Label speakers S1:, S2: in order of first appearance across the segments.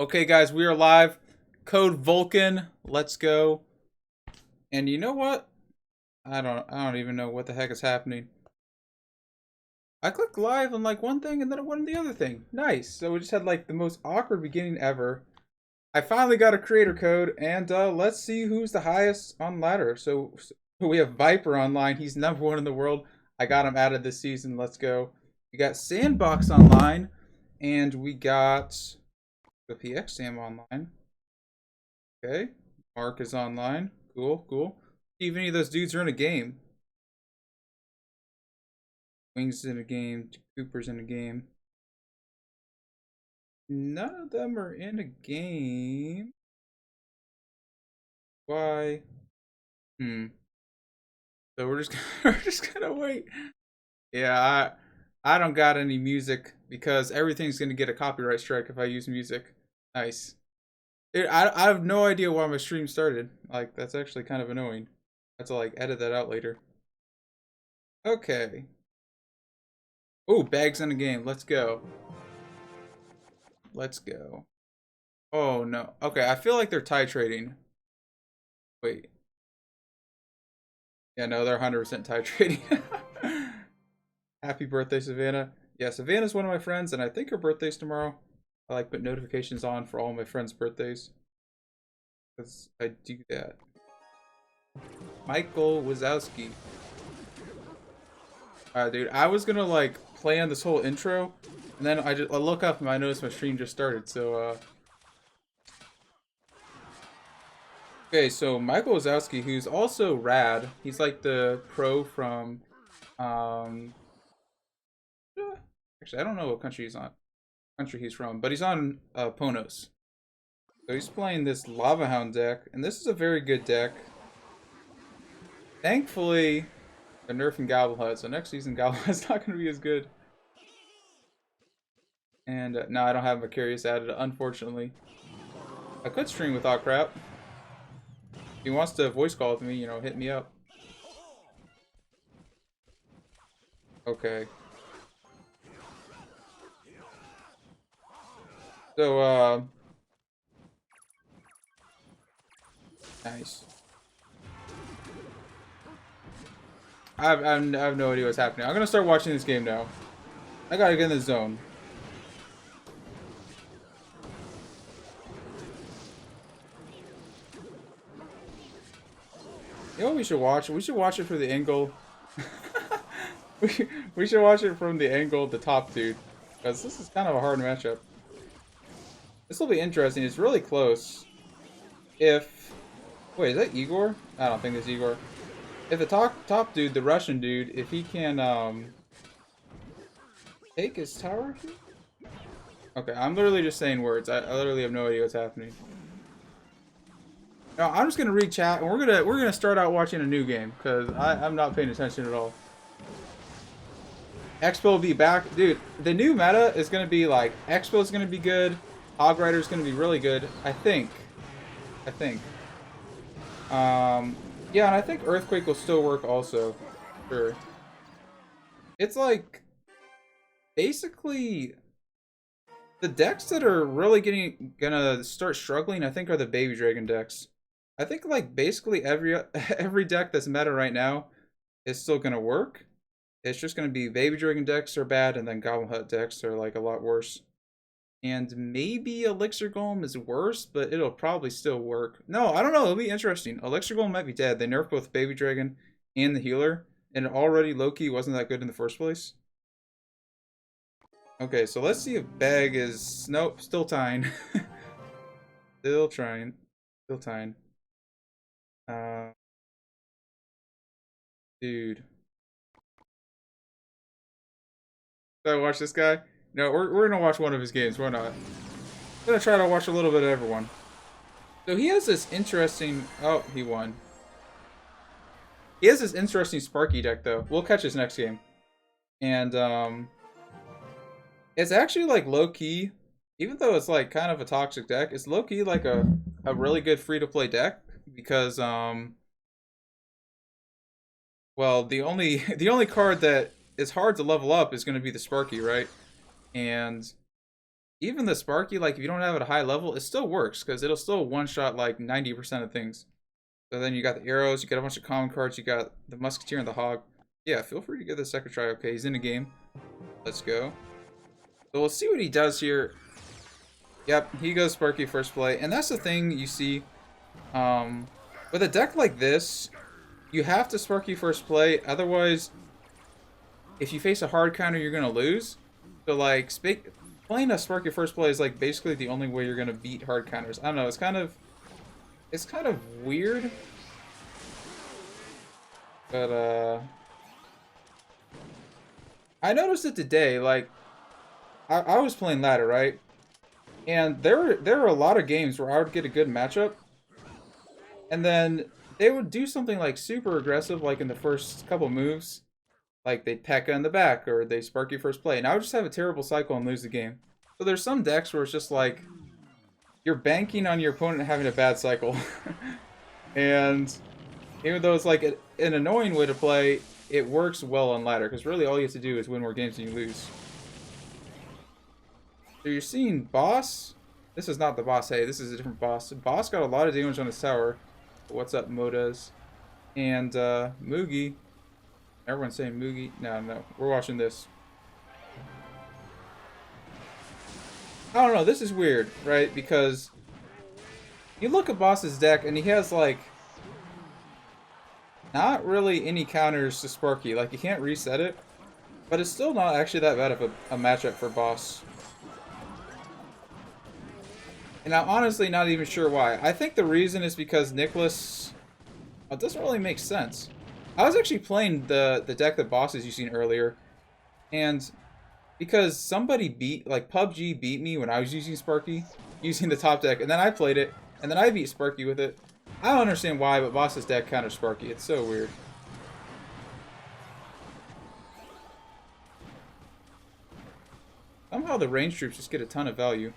S1: Okay, guys, we are live. Code Vulkan. Let's go. And you know what? I don't even know what the heck is happening. I clicked live on like one thing and then it went on the other thing. Nice. So we just had like the most awkward beginning ever. I finally got a creator code and let's see who's the highest on ladder. So we have Viper online. He's #1 in the world. I got him added this season. Let's go. We got Sandbox online and we got the PX Sam online. Okay. Mark is online. Cool, cool. See if any of those dudes are in a game. Wings is in a game. Cooper's in a game. None of them are in a game. Why? So we're just we're just gonna wait. Yeah, I don't got any music because everything's gonna get a copyright strike if I use music. Nice. I have no idea why my stream started. Like that's actually kind of annoying. I have to like edit that out later. Okay. Oh, bags in the game. Let's go. Let's go. Oh no. Okay, I feel like they're titrating. Wait. Yeah, no, they're 100% titrating. Happy birthday, Savannah. Yeah, Savannah's one of my friends, and I think her birthday's tomorrow. I like put notifications on for all my friends' birthdays. Because I do that. Michael Wazowski. Alright, dude. I was gonna like plan this whole intro, and then I look up and I notice my stream just started. So okay, so Michael Wazowski, who's also rad. He's like the pro from actually I don't know what country he's from, but he's on Ponos. So he's playing this Lava Hound deck, and this is a very good deck. Thankfully, they're nerfing Gobblehead, so next season Gobblehead's not going to be as good. And no, I don't have Macarius added, unfortunately. I could stream without crap. If he wants to voice call with me, you know, hit me up. Okay. So, nice. I have no idea what's happening. I'm gonna start watching this game now. I gotta get in the zone. You know what we should watch? We should watch it for the angle. we should watch it from the angle of the top dude. Because this is kind of a hard matchup. This will be interesting. It's really close. If... Wait, is that Igor? I don't think it's Igor. If the top dude, the Russian dude, if he can, take his tower? Okay, I'm literally just saying words. I literally have no idea what's happening. No, I'm just gonna read chat, and we're gonna start out watching a new game because I'm not paying attention at all. Expo will be back, dude. The new meta is gonna be like Expo is gonna be good, Hog Rider is gonna be really good. I think. Yeah, and I think Earthquake will still work also. Sure. It's like basically the decks that are really gonna start struggling, I think, are the Baby Dragon decks. I think like basically every deck that's meta right now is still gonna work. It's just gonna be Baby Dragon decks are bad, and then Goblin Hut decks are like a lot worse. And maybe Elixir Golem is worse, but it'll probably still work. No, I don't know. It'll be interesting. Elixir Golem might be dead. They nerfed both Baby Dragon and the healer, and it already low-key wasn't that good in the first place. Okay, so let's see if Bag is... Nope, still tying. Still trying. Still tying. Dude. Should I watch this guy? No, we're gonna watch one of his games. Why not? I'm gonna try to watch a little bit of everyone. So he has this interesting... Oh, he won. He has this interesting Sparky deck, though. We'll catch his next game. And, it's actually, like, low-key. Even though it's, like, kind of a toxic deck, it's low-key, like, a really good free-to-play deck. Because, well, the only card that is hard to level up is going to be the Sparky, right? And even the Sparky, like, if you don't have it at a high level, it still works, because it'll still one-shot, like, 90% of things. So then you got the arrows, you got a bunch of common cards, you got the Musketeer and the Hog. Yeah, feel free to give the second try. Okay, he's in the game. Let's go. So we'll see what he does here. Yep, he goes Sparky first play. And that's the thing you see. With a deck like this, you have to Sparky first play. Otherwise, if you face a hard counter, you're going to lose. So, like, playing a Sparky first play is, like, basically the only way you're going to beat hard counters. I don't know, it's kind of weird. But, I noticed it today, like, I was playing ladder, right? And there were a lot of games where I would get a good matchup, and then they would do something like super aggressive, like in the first couple moves, like they'd P.E.K.K.A in the back or they Sparky first play, and I would just have a terrible cycle and lose the game. So there's some decks where it's just like you're banking on your opponent having a bad cycle, and even though it's like an annoying way to play, it works well on ladder because really all you have to do is win more games than you lose. So you're seeing boss. This is not the boss. Hey, this is a different boss. Boss got a lot of damage on his tower. What's up, Modas? And Moogie. Everyone's saying Moogie. No. We're watching this. I don't know. This is weird, right? Because you look at Boss's deck and he has like not really any counters to Sparky. Like, you can't reset it. But it's still not actually that bad of a matchup for Boss. And I'm honestly not even sure why. I think the reason is because Nicholas... It doesn't really make sense. I was actually playing the deck that Bosses you seen earlier. And because somebody beat... Like, PUBG beat me when I was using Sparky. Using the top deck. And then I played it. And then I beat Sparky with it. I don't understand why, but Boss's deck counters Sparky. It's so weird. Somehow the range troops just get a ton of value.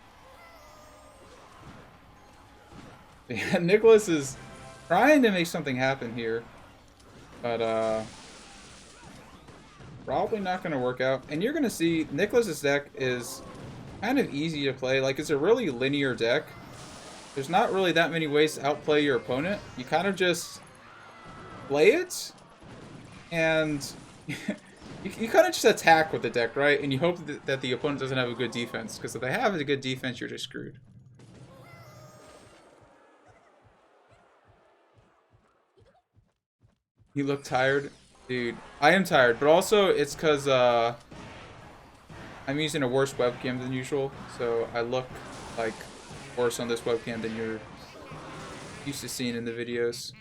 S1: Yeah, Nicholas is trying to make something happen here, but probably not going to work out. And you're going to see Nicholas's deck is kind of easy to play. Like, it's a really linear deck. There's not really that many ways to outplay your opponent. You kind of just play it, and you kind of just attack with the deck, right? And you hope that the opponent doesn't have a good defense, because if they have a good defense, you're just screwed. You look tired? Dude, I am tired, but also it's because I'm using a worse webcam than usual, so I look like worse on this webcam than you're used to seeing in the videos.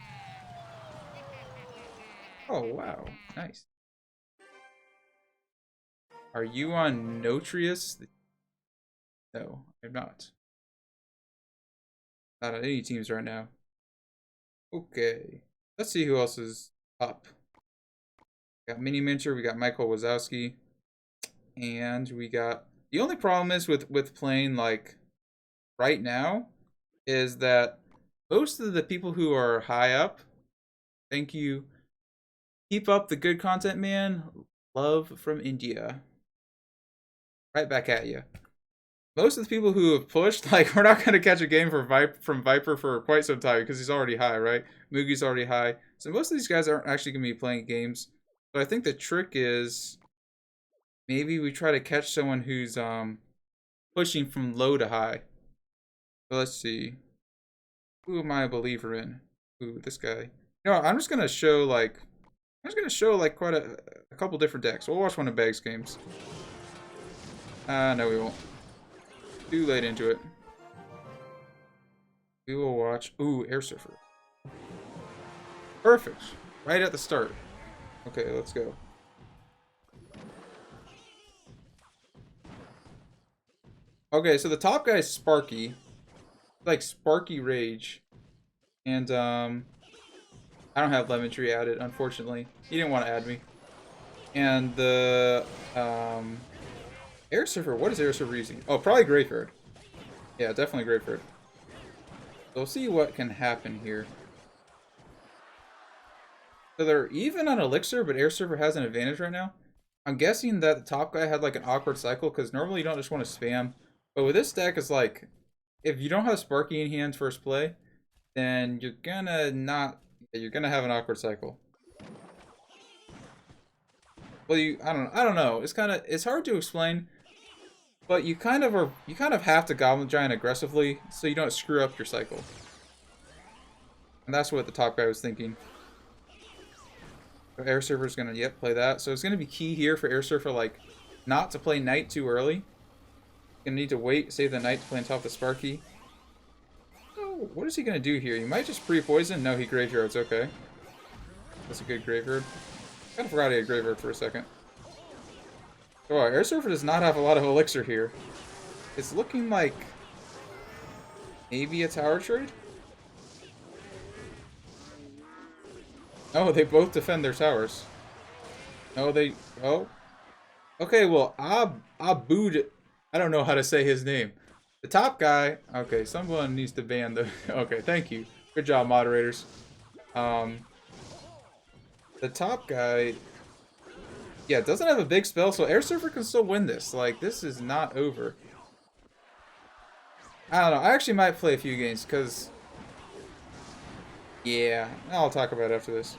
S1: Oh, wow. Nice. Are you on Notrius? No, I'm not. Not on any teams right now. Okay. Let's see who else is up. We got Mini Mincher, we got Michael Wazowski, and we got... The only problem is with playing, like, right now, is that most of the people who are high up, thank you, keep up the good content, man. Love from India. Right back at you. Most of the people who have pushed, like, we're not going to catch a game from Viper for quite some time because he's already high, right? Moogie's already high. So most of these guys aren't actually going to be playing games. So I think the trick is maybe we try to catch someone who's pushing from low to high. So let's see. Who am I a believer in? Ooh, this guy. No, I'm just going to show, like, quite a couple different decks. We'll watch one of Bag's games. No, we won't. Too late into it. We will watch. Ooh, Air Surfer. Perfect. Right at the start. Okay, let's go. Okay, so the top guy is Sparky. Like Sparky Rage. And I don't have Lemon Tree added, unfortunately. He didn't want to add me. And the Air Surfer, what is Air Surfer using? Oh, probably Greyford. Yeah, definitely Greyford. So we'll see what can happen here. So they're even on Elixir, but Air Surfer has an advantage right now. I'm guessing that the top guy had like an awkward cycle, because normally you don't just want to spam But with this deck, it's like, if you don't have Sparky in hand first play, then you're gonna have an awkward cycle. Well, I don't know. It's hard to explain, but you kind of have to Goblin Giant aggressively so you don't screw up your cycle. And that's what the top guy was thinking. So Air Surfer's gonna, yep, play that. So it's gonna be key here for Air Surfer, like, not to play Knight too early. Gonna need to wait, save the Knight to play on top of the Sparky. Oh, what is he gonna do here? He might just pre-poison. No, he graveyards. Okay, that's a good graveyard. Kind of forgot he had graveyard for a second. Oh, Air Surfer does not have a lot of elixir here. It's looking like maybe a tower trade. Oh, they both defend their towers. Oh, they... Oh. Okay, well, Abud... I don't know how to say his name. The top guy... Okay, someone needs to ban the... Okay, thank you. Good job, moderators. The top guy... Yeah, doesn't have a big spell, so Air Surfer can still win this. Like, this is not over. I don't know. I actually might play a few games, because... Yeah, I'll talk about it after this.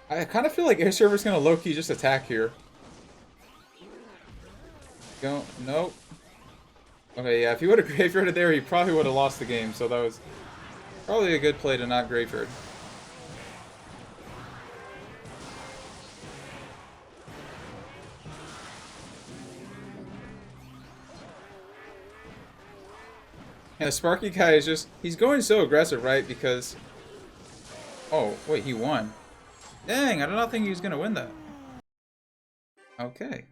S1: I kind of feel like Air Surfer's gonna low-key just attack here. Go, nope. Okay, yeah, if he would have graveyarded there, he probably would have lost the game, so that was probably a good play to not graveyard. And the Sparky guy is just, he's going so aggressive, right? Because, oh, wait, he won. Dang, I did not think he was going to win that. Okay.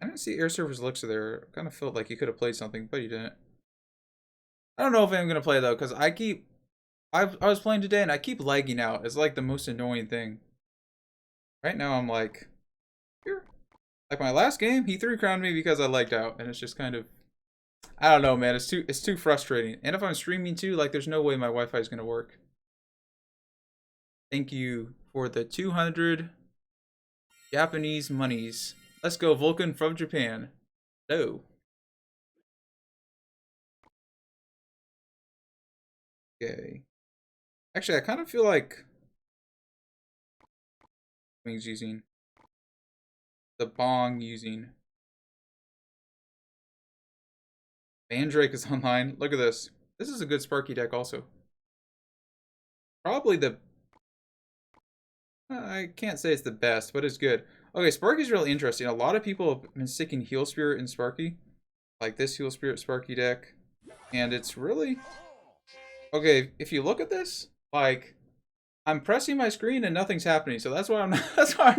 S1: I didn't see Air Surfer's elixir there. Kind of felt like he could have played something, but he didn't. I don't know if I'm going to play, though, because I was playing today, and I keep lagging out. It's like the most annoying thing. Right now, I'm like, here. Like my last game, he 3-crowned me because I lagged out, and it's just kind of, I don't know, man. It's too frustrating. And if I'm streaming too, like, there's no way my Wi-Fi is gonna work. Thank you for the 200 Japanese monies. Let's go, Vulkan from Japan. Hello. Okay. Actually, I kind of feel like Wings using the Bong using Mandrake is online. Look at this. This is a good Sparky deck also. Probably the... I can't say it's the best, but it's good. Okay, Sparky's really interesting. A lot of people have been sticking Heal Spirit in Sparky. Like this Heal Spirit Sparky deck. And it's really... Okay, if you look at this, like... I'm pressing my screen and nothing's happening, so that's why I'm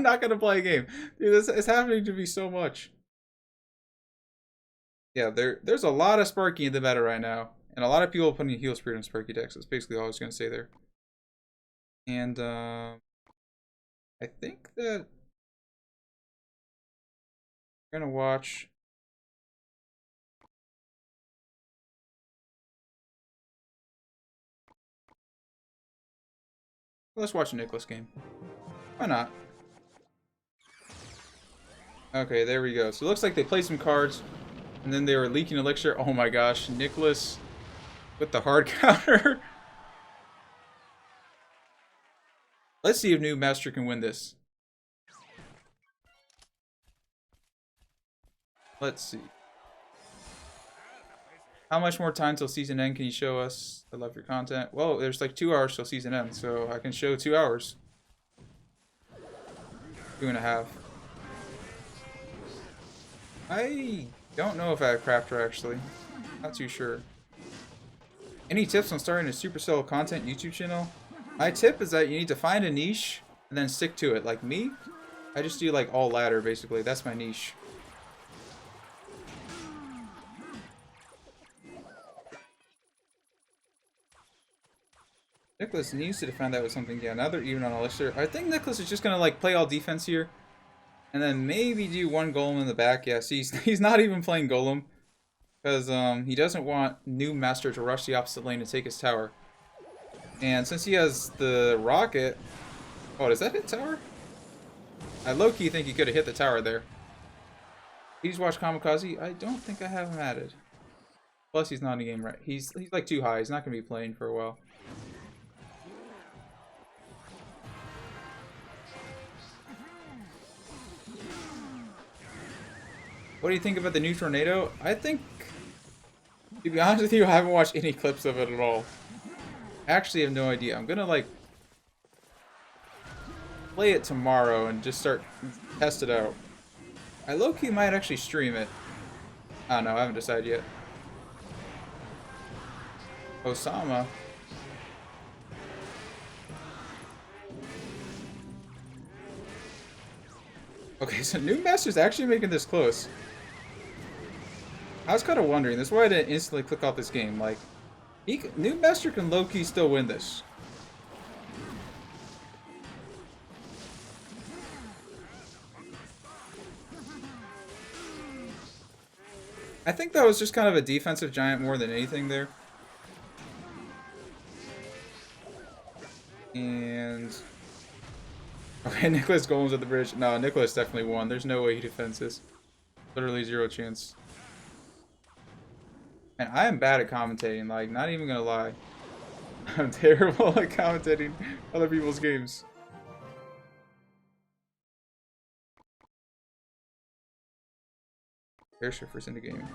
S1: not, gonna play a game. Dude, it's happening to me so much. Yeah, there's a lot of Sparky in the meta right now, and a lot of people putting Heal Spirit in Sparky decks. That's basically all I was gonna say there. And I think that we're gonna watch. Let's watch a Nicholas game. Why not? Okay, there we go. So it looks like they played some cards, and then they were leaking elixir. Oh my gosh, Nicholas with the hard counter. Let's see if New Master can win this. Let's see. How much more time till season end can you show us? I love your content. Well, there's like 2 hours till season end, so I can show 2 hours. 2.5. I don't know if I have Crafter actually. Not too sure. Any tips on starting a Supercell content YouTube channel? My tip is that you need to find a niche and then stick to it. Like me, I just do like all ladder basically. That's my niche. Nicholas needs to defend that with something. Yeah, now they're even on elixir. I think Nicholas is just gonna like play all defense here, and then maybe do one golem in the back. Yeah, see, he's not even playing golem. because he doesn't want new master to rush the opposite lane and take his tower. And since he has the rocket, oh, does that hit tower? I low-key think he could have hit the tower there. Please watch Kamikaze. I don't think I have him added. Plus, he's not in the game right. He's like too high. He's not gonna be playing for a while. What do you think about the new tornado? I think, to be honest with you, I haven't watched any clips of it at all. I actually have no idea. I'm gonna like play it tomorrow and just start test it out. I low-key might actually stream it. I don't know. I haven't decided yet. Osama. Okay, so New Master's actually making this close. I was kind of wondering. That's why I didn't instantly click off this game. Like, New Master can low-key still win this. I think that was just kind of a defensive giant more than anything there. And... okay, Nicholas Golems at the bridge. No, Nicholas definitely won. There's no way he defends this. Literally 0 chance. And I am bad at commentating, like, not even gonna lie. I'm terrible at commentating other people's games. Airshifters in the game.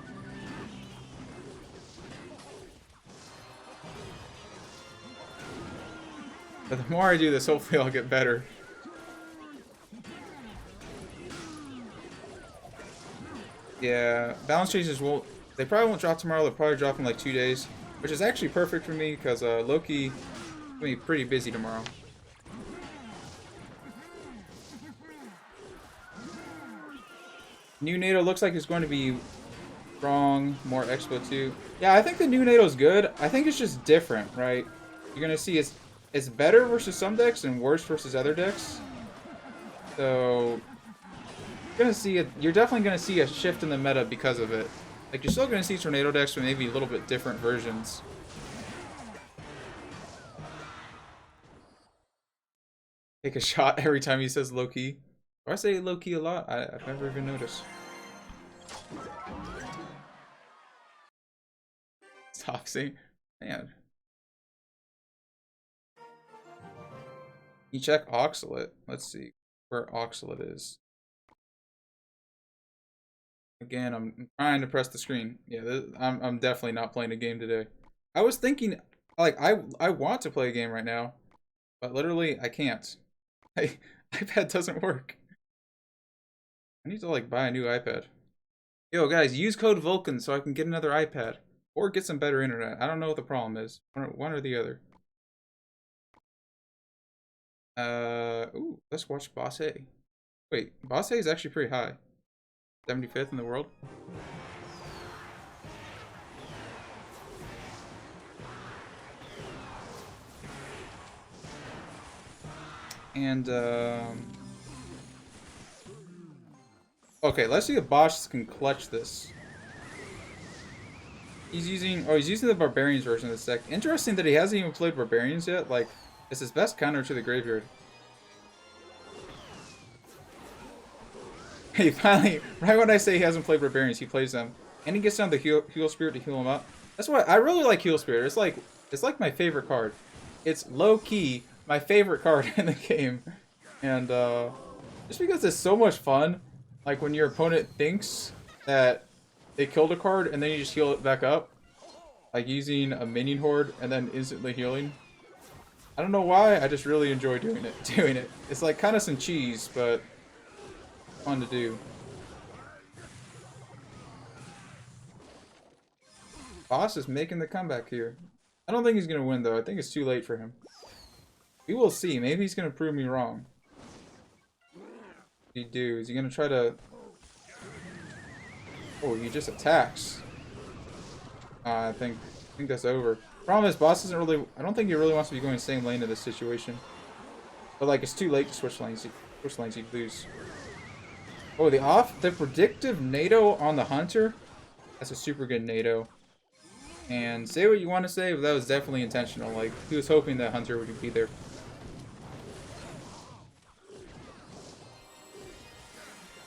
S1: But the more I do this, hopefully I'll get better. Yeah, balance changes won't. They probably won't drop tomorrow. They'll probably drop in like 2 days, which is actually perfect for me because Loki will be pretty busy tomorrow. New NATO looks like it's going to be strong, more expo too. Yeah, I think the new NATO is good. I think it's just different, right? You're gonna see it's better versus some decks and worse versus other decks. So you're gonna see it. You're definitely gonna see a shift in the meta because of it. Like, you're still gonna see tornado decks with maybe a little bit different versions. Take a shot every time he says low key. Do I say low key a lot? I've never even noticed. Toxic, man. You check Oxalate. Let's see where Oxalate is. Again, I'm trying to press the screen. Yeah, I'm definitely not playing a game today. I was thinking, like, I want to play a game right now, but literally I can't. iPad doesn't work. I need to like buy a new iPad. Yo, guys, use code Vulkan so I can get another iPad or get some better internet. I don't know what the problem is. One or the other. Ooh, let's watch Boss A. Wait, Boss A is actually pretty high. 75th in the world. And okay, let's see if Bosch can clutch this. He's using the Barbarians version of this deck. Interesting that he hasn't even played Barbarians yet. Like, it's his best counter to the graveyard. He finally, right when I say he hasn't played Barbarians, he plays them. And he gets down the Heal Spirit to heal him up. That's why I really like Heal Spirit. It's like my favorite card. It's low-key my favorite card in the game. And just because it's so much fun, like when your opponent thinks that they killed a card and then you just heal it back up. Like using a minion horde and then instantly healing. I don't know why, I just really enjoy doing it. It's like kind of some cheese, but fun to do. Boss is making the comeback here. I don't think he's gonna win though. I think it's too late for him. We will see. Maybe he's gonna prove me wrong. What do you do? Is he gonna try to? Oh, he just attacks. I think that's over. Problem is, Boss doesn't really. I don't think he really wants to be going the same lane in this situation. But like, it's too late to switch lanes. Switch lanes, you lose. Oh, the predictive NATO on the Hunter. That's a super good NATO. And say what you want to say, but that was definitely intentional. Like, he was hoping that Hunter would be there.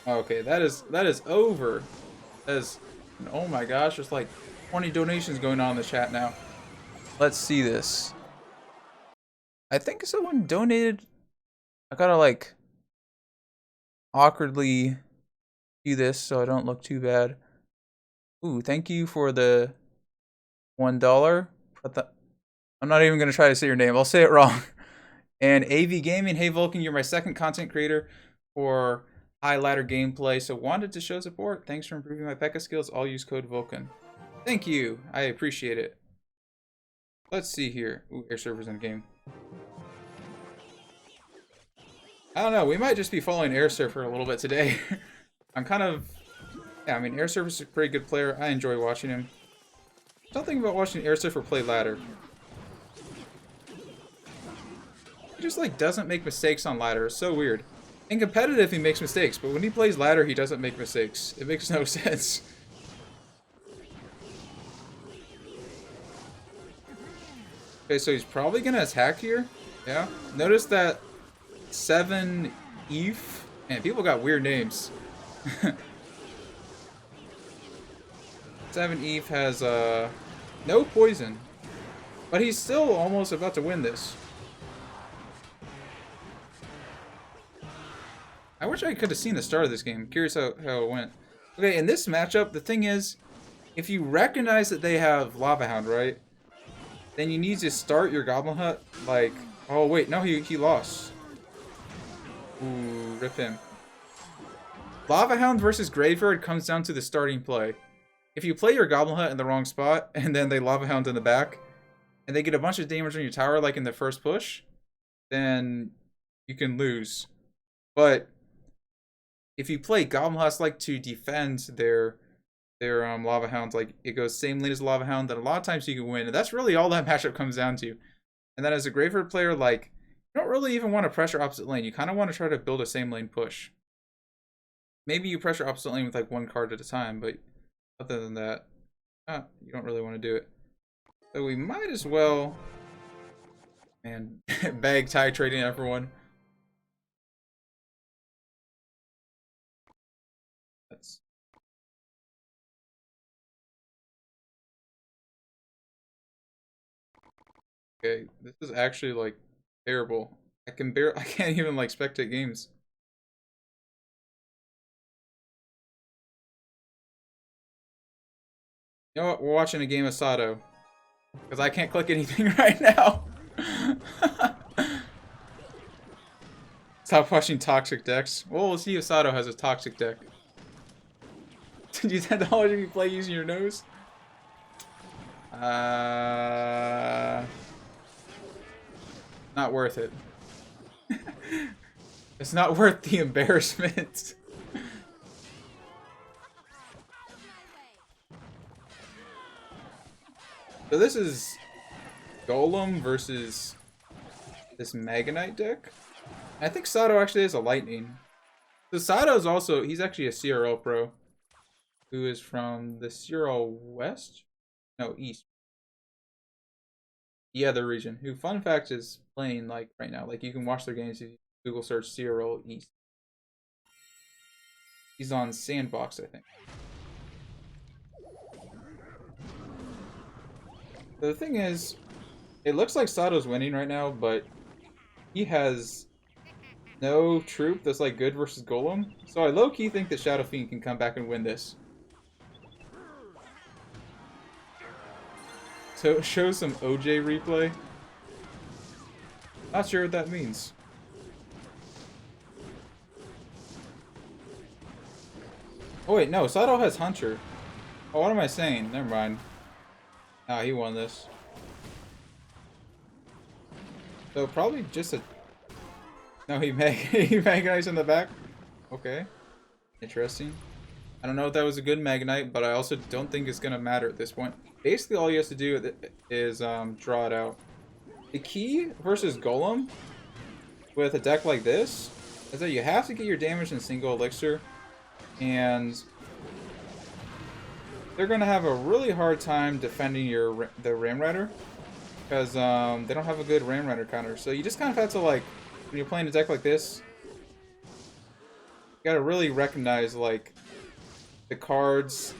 S1: Okay, that is over. That is, oh my gosh, there's like 20 donations going on in the chat now. Let's see this. I think someone donated. I gotta like awkwardly do this so I don't look too bad. Ooh, thank you for the $1. I'm not even gonna try to say your name. I'll say it wrong. And AV Gaming, hey Vulkan, you're my second content creator for high ladder gameplay, so wanted to show support. Thanks for improving my P.E.K.K.A skills. I'll use code Vulkan. Thank you. I appreciate it. Let's see here. Ooh, air servers in the game. I don't know. We might just be following Air Surfer a little bit today. I'm kind of... Yeah, I mean, Air Surfer's a pretty good player. I enjoy watching him. Something about watching Air Surfer play ladder. He just, like, doesn't make mistakes on ladder. It's so weird. In competitive, he makes mistakes, but when he plays ladder, he doesn't make mistakes. It makes no sense. Okay, so he's probably gonna attack here. Yeah. Notice that 7 Eve. Man, people got weird names. 7 Eve has no poison, but he's still almost about to win this. I wish I could have seen the start of this game. I'm curious how it went. Okay, in this matchup, the thing is, if you recognize that they have Lava Hound, right? Then you need to start your Goblin Hut like... Oh, wait, no, he lost. Ooh, rip him. Lava Hound versus Graveyard comes down to the starting play. If you play your Goblin Hut in the wrong spot, and then they Lava Hound in the back, and they get a bunch of damage on your tower like in the first push, then you can lose. But if you play Goblin Huts like to defend their Lava Hounds, like it goes same lane as Lava Hound, then a lot of times you can win. And that's really all that matchup comes down to. And then as a Graveyard player, like, you don't really even want to pressure opposite lane. You kind of want to try to build a same lane push. Maybe you pressure opposite lane with like 1 card at a time, but other than that, you don't really want to do it. So we might as well, man, bag tie trading everyone. That's okay. This is actually like terrible. I can't even like spectate games. You know what? We're watching a game of Sato. Because I can't click anything right now. Stop watching toxic decks. Well, we'll see if Sato has a toxic deck. Did you $10 if you play using your nose? Not worth it. It's not worth the embarrassment. So this is Golem versus this Magonite deck. I think Sato actually has a Lightning. So Sato's also, he's actually a CRL pro who is from the CRL West? No, East. The other region, who, fun fact, is playing like right now. Like you can watch their games if you Google search CRL East. He's on Sandbox, I think. The thing is, it looks like Sato's winning right now, but he has no troop that's like good versus Golem. So I low-key think that Shadow Fiend can come back and win this. So show some OJ replay. Not sure what that means. Oh wait, no, Sato has Hunter. Oh, what am I saying? Never mind. Ah, he won this. So probably just a... No, he Magonite's in the back? Okay. Interesting. I don't know if that was a good Magonite, but I also don't think it's going to matter at this point. Basically, all he has to do is draw it out. The key versus Golem with a deck like this is that you have to get your damage in single elixir. And they're gonna have a really hard time defending the Ram Rider because they don't have a good Ram Rider counter. So you just kind of have to, like, when you're playing a deck like this, you gotta really recognize, like, the cards.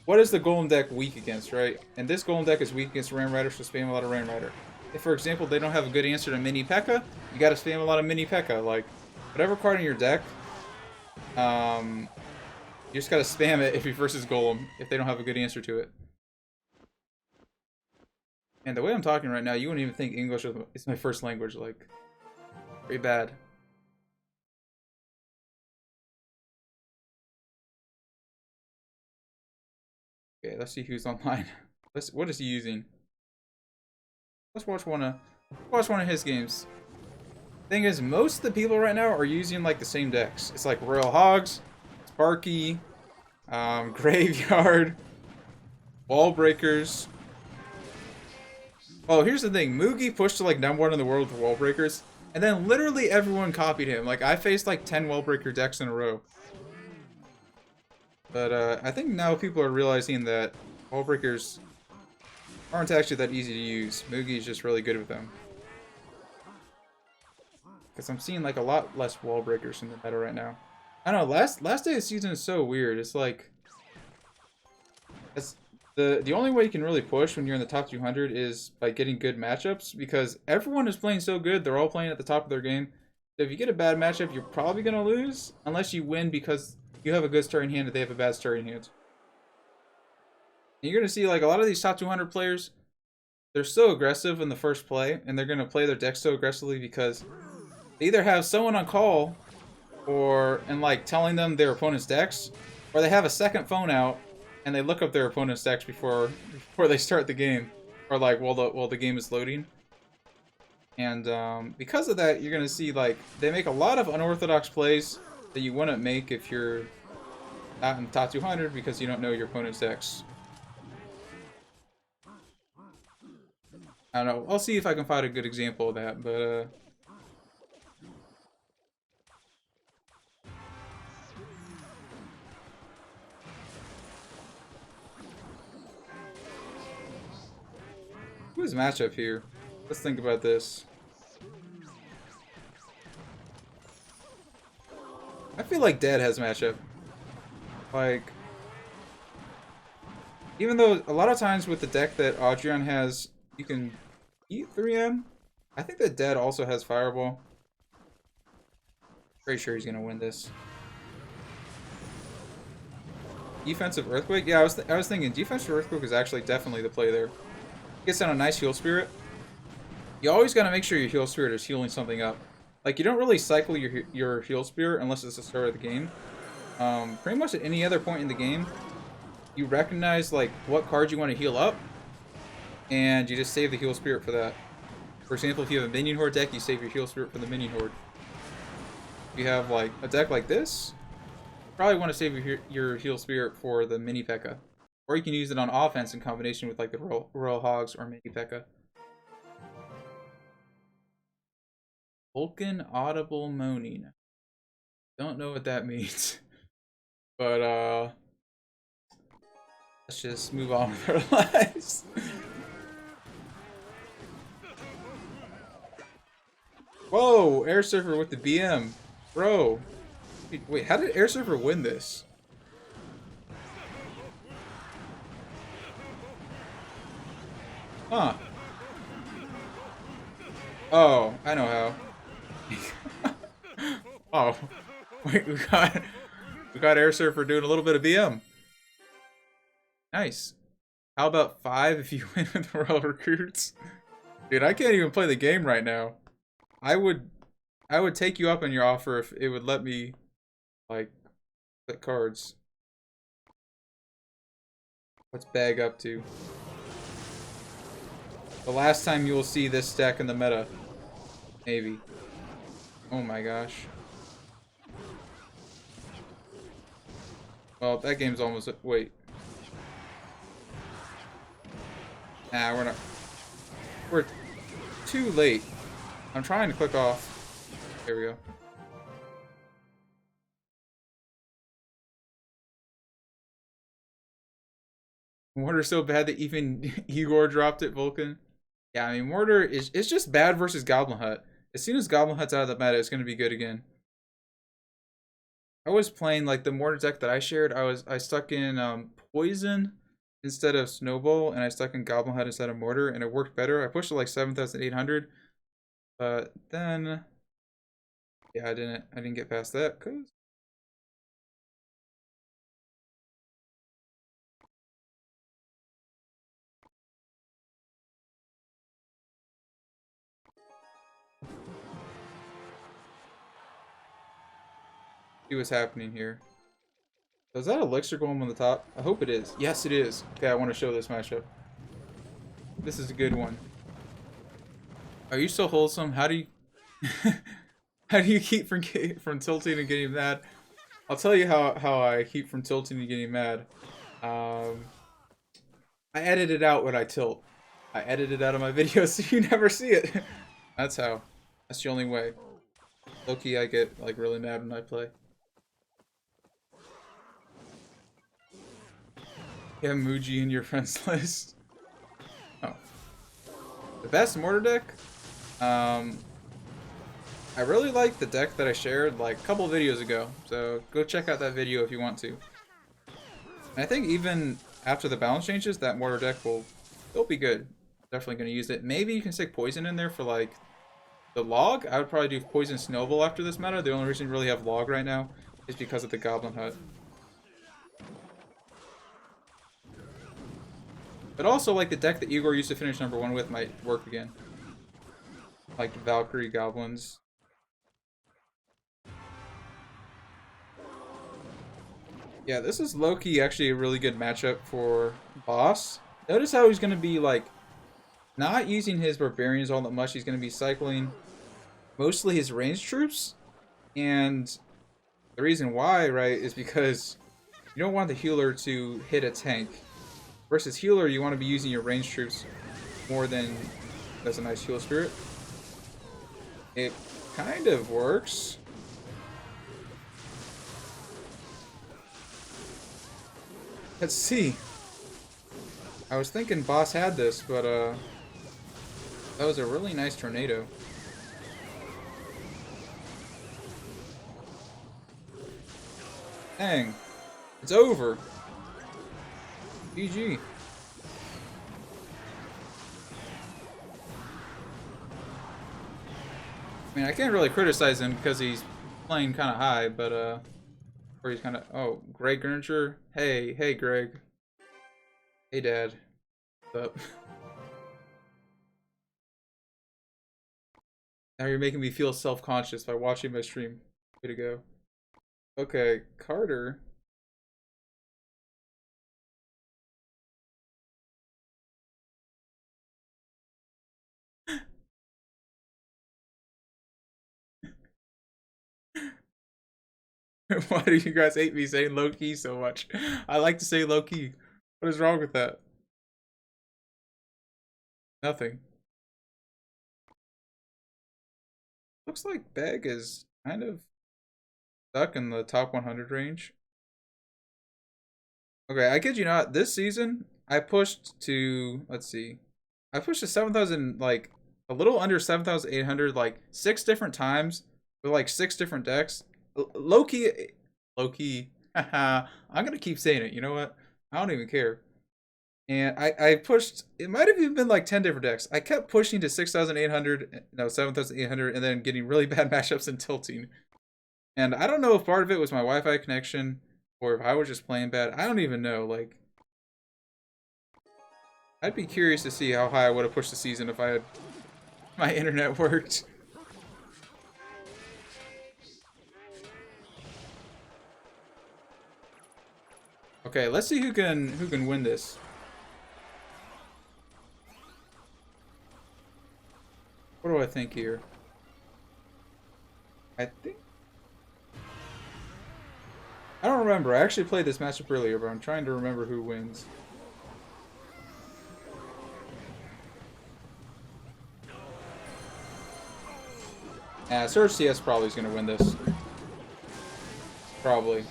S1: What is the Golem deck weak against, right? And this Golem deck is weak against Ram Rider, so spam a lot of Ram Rider. If, for example, they don't have a good answer to Mini P.E.K.K.A, you gotta spam a lot of Mini P.E.K.K.A. Like, whatever card in your deck, you just gotta spam it if he versus Golem, if they don't have a good answer to it. And the way I'm talking right now, you wouldn't even think English is my first language, like, very bad. Okay, let's see who's online. What is he using? Let's watch one of his games. Thing is, most of the people right now are using like the same decks. It's like Royal Hogs, Sparky, Graveyard, Wall Breakers. Oh, here's the thing. Mugi pushed to like #1 in the world with Wall Breakers, and then literally everyone copied him. Like, I faced like 10 Wall Breaker decks in a row. But I think now people are realizing that Wall Breakers aren't actually that easy to use. Mugi's just really good with them. Because I'm seeing like a lot less Wall Breakers in the meta right now. I don't know, last day of the season is so weird. It's like, the only way you can really push when you're in the top 200 is by getting good matchups, because everyone is playing so good. They're all playing at the top of their game. So if you get a bad matchup, you're probably going to lose, unless you win because you have a good starting hand and they have a bad starting hand. And you're going to see like a lot of these top 200 players, they're so aggressive in the first play, and they're going to play their deck so aggressively because they either have someone on call and like telling them their opponent's decks, or they have a second phone out and they look up their opponent's decks before they start the game, or like while the game is loading. And because of that, you're gonna see like they make a lot of unorthodox plays that you wouldn't make if you're not in the top 200 because you don't know your opponent's decks. I don't know. I'll see if I can find a good example of that, but who's matchup here? Let's think about this. I feel like Dead has matchup. Like, even though a lot of times with the deck that Audrion has, you can eat 3M. I think that Dead also has Fireball. Pretty sure he's gonna win this. Defensive Earthquake? Yeah, I was thinking Defensive Earthquake is actually definitely the play there. Gets down a nice Heal Spirit. You always gotta make sure your Heal Spirit is healing something up. Like, you don't really cycle your Heal Spirit unless it's the start of the game. Pretty much at any other point in the game, you recognize like what cards you want to heal up, and you just save the Heal Spirit for that. For example, if you have a Minion Horde deck, you save your Heal Spirit for the Minion Horde. If you have like a deck like this, you probably want to save your Heal Spirit for the Mini P.E.K.K.A. Or you can use it on offense in combination with like the Royal Hogs or Mini P.E.K.K.A. Vulkan Audible Moaning. Don't know what that means. But let's just move on with our lives. Whoa, Air Surfer with the BM. Bro. Wait, how did Air Surfer win this? Huh. Oh, I know how. Oh. Wait, we got Air Surfer doing a little bit of BM. Nice. How about 5 if you win with the Royal Recruits? Dude, I can't even play the game right now. I would take you up on your offer if it would let me, like, click cards. What's Bag up to? The last time you will see this deck in the meta. Maybe. Oh my gosh. Well, that game's almost... Wait. Nah, we're not... We're too late. I'm trying to click off. There we go. Mortar's so bad that even Igor dropped it, Vulkan. Yeah, I mean, Mortar is it's just bad versus Goblin Hut. As soon as Goblin Hut's out of the meta, it's gonna be good again. I was playing like the Mortar deck that I shared. I stuck in Poison instead of Snowball, and I stuck in Goblin Hut instead of Mortar, and it worked better. I pushed it like 7,800, but then yeah, I didn't get past that because. See what's happening here. So is that Elixir Golem on the top? I hope it is. Yes, it is. Okay, I want to show this matchup. This is a good one. Are you so wholesome? How do you how do you keep from tilting and getting mad? I'll tell you how I keep from tilting and getting mad. I edit it out when I tilt. I edit it out of my videos so you never see it. That's how. That's the only way. Low-key, I get like really mad when I play. You have Muji in your friends list. Oh. The best Mortar deck? I really like the deck that I shared like a couple videos ago. So go check out that video if you want to. And I think even after the balance changes, that Mortar deck will be good. Definitely going to use it. Maybe you can stick Poison in there for like the log. I would probably do Poison Snowball after this meta. The only reason you really have log right now is because of the Goblin Hut. But also, like, the deck that Igor used to finish #1 with might work again. Like Valkyrie Goblins. Yeah, this is low-key actually a really good matchup for Boss. Notice how he's going to be, like, not using his Barbarians all that much. He's going to be cycling mostly his ranged troops. And the reason why, right, is because you don't want the healer to hit a tank. Versus healer, you want to be using your ranged troops more than... That's a nice heal spirit. It kind of works. Let's see. I was thinking Boss had this, but that was a really nice tornado. Dang. It's over. GG. I mean, I can't really criticize him because he's playing kind of high, but or he's kind of... Oh, Greg Gerninger. Hey, Greg. Hey, Dad. What's up? Now you're making me feel self-conscious by watching my stream. Way to go. Okay, Carter. Why do you guys hate me saying low-key so much? I like to say low-key. What is wrong with that? Nothing. Looks like Beg is kind of stuck in the top 100 range. Okay, I kid you not. This season, I pushed to... Let's see. I pushed to 7,000, like, a little under 7,800, like, 6 different times with, like, 6 different decks. Low-key, I'm gonna keep saying it, you know what? I don't even care. And I pushed, it might have even been like 10 different decks. I kept pushing to 6,800, no, 7,800, and then getting really bad matchups and tilting. And I don't know if part of it was my Wi-Fi connection, or if I was just playing bad. I don't even know, like... I'd be curious to see how high I would have pushed the season if I had... my internet worked. Okay, let's see who can win this. What do I think here? I don't remember. I actually played this matchup earlier, but I'm trying to remember who wins. Yeah, Surge CS probably is gonna win this. Probably.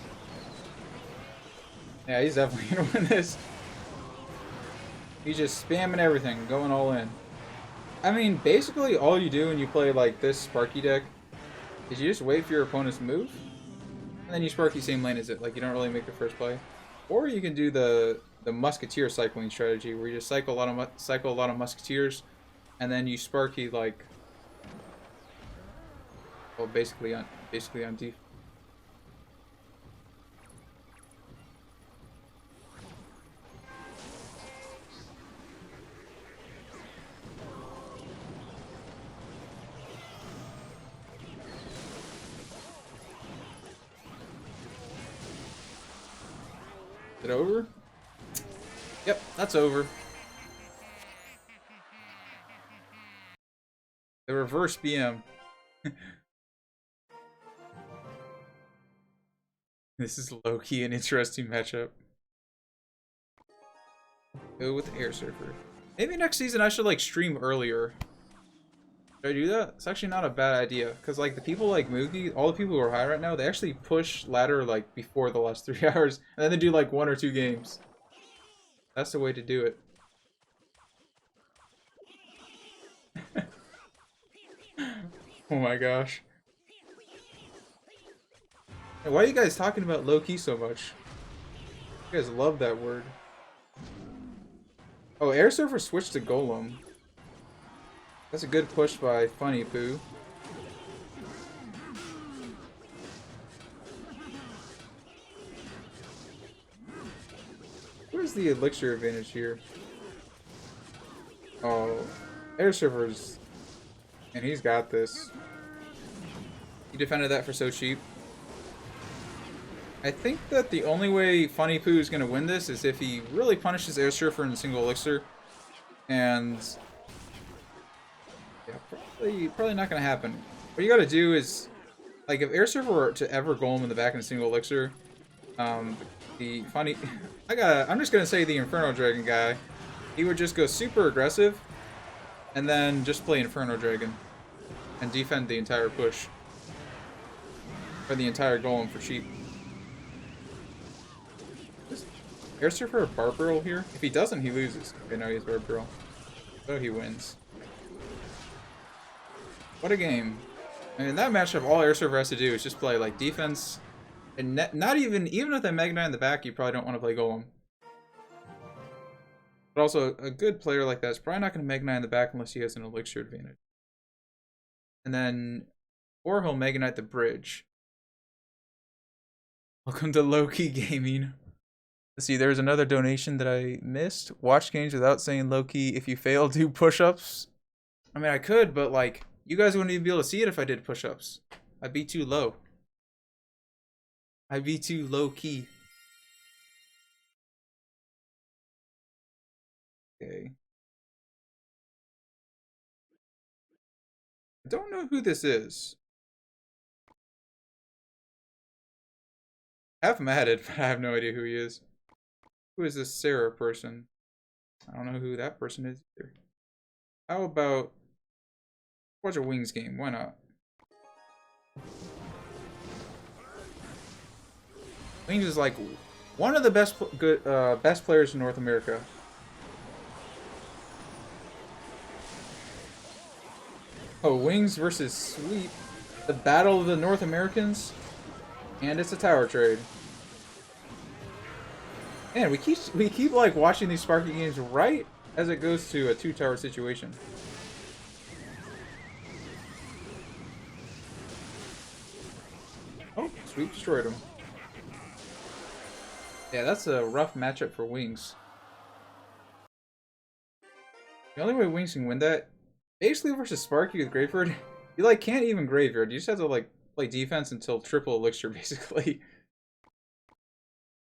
S1: Yeah, he's definitely gonna win this. He's just spamming everything, going all in. I mean, basically all you do when you play like this Sparky deck is you just wait for your opponent's move, and then you Sparky same lane as it. Like, you don't really make the first play. Or you can do the Musketeer cycling strategy, where you just cycle a lot of Musketeers, and then you Sparky like, well, basically on deep. Is it over? Yep, that's over. The reverse BM. This is low-key an interesting matchup. Go with Air Surfer. Maybe next season I should like stream earlier. Should I do that? It's actually not a bad idea, because like the people like Moogie, all the people who are high right now, they actually push ladder like before the last 3 hours, and then they do like 1 or 2 games. That's the way to do it. Oh my gosh. Hey, why are you guys talking about low-key so much? You guys love that word. Oh, Air Surfer switched to Golem. That's a good push by Funny Poo. Where's the elixir advantage here? Oh, Air Surfer's... And he's got this. He defended that for so cheap. I think that the only way Funny Poo is going to win this is if he really punishes Air Surfer in a single elixir. And... yeah, probably not going to happen. What you got to do is... like, if Air Surfer were to ever golem in the back in a single elixir... the Funny... I'm just going to say the Inferno Dragon guy. He would just go super aggressive. And then just play Inferno Dragon. And defend the entire push. Or the entire golem for cheap. Just Air Surfer a Barbarrel here? If he doesn't, he loses. Okay, no, he has Barbarrel. So he wins. What a game. I mean, in that matchup, all Air Surfer has to do is just play, like, defense. And not even if they Mega Knight in the back, you probably don't want to play golem. But also, a good player like that is probably not going to Mega Knight in the back unless he has an elixir advantage. And then, or he'll Mega Knight the bridge. Welcome to low-key gaming. Let's see, there's another donation that I missed. Watch games without saying low-key. If you fail, do push-ups. I mean, I could, but like, you guys wouldn't even be able to see it if I did push-ups. I'd be too low. I'd be too low-key. Okay. I don't know who this is. I have him added, but I have no idea who he is. Who is this Sarah person? I don't know who that person is either. How about watch a Wings game? Why not? Wings is like one of the best players in North America. Oh, Wings versus Sweep. The Battle of the North Americans. And it's a tower trade. Man, we keep like watching these Sparky games right as it goes to a 2-tower situation. Oh, Sweep destroyed him. Yeah, that's a rough matchup for Wings. The only way Wings can win that, basically versus Sparky with Graveyard, you like can't even Graveyard. You just have to like play defense until triple elixir, basically.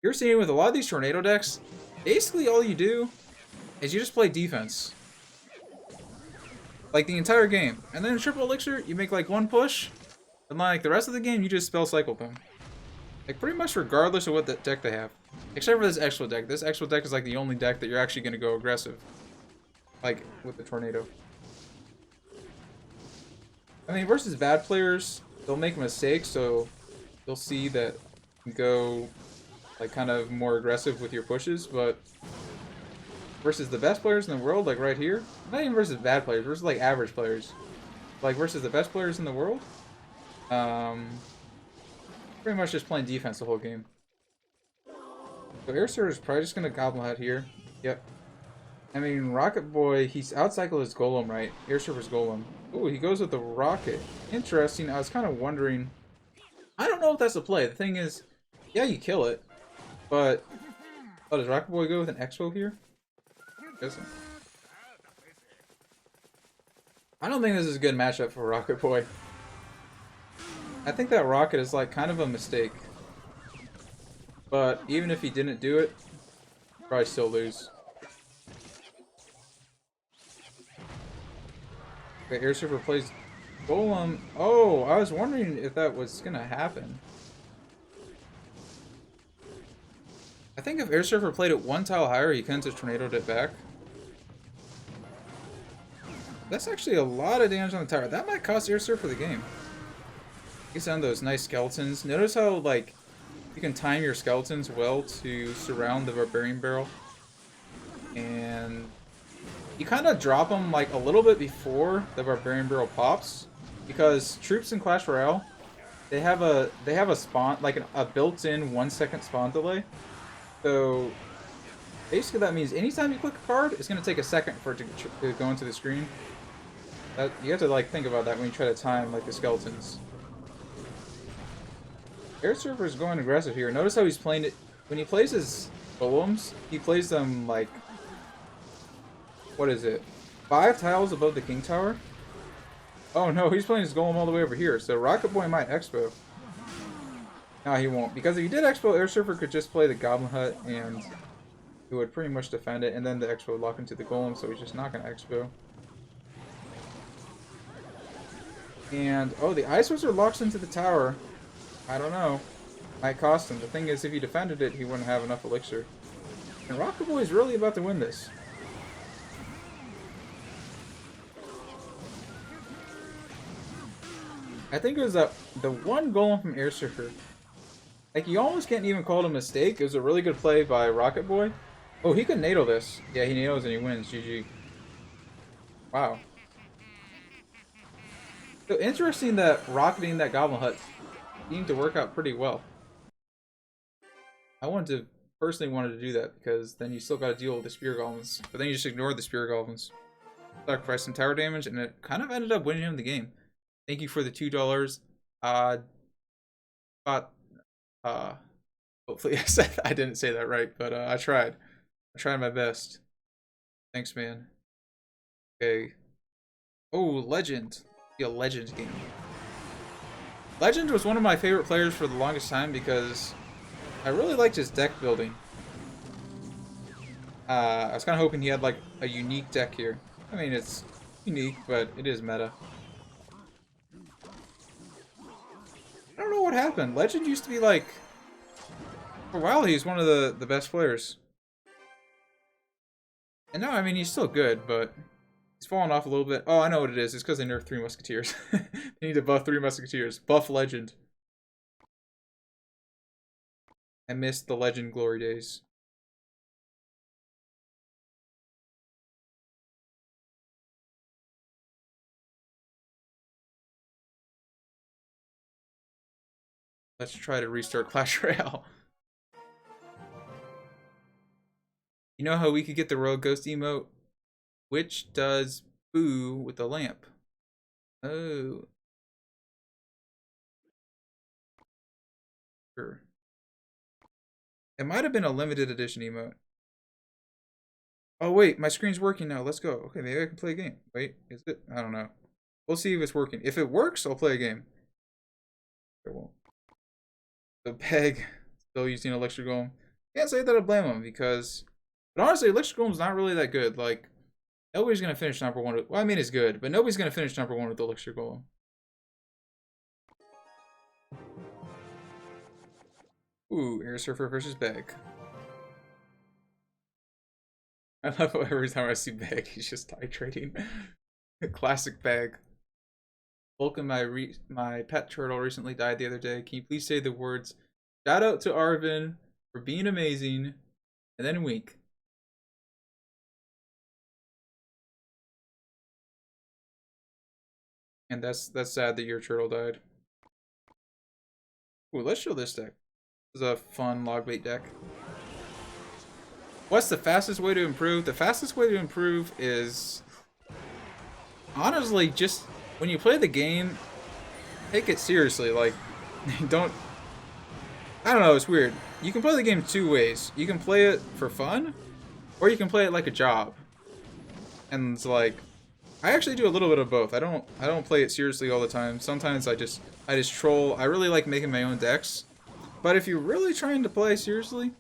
S1: You're seeing with a lot of these tornado decks, basically all you do is you just play defense. Like the entire game. And then triple elixir, you make like 1 push, and like the rest of the game, you just spell cycle them. Like pretty much regardless of what the deck they have. Except for this Expo deck. This Expo deck is like the only deck that you're actually going to go aggressive. Like with the tornado. I mean, versus bad players, they'll make mistakes, so you'll see that you go like kind of more aggressive with your pushes, but versus the best players in the world, like right here. Not even versus bad players, versus like average players. Like versus the best players in the world. Pretty much just playing defense the whole game. So Air Server is probably just gonna Goblin Head here. Yep. I mean, Rocket Boy, he's outcycled his Golem, right? Air Server's Golem. Ooh, he goes with the Rocket. Interesting. I was kind of wondering. I don't know if that's a play. The thing is, yeah, you kill it, but oh, does Rocket Boy go with an Expo here? Doesn't. I don't think this is a good matchup for Rocket Boy. I think that Rocket is like kind of a mistake. But even if he didn't do it, he'd probably still lose. Okay, Air Surfer plays Golem. Oh, I was wondering if that was gonna happen. I think if Air Surfer played it one tile higher, he couldn't have tornadoed it back. That's actually a lot of damage on the tower. That might cost Air Surfer the game. Gets down those nice skeletons. Notice how, like, you can time your skeletons well to surround the Barbarian Barrel. And you kind of drop them, like, a little bit before the Barbarian Barrel pops. Because troops in Clash Royale, they have a spawn, like a built-in 1 second spawn delay. So basically that means anytime you click a card, it's going to take a second for it to go into the screen. You have to, like, think about that when you try to time, like, the skeletons. Air Surfer is going aggressive here. Notice how he's playing it. When he plays his golems, he plays them like, what is it? 5 tiles above the King Tower? Oh no, he's playing his golem all the way over here. So Rocket Boy might Expo. No, he won't. Because if he did Expo, Air Surfer could just play the Goblin Hut and he would pretty much defend it. And then the Expo would lock into the golem, so he's just not going to Expo. And, oh, the Ice Wizard locks into the tower. I don't know. Might cost him. The thing is, if he defended it, he wouldn't have enough elixir. And Rocket Boy is really about to win this. I think it was the one golem from Air Surfer. Like, you almost can't even call it a mistake. It was a really good play by Rocket Boy. Oh, he could NATO this. Yeah, he NATOs and he wins. GG. Wow. So interesting that rocketing that Goblin Hut seemed to work out pretty well. I personally wanted to do that because then you still got to deal with the Spear Goblins. But then you just ignore the Spear Goblins. Sacrifice some tower damage and it kind of ended up winning him the game. Thank you for the $2. Hopefully I didn't say that right, but I tried. I tried my best. Thanks, man. Okay. Oh, Legend. Be a Legend game. Legend was one of my favorite players for the longest time because I really liked his deck building. I was kind of hoping he had like a unique deck here. I mean, it's unique, but it is meta. I don't know what happened. Legend used to be like, for a while he's one of the best players. And now, I mean, he's still good, but he's fallen off a little bit. Oh, I know what it is. It's because they nerfed 3 Musketeers. They need to buff 3 Musketeers. Buff Legend. I missed the Legend glory days. Let's try to restart Clash Royale. You know how we could get the Royal Ghost emote? Which does boo with the lamp. Oh. Sure. It might have been a limited edition emote. Oh wait, my screen's working now. Let's go. Okay, maybe I can play a game. Wait, is it? I don't know. We'll see if it's working. If it works, I'll play a game. It won't. So Peg, still using Elixir Golem. Can't say that I blame him because, but honestly, Elixir Golem's not really that good. Like, nobody's gonna finish number 1 with, well, I mean, it's good, but nobody's gonna finish number 1 with Elixir Golem. Ooh, Air Surfer versus Beg. I love how every time I see Beg, he's just titrating. Classic Beg. Vulkan, my pet turtle, recently died the other day. Can you please say the words, shout out to Arvin for being amazing, and then wink. And that's sad that your turtle died. Ooh, let's show this deck. This is a fun log bait deck. What's the fastest way to improve? The fastest way to improve is honestly just when you play the game, take it seriously. Like, don't. I don't know. It's weird. You can play the game two ways. You can play it for fun, or you can play it like a job. And it's like, I actually do a little bit of both. I don't play it seriously all the time. Sometimes I just troll. I really like making my own decks. But if you're really trying to play seriously,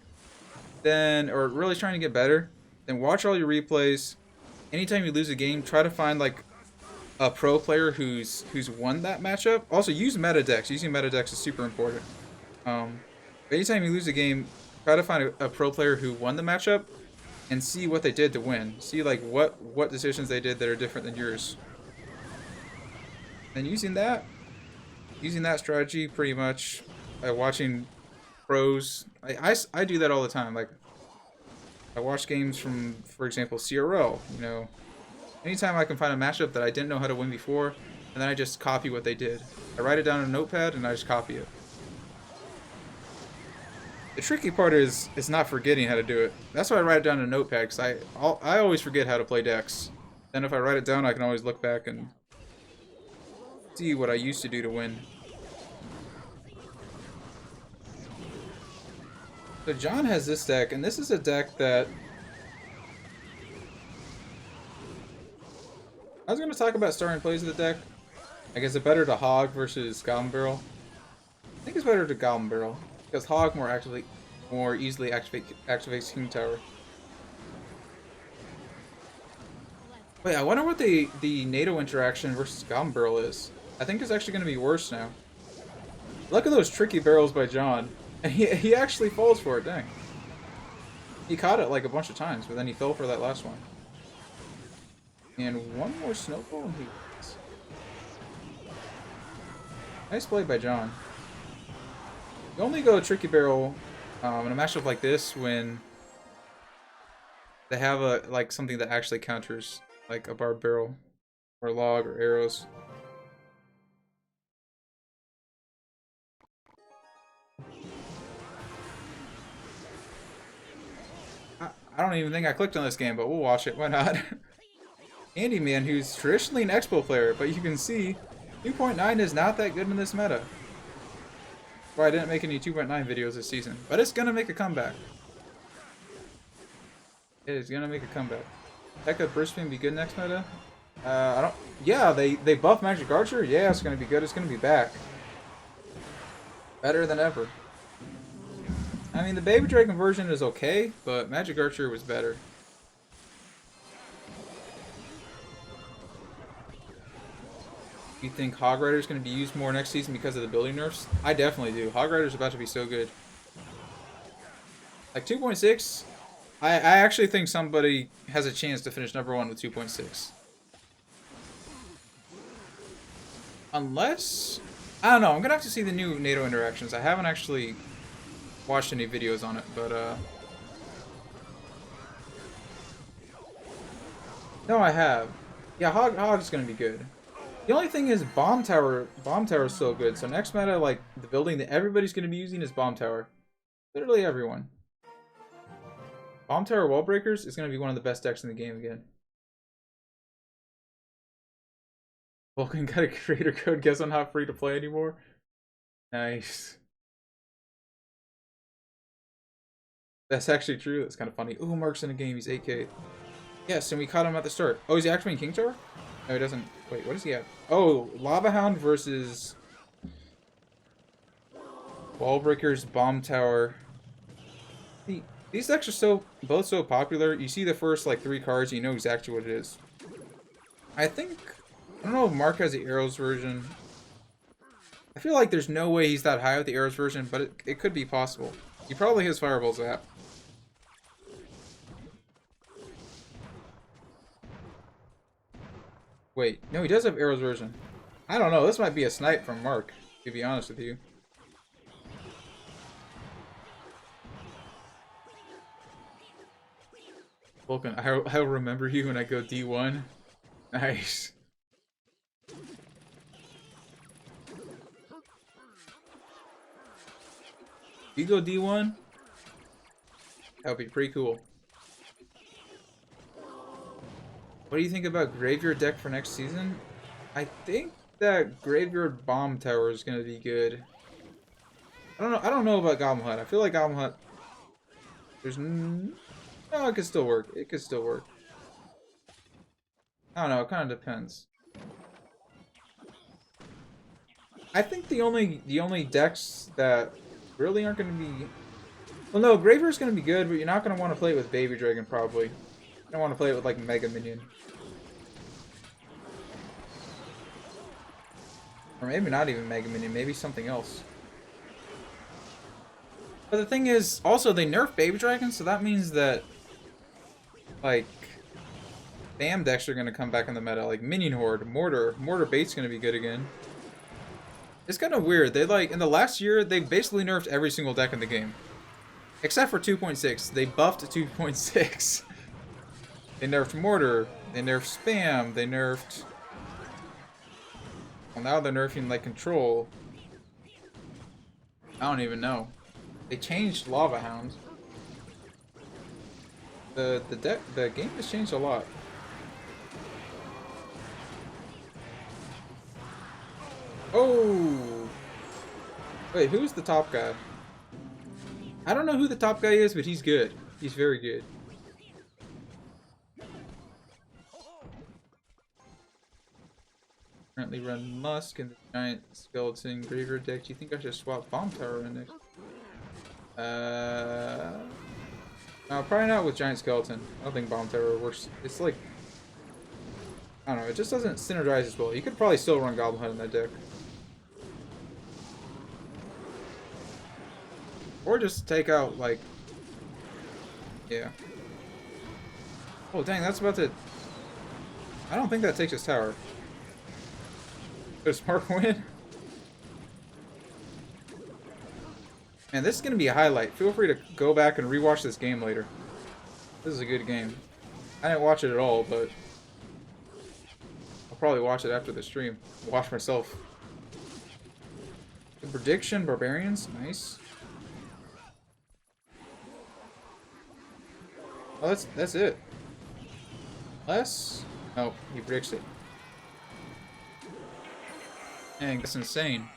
S1: then or really trying to get better, then watch all your replays. Anytime you lose a game, try to find like a pro player who's won that matchup. Also, use meta decks. Using meta decks is super important. Anytime you lose a game, try to find a pro player who won the matchup and see what they did to win. See like what decisions they did that are different than yours. And using that strategy pretty much by watching pros. I do that all the time. Like I watch games from, for example, CRL. You know, anytime I can find a matchup that I didn't know how to win before, and then I just copy what they did. I write it down on a notepad and I just copy it. The tricky part is not forgetting how to do it. That's why I write it down in a notepad, because I always forget how to play decks. Then if I write it down, I can always look back and see what I used to do to win. So John has this deck, and this is a deck that I was going to talk about starting plays of the deck. Like, is it better to Hog versus Goblin Barrel? I think it's better to Goblin Barrel, because Hog more easily activates King Tower. Wait, I wonder what the NATO interaction versus Goblin Barrel is. I think it's actually going to be worse now. Look at those tricky barrels by John. And he actually falls for it, dang. He caught it like a bunch of times, but then he fell for that last one. And one more snowball and he wins. Nice play by John. You only go tricky barrel in a matchup like this when they have like something that actually counters, like a barbed barrel or log or arrows. I don't even think I clicked on this game, but we'll watch it. Why not? Andy Man, who's traditionally an Expo player, but you can see 2.9 is not that good in this meta. Well, I didn't make any 2.9 videos this season, but it's gonna make a comeback. It is gonna make a comeback. Heck, could Brisbane be good next meta? I don't. Yeah, they buff Magic Archer. Yeah, it's gonna be good. It's gonna be back. Better than ever. I mean, the Baby Dragon version is okay, but Magic Archer was better. You think Hog Rider is going to be used more next season because of the building nerfs? I definitely do. Hog Rider is about to be so good. Like 2.6, I actually think somebody has a chance to finish #1 with 2.6. Unless, I don't know. I'm gonna have to see the new NATO interactions. I haven't actually watched any videos on it, but no, I have. Yeah, Hog's gonna be good. The only thing is Bomb Tower is so good. So next meta, like the building that everybody's gonna be using is Bomb Tower. Literally everyone. Bomb Tower Wall Breakers is gonna be one of the best decks in the game again. Vulkan got a creator code. Guess I'm not free to play anymore. Nice. That's actually true. That's kind of funny. Ooh, Mark's in a game. He's 8K. Yes, and we caught him at the start. Oh, is he activating King Tower? No, he doesn't. Wait, what does he have? Oh, Lava Hound versus Wall Breakers, Bomb Tower. These decks are both so popular. You see the first like 3 cards, and you know exactly what it is. I don't know if Mark has the Arrows version. I feel like there's no way he's that high with the Arrows version, but it could be possible. He probably has Fireball Zap. Wait, no, he does have Arrows version. I don't know, this might be a snipe from Mark, to be honest with you. Vulkan, I'll remember you when I go D1. Nice. You go D1, that would be pretty cool. What do you think about Graveyard deck for next season? I think that Graveyard Bomb Tower is gonna be good. I don't know about Goblin Hut. I feel like Goblin Hut. No, it could still work. It could still work. I don't know. It kind of depends. I think the only decks that really aren't going to be. Well, no, Graveyard's going to be good, but you're not going to want to play it with Baby Dragon probably. You don't want to play it with like Mega Minion. Or maybe not even Mega Minion, maybe something else. But the thing is, also they nerfed Baby Dragon, so that means that like Bam decks are gonna come back in the meta, like Minion Horde, Mortar Bait's gonna be good again. It's kind of weird. They like in the last year they basically nerfed every single deck in the game, except for 2.6. They buffed 2.6. They nerfed Mortar. They nerfed Spam. They nerfed. Well, now they're nerfing like Control. I don't even know. They changed Lava Hound. The game has changed a lot. Oh! Wait, who's the top guy? I don't know who the top guy is, but he's good. He's very good. Currently run Musk and the Giant Skeleton Graveyard deck. Do you think I should swap Bomb Tower in next? No, probably not with Giant Skeleton. I don't think Bomb Tower works. It's like, I don't know, it just doesn't synergize as well. You could probably still run Goblin Hut in that deck. Or just take out, like, yeah. Oh, dang, that's about to... I don't think that takes his tower. Does Spark win? Man, this is going to be a highlight. Feel free to go back and rewatch this game later. This is a good game. I didn't watch it at all, but I'll probably watch it after the stream. Watch myself. The prediction, Barbarians, nice. Oh, that's it. Less? Oh, he predicts it. Dang, that's insane.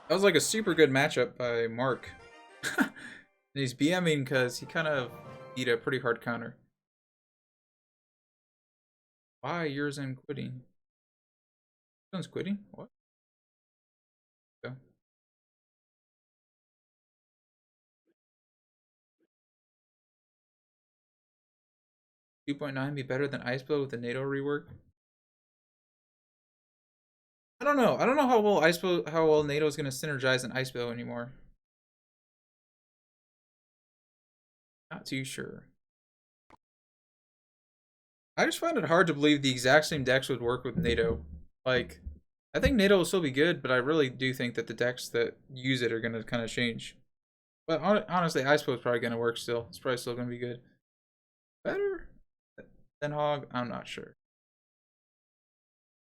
S1: That was like a super good matchup by Mark. And he's BMing because he kind of beat a pretty hard counter. Why yours and quitting? Someone's quitting? What? Go. 2.9 be better than Ice Blow with the NATO rework? I don't know. I don't know how well NATO is going to synergize an Ice Blow anymore. Not too sure. I just find it hard to believe the exact same decks would work with NATO. Like, I think NATO will still be good, but I really do think that the decks that use it are going to kind of change. But honestly, Ice Blow is probably going to work still. It's probably still going to be good. Better than Hog? I'm not sure.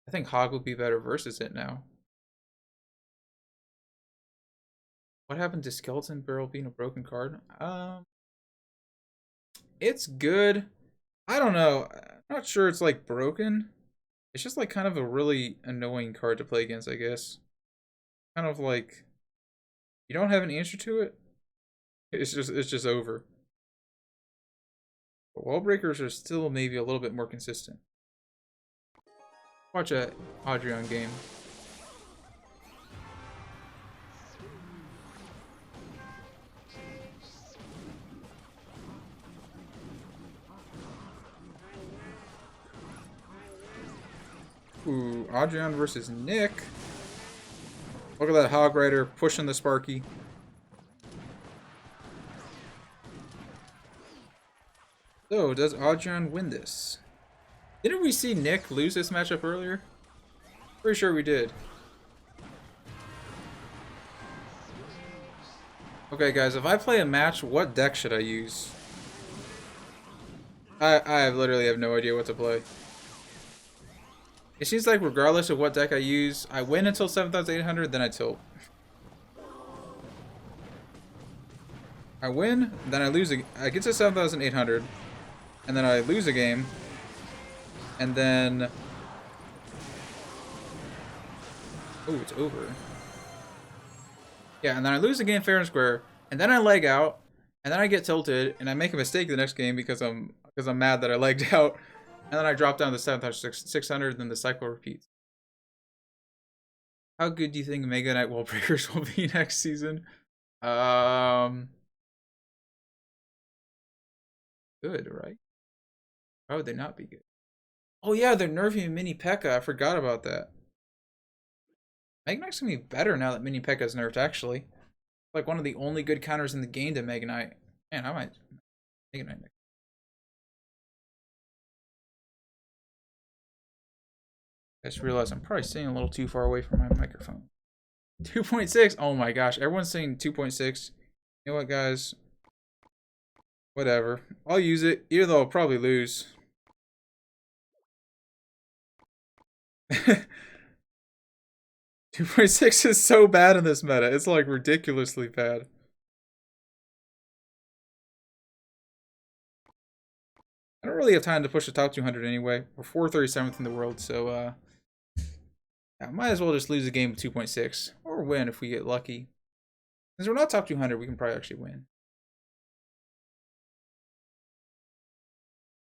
S1: I think Hog would be better versus it now. What happened to Skeleton Barrel being a broken card? It's good. I don't know. I'm not sure it's like broken. It's just like kind of a really annoying card to play against, I guess. Kind of like you don't have an answer to it. It's just over. But wall breakers are still maybe a little bit more consistent. Watch a Adrian game. Ooh, Adrian versus Nick. Look at that Hog Rider pushing the Sparky. So, does Adrian win this? Didn't we see Nick lose this matchup earlier? Pretty sure we did. Okay, guys, if I play a match, what deck should I use? I literally have no idea what to play. It seems like regardless of what deck I use, I win until 7,800, then I tilt. I win, then I lose. I get to 7,800, and then I lose a game, and then oh, it's over. Yeah, and then I lose a game fair and square, and then I leg out, and then I get tilted, and I make a mistake the next game because I'm mad that I legged out, and then I drop down to 7,600, then the cycle repeats. How good do you think Mega Knight Wall Breakers will be next season? Good, right? Why would they not be good? Oh yeah, they're nerfing Mini P.E.K.K.A. I forgot about that. Mega Knight's gonna be better now that Mini P.E.K.K.A.'s nerfed, actually. Like one of the only good counters in the game to Mega Knight. Man, I might Mega Knight next. I just realized I'm probably sitting a little too far away from my microphone. 2.6? Oh my gosh, everyone's saying 2.6. You know what, guys? Whatever. I'll use it, even though I'll probably lose. 2.6 is so bad in this meta. It's like ridiculously bad. I don't really have time to push the top 200 anyway. We're 437th in the world, so I might as well just lose a game with 2.6 or win if we get lucky. Since we're not top 200, we can probably actually win.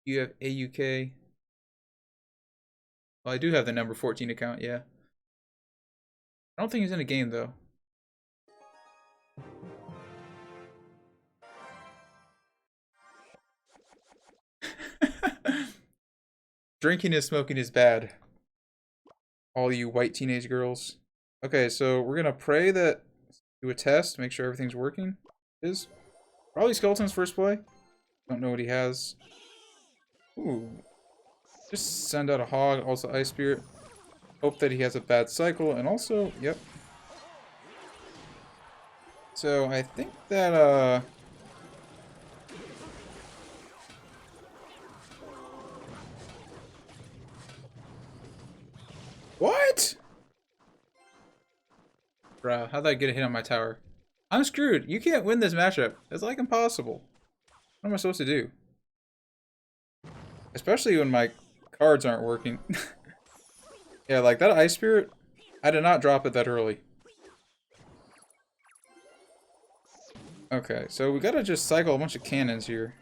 S1: You have AUK. Well, I do have the number 14 account, yeah. I don't think he's in a game, though. Drinking and smoking is bad. All you white teenage girls. Okay, so we're gonna pray that, do a test, make sure everything's working. Is probably Skeleton's first play. Don't know what he has. Ooh. Just send out a hog, also Ice Spirit. Hope that he has a bad cycle, and also, yep. So I think that what? Bruh, how'd I get a hit on my tower? I'm screwed. You can't win this matchup. It's like impossible. What am I supposed to do? Especially when my cards aren't working. Yeah, like that Ice Spirit, I did not drop it that early. Okay, so we gotta just cycle a bunch of cannons here.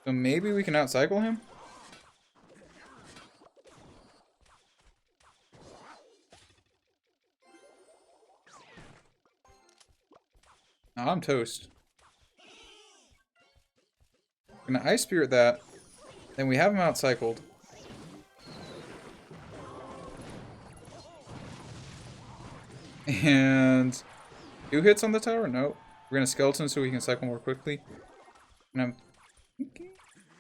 S1: So maybe we can outcycle him? Oh, I'm toast. I'm gonna Ice Spirit that. Then we have him outcycled. And 2 hits on the tower? Nope. We're gonna skeleton so we can cycle more quickly. And I'm thinking...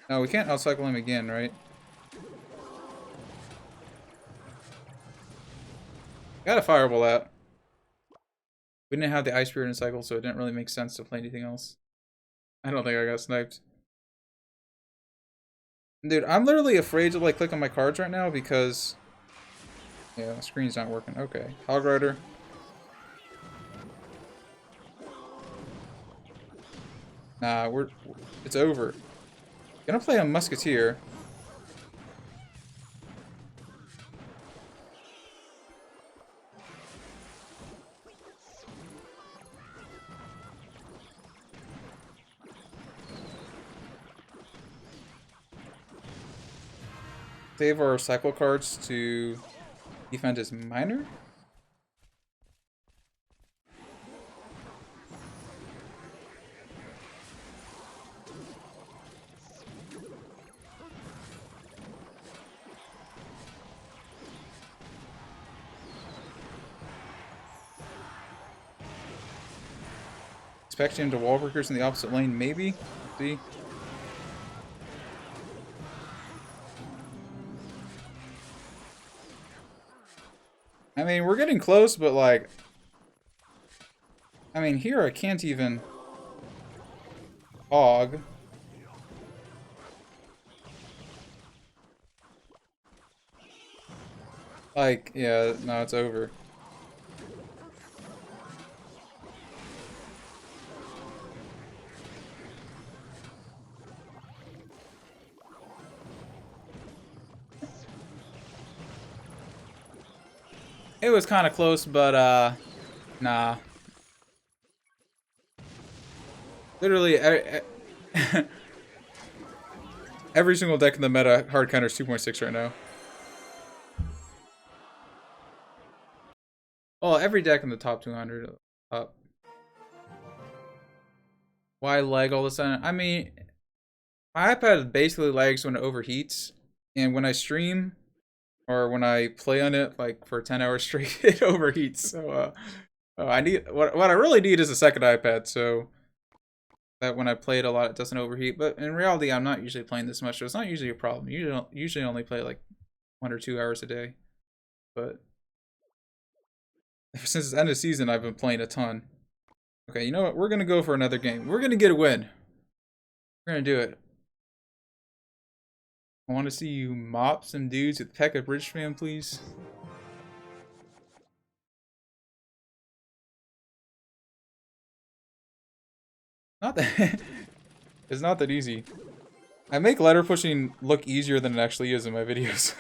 S1: No, we can't outcycle him again, right? Gotta fireball that. We didn't have the Ice Spirit in cycle, so it didn't really make sense to play anything else. I don't think I got sniped. Dude, I'm literally afraid to like click on my cards right now because... Yeah, the screen's not working. Okay. Hog Rider. Nah, it's over. Gonna play a Musketeer. Save our cycle cards to defend his miner. Expect him to wall breakers in the opposite lane, maybe? See? I mean, we're getting close, but like... I mean, here I can't even... hog. Like, yeah, no, it's over. It was kind of close, but, nah. Literally, every single deck in the meta hard counter is 2.6 right now. Well, every deck in the top 200 up. Why lag all of a sudden? I mean, my iPad basically lags when it overheats, and when I stream or when I play on it like for 10 hours straight, it overheats. So, I need what I really need is a second iPad, so that when I play it a lot, it doesn't overheat. But in reality, I'm not usually playing this much, so it's not usually a problem. Usually only play like 1 or 2 hours a day. But since the end of the season, I've been playing a ton. Okay, you know what? We're gonna go for another game. We're gonna get a win. We're gonna do it. I want to see you mop some dudes with Pekka Bridge Spam, please. Not that it's not that easy. I make ladder pushing look easier than it actually is in my videos.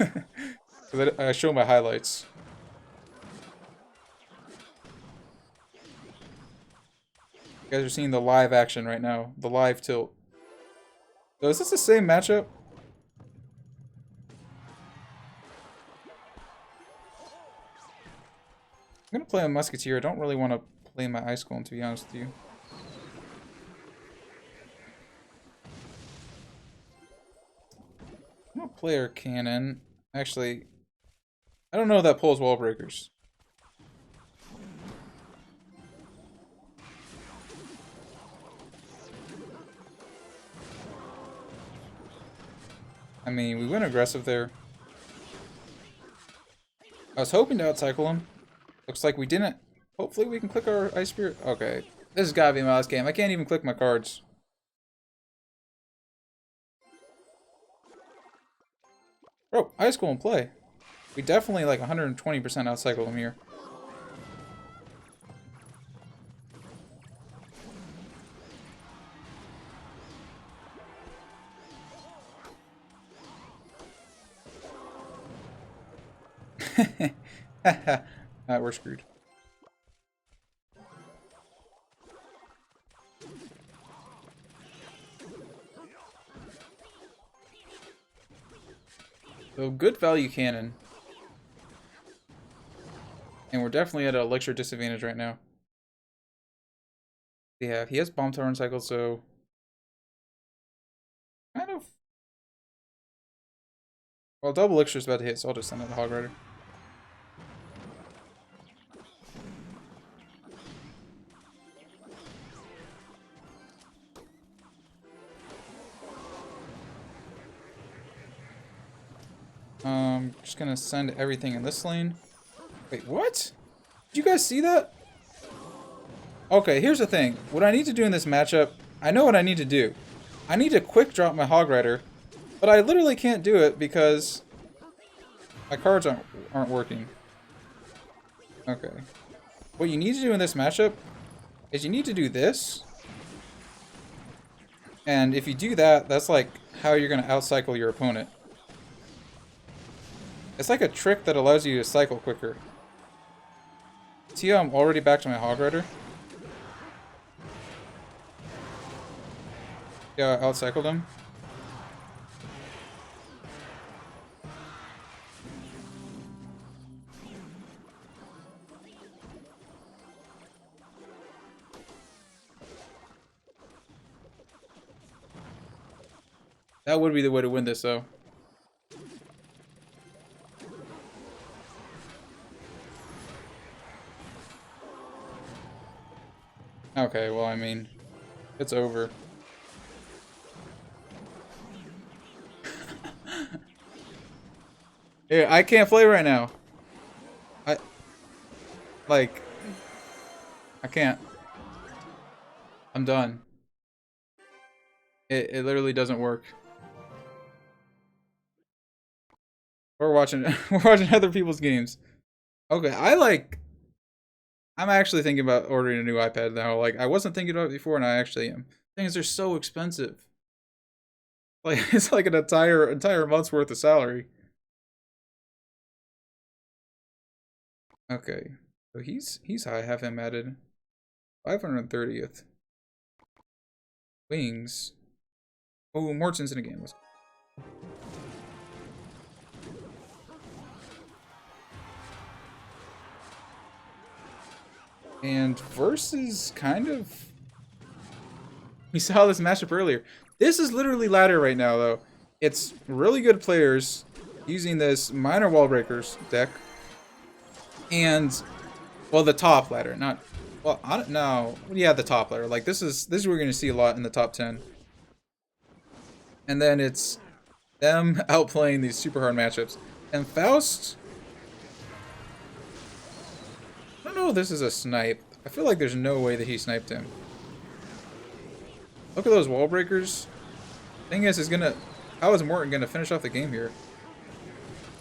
S1: So I show my highlights. You guys are seeing the live action right now. The live tilt. So is this the same matchup? I'm gonna play a Musketeer. I don't really want to play my Ice Golem, to be honest with you. I'm gonna play our Cannon. Actually, I don't know if that pulls Wall Breakers. I mean, we went aggressive there. I was hoping to outcycle him. Looks like we didn't. Hopefully we can click our Ice Spirit. Okay. This has gotta be my last game. I can't even click my cards. Bro, Ice Golem play. We definitely like 120% outcycle him here. We're screwed. So good value cannon. And we're definitely at an elixir disadvantage right now. Yeah, he has bomb tower cycle, so kind of. Well, double elixir's about to hit, so I'll just send out the Hog Rider. Just gonna send everything in this lane. Wait, what? Did you guys see that? Okay, here's the thing. What I need to do in this matchup, I know what I need to do. I need to quick drop my Hog Rider, but I literally can't do it because my cards aren't working. Okay. What you need to do in this matchup is you need to do this. And if you do that, that's like how you're gonna outcycle your opponent. It's like a trick that allows you to cycle quicker. See how I'm already back to my Hog Rider? Yeah, I outcycled him. That would be the way to win this, though. Okay, well, I mean, it's over. Yeah, I can't play right now. Like, I can't. I'm done. It literally doesn't work. We're watching we're watching other people's games. Okay, I'm actually thinking about ordering a new iPad now. Like I wasn't thinking about it before, and I actually am. Things are so expensive. Like it's like an entire month's worth of salary. Okay, so he's high. Have him added. 530th. Wings. Oh, Morton's in a game. And versus kind of... We saw this matchup earlier. This is literally ladder right now, though. It's really good players using this minor wall breakers deck. And, well, the top ladder, not... Well, I don't know. Yeah, the top ladder. Like, this is we're going to see a lot in the top 10. And then it's them outplaying these super hard matchups. And Faust... I don't know if this is a snipe. I feel like there's no way that he sniped him. Look at those wall breakers. Thing is gonna... How is Morton gonna finish off the game here?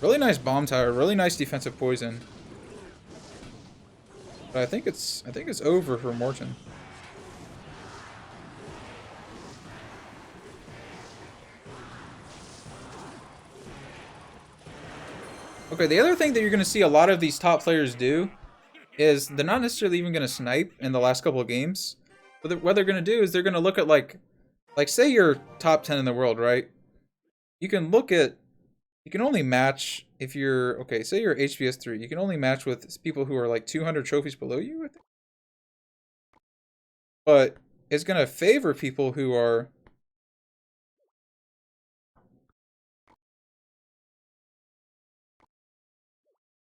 S1: Really nice bomb tower. Really nice defensive poison. But I think it's over for Morton. Okay, the other thing that you're gonna see a lot of these top players do is they're not necessarily even gonna snipe in the last couple of games. But what they're gonna do is they're gonna look at like say you're top 10 in the world, right? You can look at, you can only match if you're, okay, say you're HPS 3, you can only match with people who are like 200 trophies below you, I think. But it's gonna favor people who are...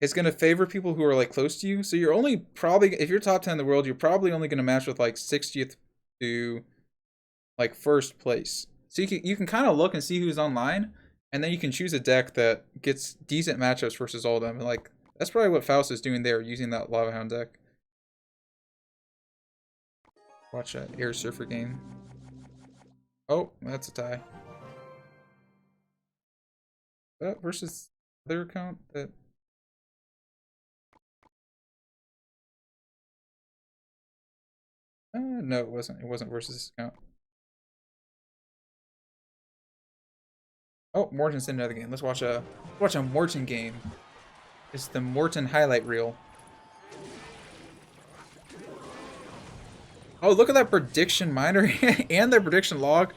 S1: It's gonna favor people who are like close to you. So you're only probably, if you're top 10 in the world, you're probably only gonna match with like 60th to like first place. So you can kind of look and see who's online, and then you can choose a deck that gets decent matchups versus all of them. And like that's probably what Faust is doing there, using that Lava Hound deck. Watch that Air Surfer game. Oh, that's a tie. Versus their account that... no, it wasn't. It wasn't versus this account. Oh, Morton's in another game. Let's watch a Morton game. It's the Morton highlight reel. Oh, look at that prediction miner and their prediction log.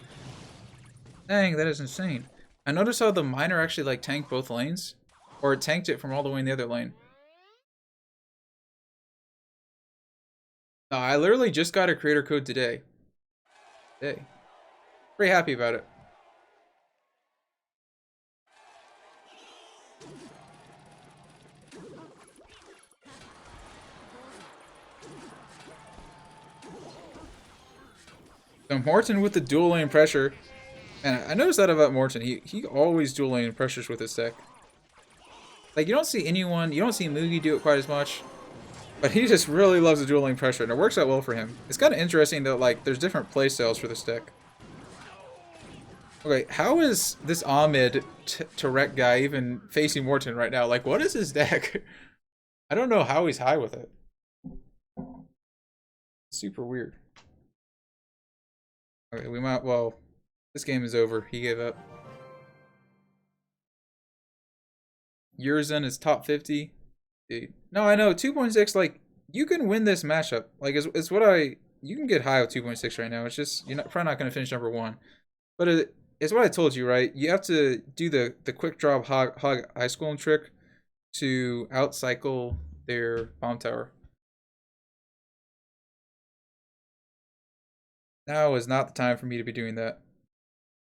S1: Dang, that is insane. I noticed how the miner actually like tanked both lanes, or it tanked it from all the way in the other lane. I literally just got a creator code today. Pretty happy about it. So Morton with the dual lane pressure. And I noticed that about Morton. He always dual lane pressures with his deck. Like you don't see Mugi do it quite as much. But he just really loves the dual lane pressure, and it works out well for him. It's kind of interesting that like there's different play styles for this deck. Okay, how is this Ahmed Turek guy even facing Morton right now? Like, what is his deck? I don't know how he's high with it. Super weird. Okay, we might, well, this game is over. He gave up. Yurzen is top 50. Dude. No, I know, 2.6, like, you can win this matchup. Like, it's what you can get high with 2.6 right now. It's just, probably not going to finish number 1. But it's what I told you, right? You have to do the quick drop hog ice golem trick to outcycle their bomb tower. Now is not the time for me to be doing that.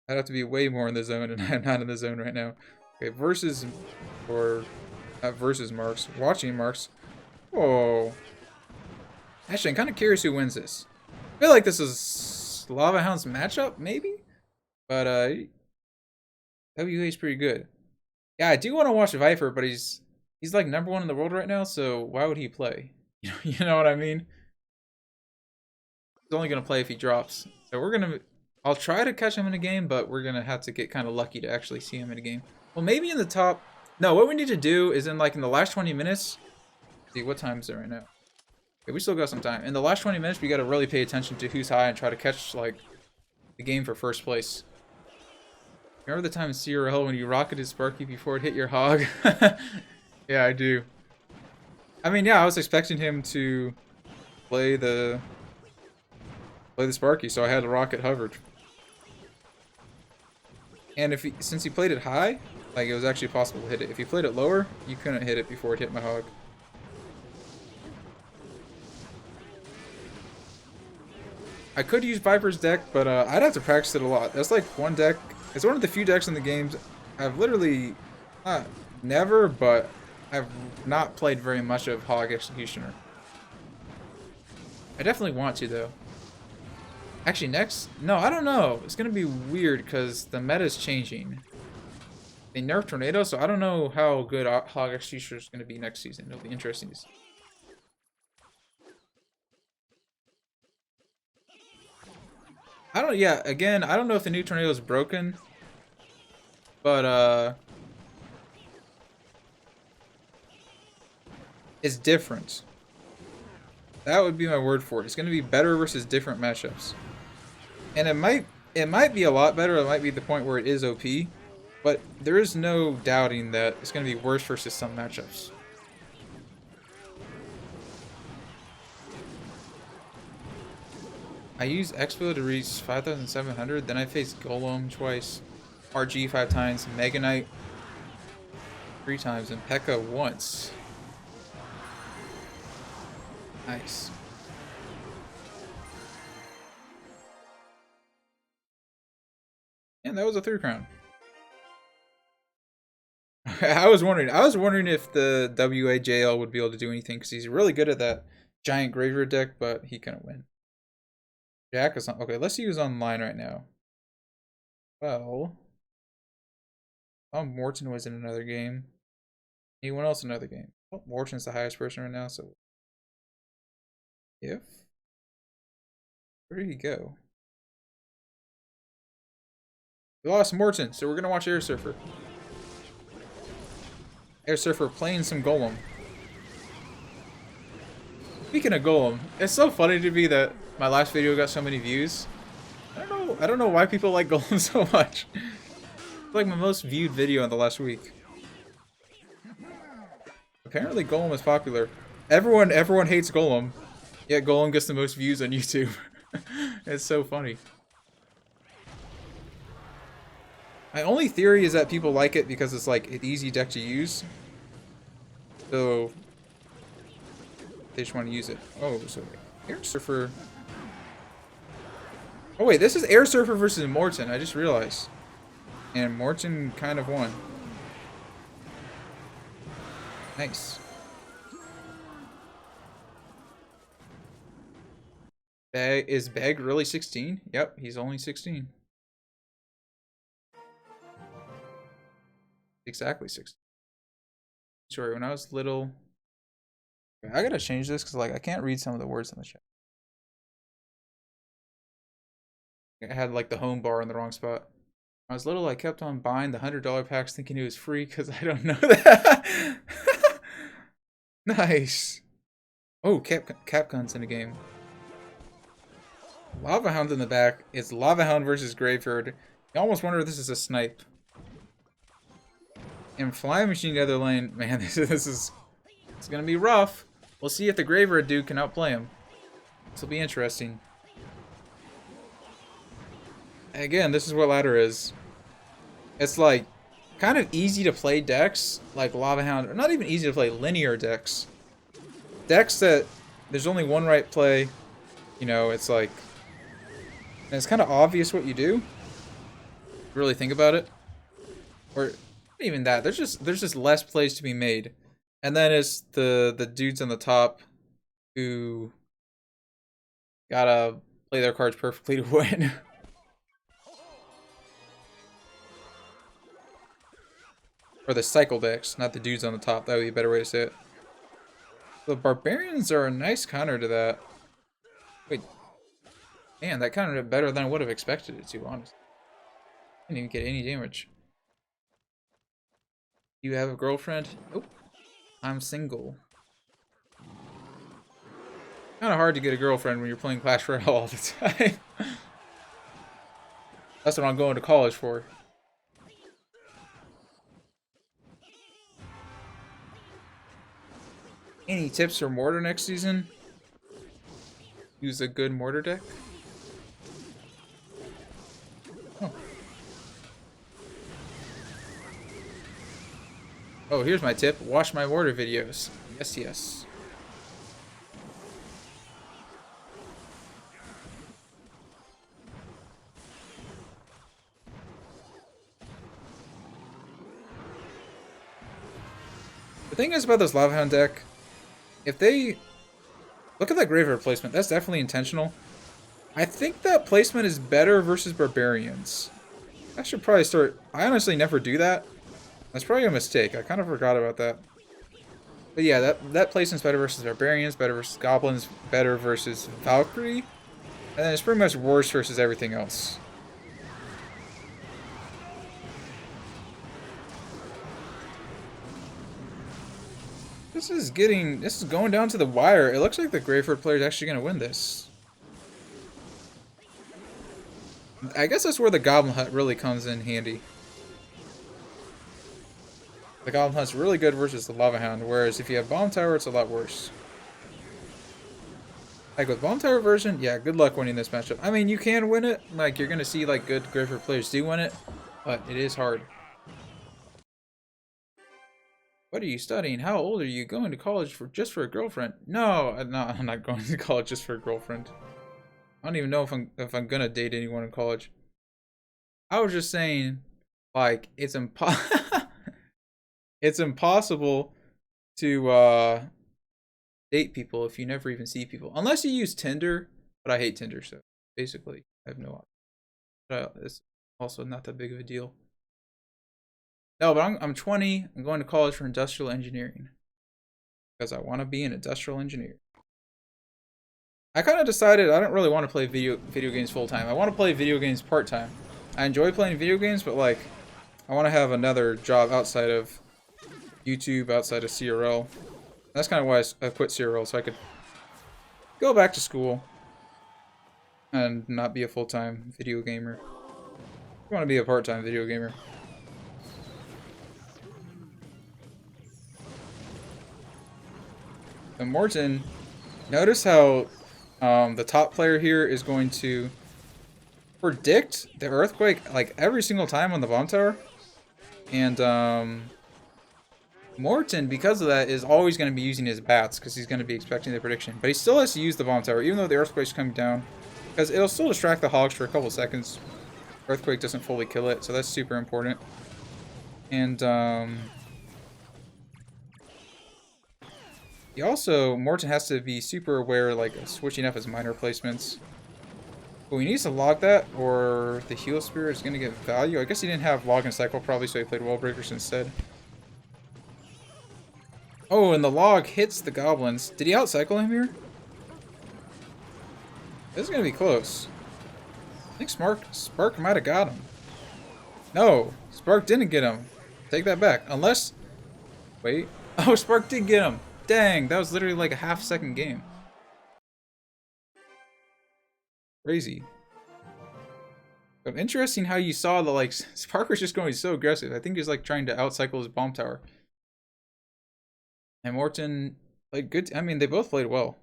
S1: I'd have to be way more in the zone, and I'm not in the zone right now. Okay, versus, or not versus Marks. Watching Marks. Whoa. Actually, I'm kind of curious who wins this. I feel like this is Lava Hound's matchup, maybe? But, WA's pretty good. Yeah, I do want to watch Viper, but he's like number 1 in the world right now, so why would he play? You know what I mean? He's only going to play if he drops. So I'll try to catch him in a game, but we're going to have to get kind of lucky to actually see him in a game. Well, maybe in the top No, what we need to do is in the last 20 minutes. See, what time is it right now? Okay, we still got some time. In the last 20 minutes, we got to really pay attention to who's high and try to catch like the game for first place. Remember the time in CRL when you rocketed Sparky before it hit your hog? Yeah, I do. I mean, yeah, I was expecting him to play the Sparky, so I had the rocket hovered. And since he played it high, like it was actually possible to hit it. If you played it lower, you couldn't hit it before it hit my hog. I could use Viper's deck, but I'd have to practice it a lot. That's like one deck. It's one of the few decks in the games I've literally not never, but I've not played very much of Hog Executioner. I definitely want to though. Actually, next, no, I don't know. It's gonna be weird because the meta is changing. They nerfed Tornado, so I don't know how good Hog Executioner is gonna be next season. It'll be interesting to see. Yeah, again, I don't know if the new Tornado is broken, but it's different. That would be my word for it. It's gonna be better versus different matchups. And it might be a lot better. It might be the point where it is OP, but there is no doubting that it's going to be worse versus some matchups. I use Expo to reach 5,700, then I faced Golem twice, RG 5 times, Mega Knight 3 times, and P.E.K.K.A once. Nice. And that was a 3 crown. I was wondering if the WAJL would be able to do anything because he's really good at that giant graveyard deck, but he couldn't win. Jack is on. Okay, let's use online right now. Well, Morton was in another game. Anyone else in another game? Oh, Morton's the highest person right now, so if where did he go? We lost Morton, so we're gonna watch Air Surfer. Air Surfer playing some Golem. Speaking of Golem, it's so funny to me that my last video got so many views. I don't know why people like Golem so much. It's like my most viewed video in the last week. Apparently Golem is popular. Everyone hates Golem, yet Golem gets the most views on YouTube. It's so funny. My only theory is that people like it because it's like an easy deck to use. So they just want to use it. Oh, so Air Surfer. Oh wait, this is Air Surfer versus Morton. I just realized. And Morton kind of won. Nice. Is Beg really 16? Yep, he's only 16. Exactly 16. Sorry, when I was little... I gotta change this because like I can't read some of the words in the chat. I had like the home bar in the wrong spot. When I was little, I kept on buying the $100 packs thinking it was free because I don't know that. Nice. Oh, Cap Gun's in the game. Lava Hound in the back. It's Lava Hound versus Graveyard. You almost wonder if this is a snipe. And Flying Machine the other lane. Man, this is it's gonna be rough. We'll see if the Graveyard dude can outplay him. This will be interesting. Again, this is what ladder is. It's like kind of easy to play decks like Lava Hound, or not even easy to play, linear decks. Decks that there's only one right play. You know, it's like, and it's kind of obvious what you do. Really think about it. Or even that. There's just less plays to be made. And then it's the dudes on the top who gotta play their cards perfectly to win. Or the cycle decks, not the dudes on the top. That would be a better way to say it. The barbarians are a nice counter to that. Wait. Man, that countered it better than I would have expected it to, honestly. Didn't even get any damage. You have a girlfriend? Nope. I'm single. Kind of hard to get a girlfriend when you're playing Clash Royale all the time. That's what I'm going to college for. Any tips for mortar next season? Use a good mortar deck. Oh. Oh, here's my tip. Watch my mortar videos. Yes, yes. The thing is about this Lava Hound deck, if they... Look at that graveyard placement. That's definitely intentional. I think that placement is better versus Barbarians. I should probably start... I honestly never do that. That's probably a mistake. I kind of forgot about that. But yeah, that placement's better versus Barbarians, better versus Goblins, better versus Valkyrie. And then it's pretty much worse versus everything else. This is going down to the wire. It looks like the Graveyard player is actually going to win this. I guess that's where the Goblin Hut really comes in handy. The Goblin Hut's really good versus the Lava Hound, whereas if you have Bomb Tower, it's a lot worse. Like with Bomb Tower version, yeah, good luck winning this matchup. I mean, you can win it. Like, you're going to see, like, good Graveyard players do win it, but it is hard. What are you studying? How old are you? Going to college just for a girlfriend? No, I'm not going to college just for a girlfriend. I don't even know if I'm gonna date anyone in college. I was just saying, like, it's impossible to date people if you never even see people, unless you use Tinder. But I hate Tinder, so basically I have no option. It's also not that big of a deal. No, but I'm 20. I'm going to college for industrial engineering because I want to be an industrial engineer. I kind of decided I don't really want to play video games full time. I want to play video games part time. I enjoy playing video games, but like I want to have another job outside of YouTube, outside of CRL. That's kind of why I quit CRL, so I could go back to school and not be a full time video gamer. I want to be a part time video gamer. And Morton, notice how the top player here is going to predict the earthquake like every single time on the bomb tower. And Morton, because of that, is always going to be using his bats because he's going to be expecting the prediction. But he still has to use the bomb tower, even though the earthquake's coming down, because it'll still distract the hogs for a couple seconds. Earthquake doesn't fully kill it, so that's super important. And he also, Morton has to be super aware, like, of switching up his minor placements. But he needs to log that, or the heal spear is going to get value. I guess he didn't have log and cycle, probably, so he played wall breakers instead. Oh, and the log hits the goblins. Did he outcycle him here? This is going to be close. I think Spark might have got him. No, Spark didn't get him. Take that back. Unless... Wait. Oh, Spark did get him. Dang, that was literally like a half-second game. Crazy. But interesting how you saw the, like, Spark was just going so aggressive. I think he's like trying to outcycle his bomb tower. And Morton played good. I mean, they both played well.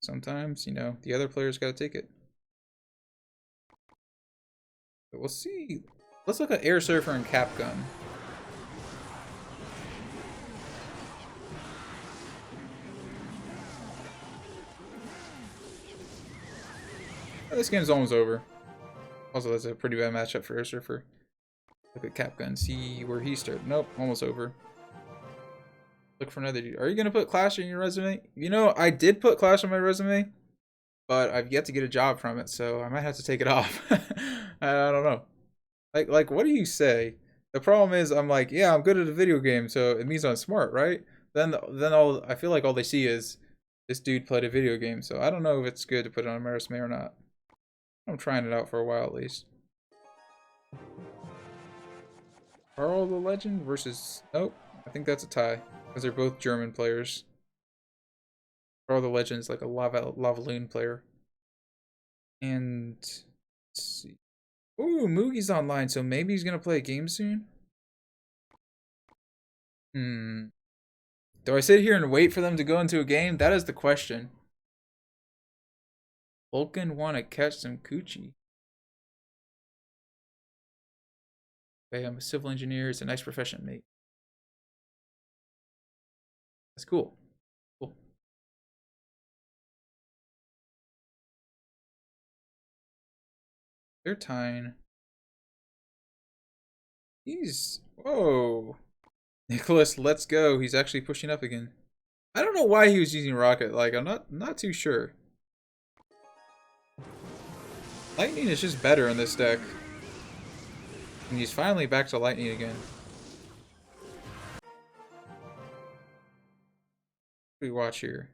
S1: Sometimes, you know, the other players got to take it. But we'll see. Let's look at Air Surfer and Cap Gun. This game's almost over. Also, that's a pretty bad matchup for Air Surfer. Look at Cap Gun, see where he started. Nope, almost over. Look for another dude. Are you going to put Clash in your resume? You know, I did put Clash on my resume, but I've yet to get a job from it, so I might have to take it off. I don't know. Like, what do you say? The problem is, I'm like, yeah, I'm good at a video game, so it means I'm smart, right? Then I feel like all they see is this dude played a video game, so I don't know if it's good to put it on my resume or not. I'm trying it out for a while at least. Carl the Legend versus... Nope. I think that's a tie. Because they're both German players. Carl the Legend is like a Lavaloon player. And... Let's see. Ooh, Moogie's online, so maybe he's gonna play a game soon? Hmm. Do I sit here and wait for them to go into a game? That is the question. Vulkan wanna catch some coochie. Okay, I'm a civil engineer. It's a nice profession, mate. That's cool. Cool. They're tying. He's... Whoa. Nicholas, let's go. He's actually pushing up again. I don't know why he was using rocket. Like, I'm not too sure. Lightning is just better in this deck. And he's finally back to lightning again. What do we watch here?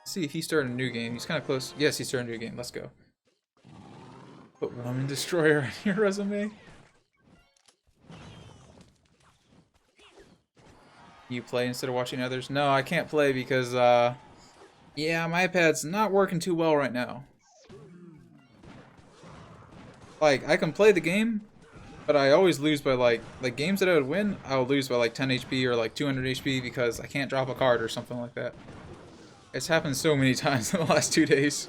S1: Let's see if he started a new game. He's kind of close. Yes, he started a new game. Let's go. Put Woman Destroyer on your resume. You play instead of watching others? No, I can't play because, yeah, my iPad's not working too well right now. Like, I can play the game, but I always lose by, like games that I would win, I'll lose by, like, 10 HP or, like, 200 HP because I can't drop a card or something like that. It's happened so many times in the last 2 days.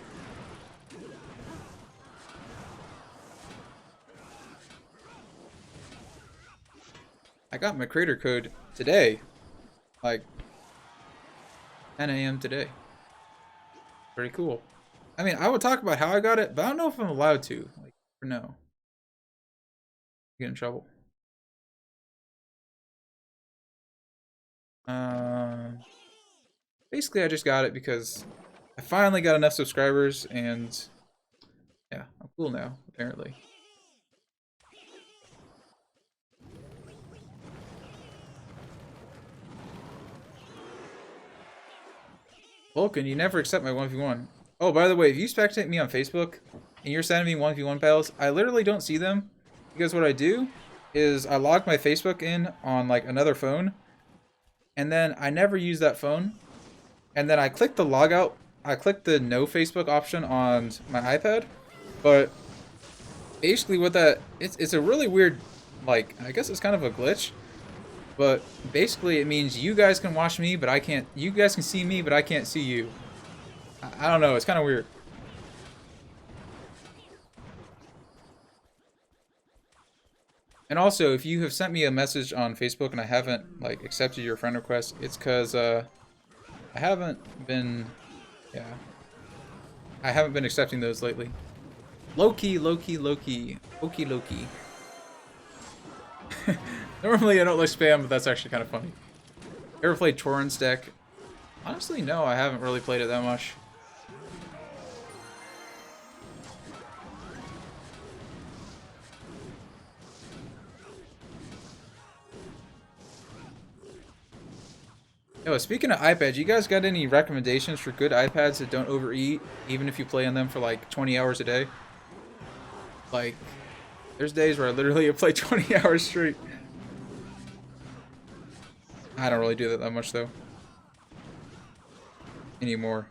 S1: I got my creator code today. Like, 10 a.m. today. Pretty cool. I mean, I would talk about how I got it, but I don't know if I'm allowed to. Like, or no. Get in trouble. Basically, I just got it because I finally got enough subscribers, and yeah, I'm cool now, apparently. Vulkan, you never accept my 1v1. Oh, by the way, if you spectate me on Facebook and you're sending me 1v1 battles, I literally don't see them because what I do is I log my Facebook in on like another phone and then I never use that phone. And then I click the logout, I click the no Facebook option on my iPad, but basically what that, it's a really weird, like, I guess it's kind of a glitch. But basically, it means you guys can watch me, but I can't. You guys can see me, but I can't see you. I don't know. It's kind of weird. And also, if you have sent me a message on Facebook and I haven't like accepted your friend request, it's because I haven't been, yeah, I haven't been accepting those lately. Loki, Loki, Loki, Loki, Loki. Normally I don't like spam, but that's actually kind of funny. Ever played Torrent's deck? Honestly, no, I haven't really played it that much. Yo, speaking of iPads, you guys got any recommendations for good iPads that don't overeat, even if you play on them for like 20 hours a day? Like, there's days where I literally play 20 hours straight. I don't really do that much though. Anymore.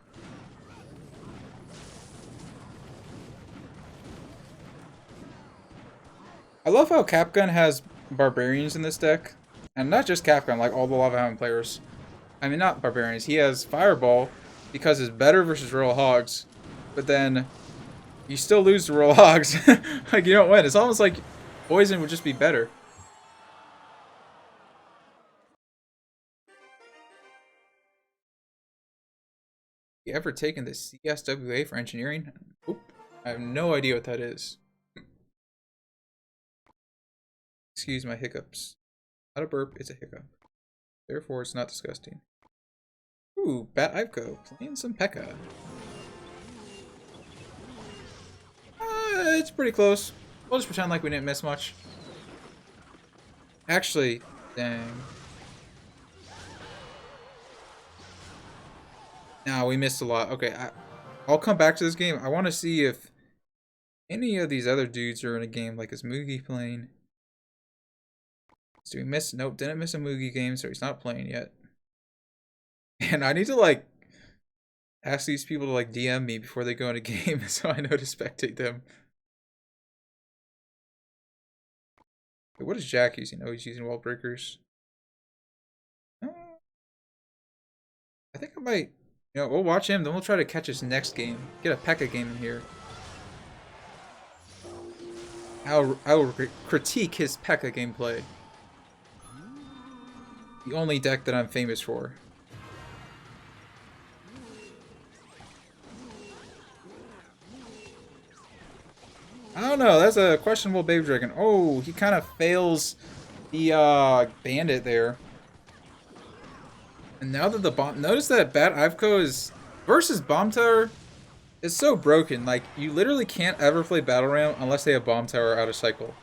S1: I love how Capgun has barbarians in this deck. And not just Capgun, like all the Lava Hound players. I mean, not barbarians. He has Fireball because it's better versus Royal Hogs. But then you still lose to Royal Hogs. Like, you don't win. It's almost like Poison would just be better. You ever taken the CSWA for engineering? Oop. I have no idea what that is. Excuse my hiccups. Not a burp, it's a hiccup. Therefore, it's not disgusting. Ooh, Bat Ivco, playing some P.E.K.K.A. It's pretty close. We'll just pretend like we didn't miss much. Actually, dang. Nah, we missed a lot. Okay, I'll come back to this game. I want to see if any of these other dudes are in a game, like is Moogie playing? Do we miss? Nope, didn't miss a Moogie game, so he's not playing yet. And I need to like ask these people to like DM me before they go in a game so I know to spectate them. Wait, what is Jack using? Oh, he's using wall breakers. I think I might, we'll watch him, then we'll try to catch his next game. Get a P.E.K.K.A game in here. I will critique his P.E.K.K.A gameplay. The only deck that I'm famous for. I don't know, that's a questionable Baby Dragon. Oh, he kind of fails the bandit there. And now that the bomb, notice that Bat Ivco is versus Bomb Tower is so broken. Like you literally can't ever play Battle Ram unless they have Bomb Tower out of cycle.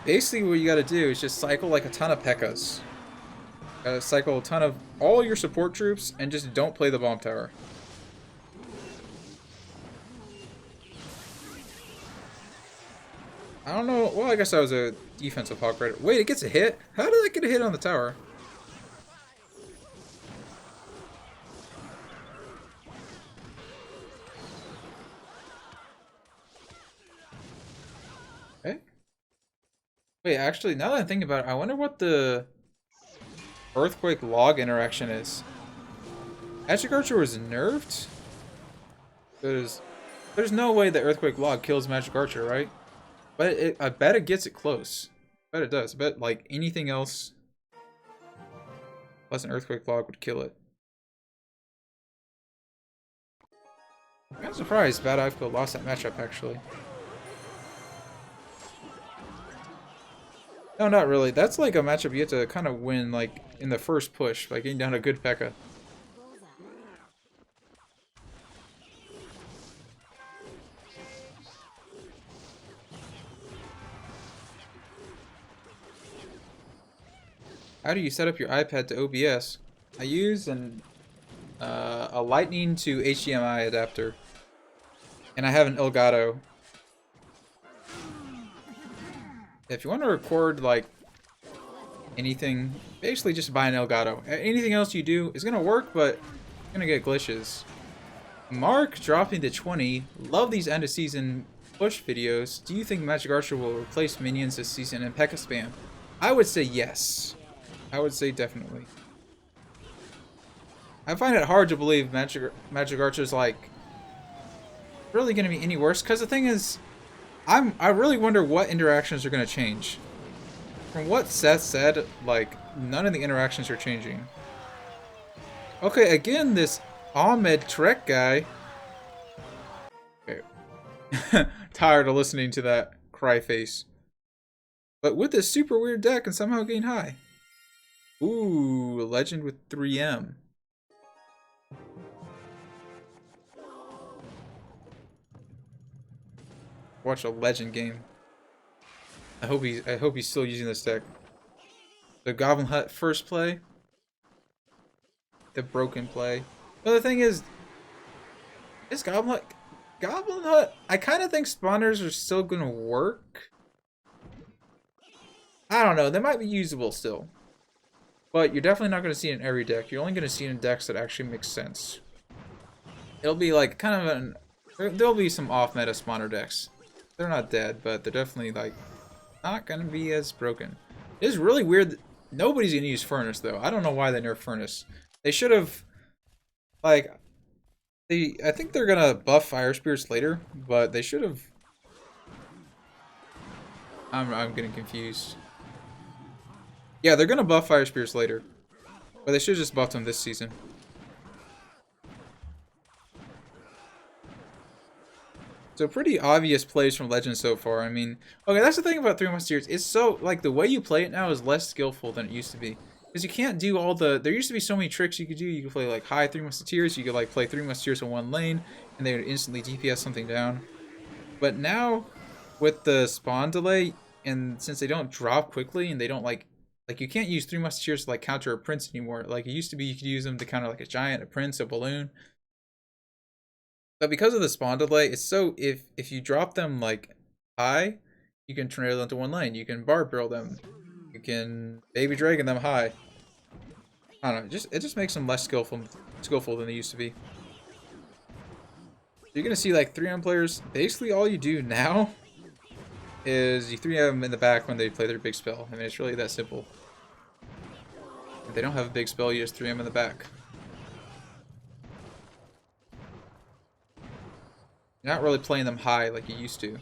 S1: Basically, what you got to do is just cycle like a ton of P.E.K.K.A.s. Cycle a ton of all your support troops and just don't play the Bomb Tower. I don't know. Well, I guess I was a defensive Hawk Rider. Wait, it gets a hit? How did it get a hit on the tower? Okay. Wait, actually, now that I'm thinking about it, I wonder what the Earthquake log interaction is. Magic Archer was nerfed? There's no way the Earthquake log kills Magic Archer, right? But I bet it gets it close. I bet it does. I bet like anything else plus an Earthquake log would kill it. I'm kind of surprised Bad Ivco lost that matchup actually. No, not really. That's like a matchup you have to kind of win like in the first push by getting down a good P.E.K.K.A. How do you set up your iPad to OBS? I use a Lightning to HDMI adapter, and I have an Elgato. If you want to record like anything, basically just buy an Elgato. Anything else you do is gonna work, but you're gonna get glitches. Mark dropping to 20. Love these end of season push videos. Do you think Magic Archer will replace minions this season in P.E.K.K.A spam? I would say yes. I would say definitely. I find it hard to believe Magic Archer's like really gonna be any worse, because the thing is, I really wonder what interactions are gonna change. From what Seth said, like none of the interactions are changing. Okay, again this Ahmed Trek guy. Okay. Tired of listening to that cry face. But with this super weird deck and somehow gain high. Ooh, a legend with 3M. Watch a legend game. I hope he's still using this deck. The Goblin Hut first play. The broken play. But the thing is Goblin Hut, I kind of think spawners are still gonna work. I don't know, they might be usable still. But you're definitely not going to see it in every deck. You're only going to see it in decks that actually make sense. It'll be like kind of an... There'll be some off-meta spawner decks. They're not dead, but they're definitely like not going to be as broken. It is really weird. Nobody's going to use Furnace, though. I don't know why they nerfed Furnace. They should have... Like... I think they're going to buff Fire Spirits later, but they should have... I'm getting confused. Yeah, they're gonna buff Fire Spirits later. But they should have just buffed them this season. So pretty obvious plays from Legends so far. I mean, okay, that's the thing about Three Musketeers. It's so, like, the way you play it now is less skillful than it used to be. Because you can't do all the... There used to be so many tricks you could do. You could play, like, high Three Musketeers. You could, like, play Three Musketeers in one lane. And they would instantly DPS something down. But now, with the spawn delay, and since they don't drop quickly, and they don't, like, you can't use Three Musketeers to like counter a prince anymore. Like it used to be, you could use them to counter like a giant, a prince, a balloon. But because of the spawn delay, it's so if you drop them like high, you can tornado them to one lane. You can barb barrel them. You can baby dragon them high. I don't know. It just makes them less skillful than they used to be. You're gonna see like 3M players. Basically, all you do now is you 3M them in the back when they play their big spell. I mean, it's really that simple. If they don't have a big spell, you just 3M in the back. You're not really playing them high like you used to.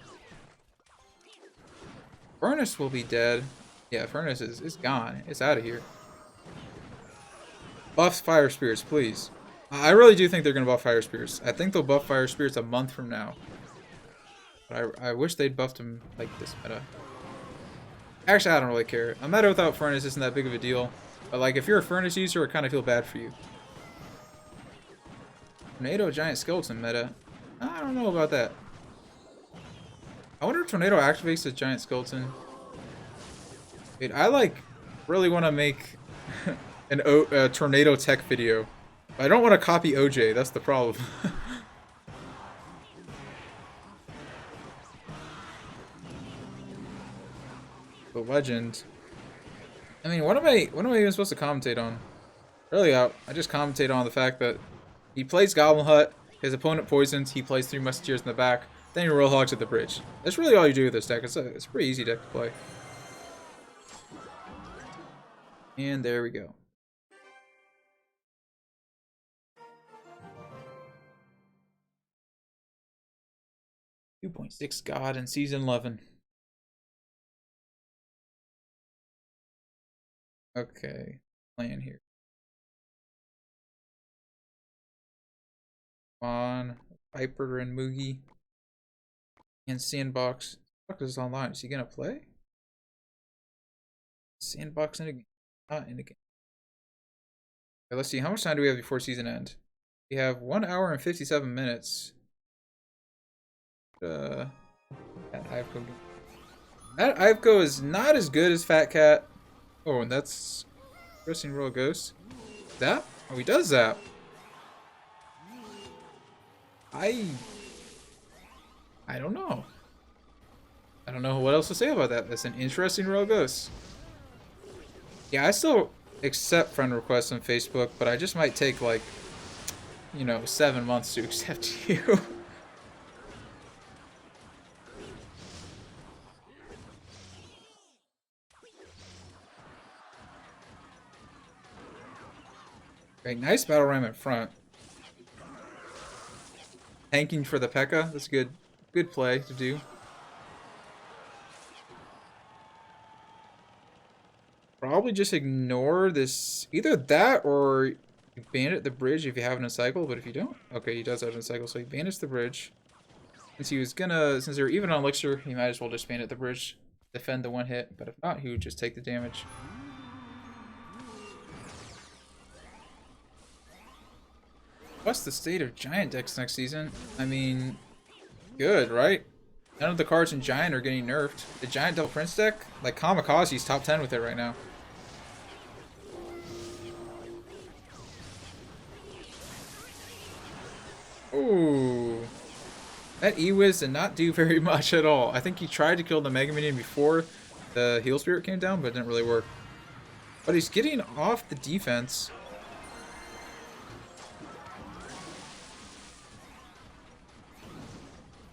S1: Furnace will be dead. Yeah, Furnace is gone. It's out of here. Buff Fire Spirits, please. I really do think they're going to buff Fire Spirits. I think they'll buff Fire Spirits a month from now. But I wish they'd buffed them like this meta. Actually, I don't really care. A meta without Furnace isn't that big of a deal. But like, if you're a Furnace user, I kind of feel bad for you. Tornado Giant Skeleton meta. I don't know about that. I wonder if Tornado activates the Giant Skeleton. Dude, I like really want to make a Tornado tech video. I don't want to copy OJ, that's the problem. The legend. I mean, what am I even supposed to commentate on? Really, I just commentate on the fact that he plays Goblin Hut, his opponent poisons, he plays 3 Musketeers in the back, then he roll hogs at the bridge. That's really all you do with this deck. It's a pretty easy deck to play. And there we go. .6 God in Season 11. Okay, playing here. On Viper and Moogie and Sandbox. What is online? Is he gonna play? Sandbox in a game. Not in a game. Okay, let's see. How much time do we have before season end? We have 1 hour and 57 minutes. That Ivco game. That Ivco is not as good as Fat Cat. Oh, and that's Pressing Royal Ghost. Zap? Oh, he does zap. I don't know. I don't know what else to say about that. That's an interesting Royal Ghost. Yeah, I still accept friend requests on Facebook, but I just might take like, you know, 7 months to accept you. Okay, nice battle ram in front. Tanking for the P.E.K.K.A. That's a good play to do. Probably just ignore this. Either that or you bandit the bridge if you have an cycle, but if you don't, okay, he does have an cycle, so he bandits the bridge. Since they're even on elixir, he might as well just bandit the bridge, defend the one hit, but if not, he would just take the damage. What's the state of Giant decks next season? I mean, good, right? None of the cards in Giant are getting nerfed. The Giant Devil Prince deck, like Kamikaze's top 10 with it right now. Ooh. That E-Wiz did not do very much at all. I think he tried to kill the Mega Minion before the Heal Spirit came down, but it didn't really work. But he's getting off the defense.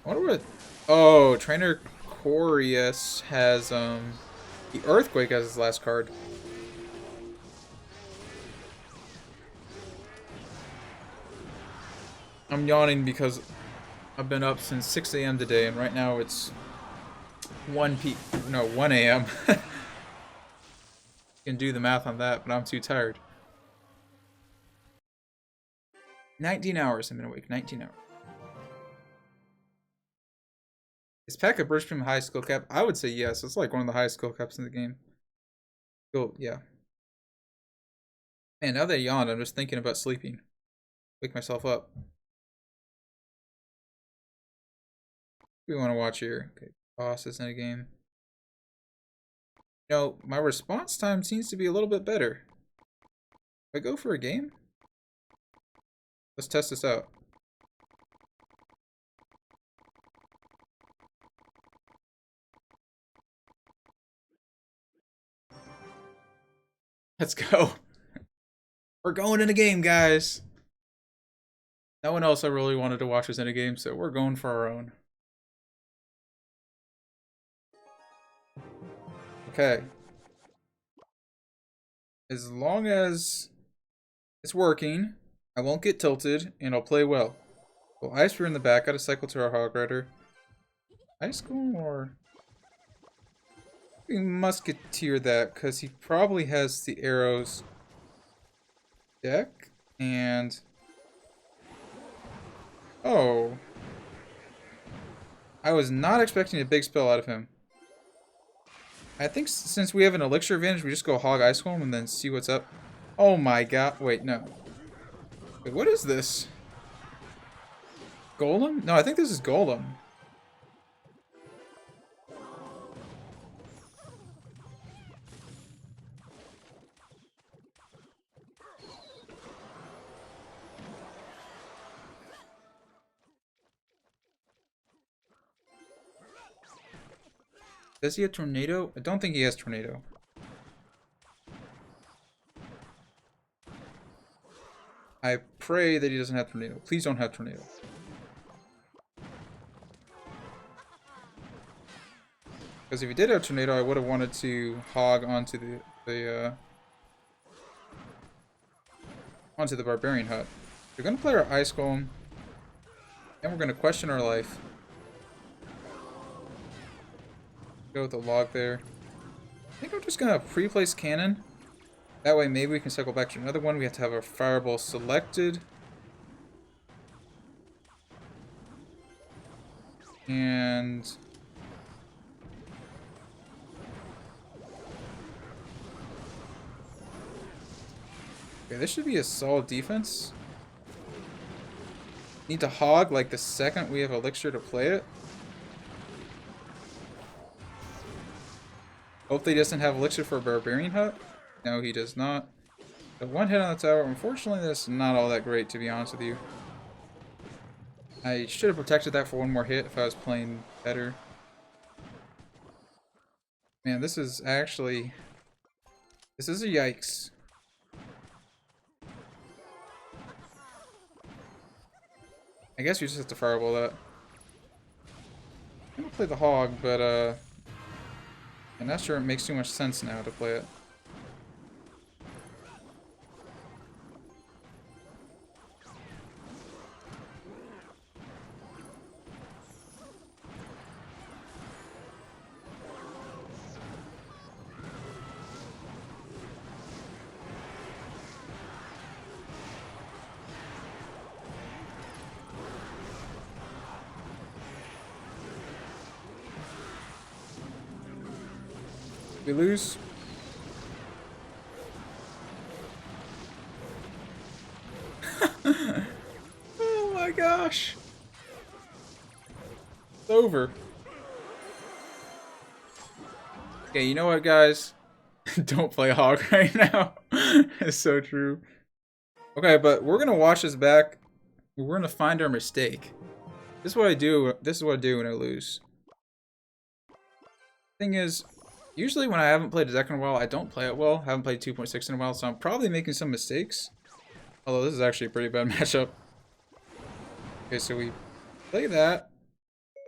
S1: I wonder what... Oh, Trainer Corius has, the Earthquake as his last card. I'm yawning because I've been up since 6 a.m. today, and right now it's 1 a.m. You can do the math on that, but I'm too tired. 19 hours I've been awake, 19 hours. Is P.E.K.K.A. Burst Beam high skill cap? I would say yes. It's like one of the highest skill caps in the game. Cool, yeah. Man, now that I yawned, I'm just thinking about sleeping. Wake myself up. What do we want to watch here? Okay, bosses in a game. You know, my response time seems to be a little bit better. If I go for a game? Let's test this out. Let's go. We're going in a game, guys. No one else I really wanted to watch us in a game, so we're going for our own. Okay. As long as it's working, I won't get tilted, and I'll play well. Well, Ice Spear in the back. Gotta cycle to our Hog Rider. Ice Golem or... We Musketeer that, because he probably has the arrows deck, and... Oh. I was not expecting a big spell out of him. I think since we have an elixir advantage, we just go Hog Ice Golem and then see what's up. Oh my god. Wait, no. Wait, what is this? Golem? No, I think this is Golem. Does he have Tornado? I don't think he has Tornado. I pray that he doesn't have Tornado. Please don't have Tornado. Because if he did have Tornado, I would have wanted to hog onto onto the Barbarian Hut. We're gonna play our Ice Golem, and we're gonna question our life. Go with the log there. I think I'm just gonna pre-place cannon. That way maybe we can cycle back to another one. We have to have our fireball selected. And... okay, this should be a solid defense. Need to hog like the second we have elixir to play it. Hopefully he doesn't have elixir for a Barbarian Hut. No, he does not. But one hit on the tower. Unfortunately, that's not all that great, to be honest with you. I should have protected that for one more hit if I was playing better. Man, this is actually... this is a yikes. I guess we just have to fireball that. I'm gonna play the hog, but I'm not sure it makes too much sense now to play it. We lose. Oh my gosh. It's over. Okay, you know what, guys? Don't play hog right now. It's so true. Okay, but we're gonna watch this back. We're gonna find our mistake. This is what I do. This is what I do when I lose. Thing is, usually when I haven't played a deck in a while, I don't play it well. I haven't played 2.6 in a while, so I'm probably making some mistakes. Although this is actually a pretty bad matchup. Okay, so we play that.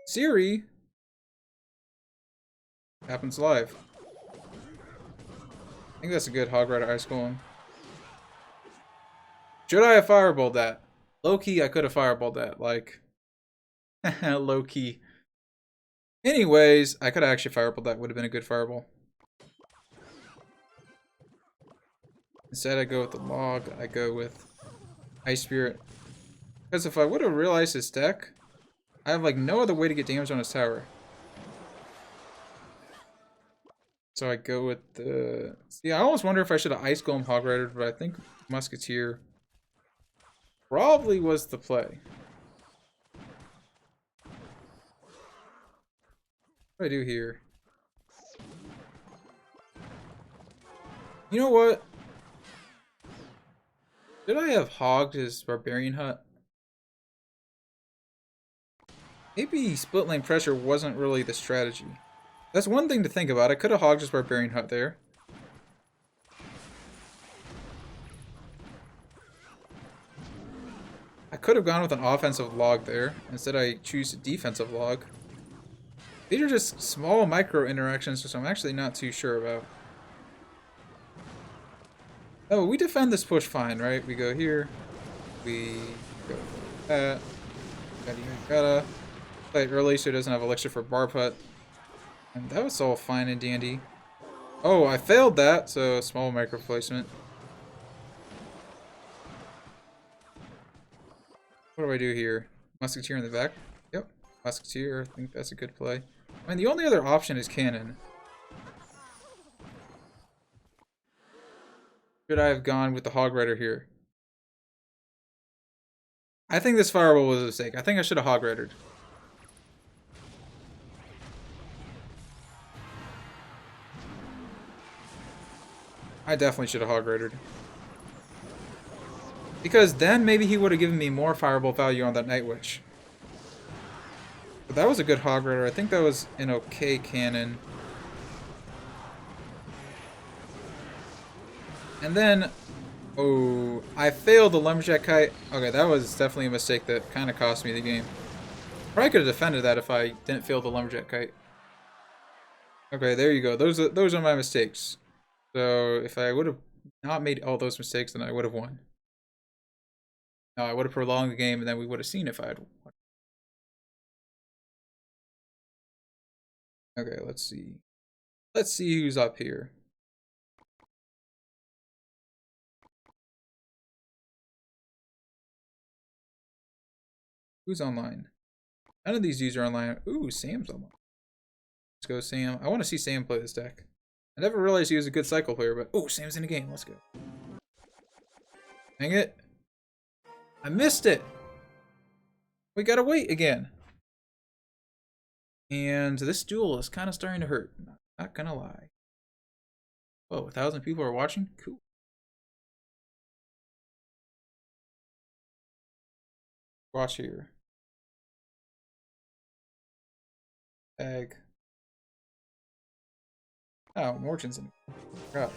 S1: Siri happens live. I think that's a good Hog Rider Ice Golem. Should I have fireballed that? Low-key, I could have fireballed that. Like, low-key. Anyways, I could have actually fireballed that. Would have been a good fireball. Instead, I go with the log. I go with Ice Spirit. Because if I would have realized his deck, I have like no other way to get damage on his tower. So I go with the... see, I almost wonder if I should have Ice Golem Hog Rider, but I think Musketeer probably was the play. What do I do here? You know what? Did I have hogged his Barbarian Hut? Maybe split lane pressure wasn't really the strategy. That's one thing to think about. I could have hogged his Barbarian Hut there. could have gone with an offensive log there. Instead, I choose a defensive log. These are just small micro interactions, which I'm actually not too sure about. Oh, we defend this push fine, right? We go here. We go like that. Gotta play it early so it doesn't have elixir for bar putt. And that was all fine and dandy. Oh, I failed that, so small micro placement. What do I do here? Musketeer in the back? Yep, Musketeer. I think that's a good play. I mean, the only other option is Cannon. Should I have gone with the Hog Rider here? I think this Fireball was a mistake. I think I should have Hog Ridered. I definitely should have Hog Ridered. Because then maybe he would have given me more Fireball value on that Night Witch. But that was a good Hog Rider. I think that was an okay cannon. And then, oh, I failed the Lumberjack Kite. Okay, that was definitely a mistake that kind of cost me the game. Probably could have defended that if I didn't fail the Lumberjack Kite. Okay, there you go. Those are my mistakes. So if I would have not made all those mistakes, then I would have won. No, I would have prolonged the game, and then we would have seen if I had won. Okay, let's see. Let's see who's up here. Who's online? None of these dudes are online. Ooh, Sam's online. Let's go, Sam. I want to see Sam play this deck. I never realized he was a good cycle player, but oh, Sam's in the game. Let's go. Dang it. I missed it. We gotta wait again. And this duel is kind of starting to hurt. Not gonna lie. Whoa, 1,000 people are watching? Cool. Watch here. Egg. Oh, Morton's in. Crap.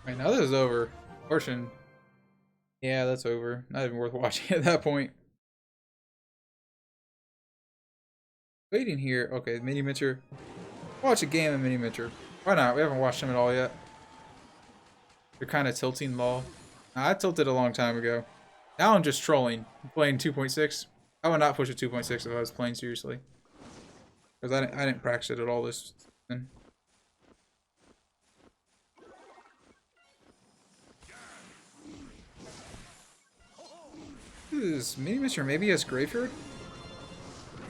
S1: Right, now this is over. Portion. Yeah, that's over. Not even worth watching at that point. Waiting here. Okay, mini miniature. Watch a game of mini miniature. Why not? We haven't watched them at all yet. They're kind of tilting lol. I tilted a long time ago. Now I'm just trolling. I'm playing 2.6. I would not push a 2.6 if I was playing seriously. Because I didn't practice it at all this season. This mini miniature maybe has Graveyard?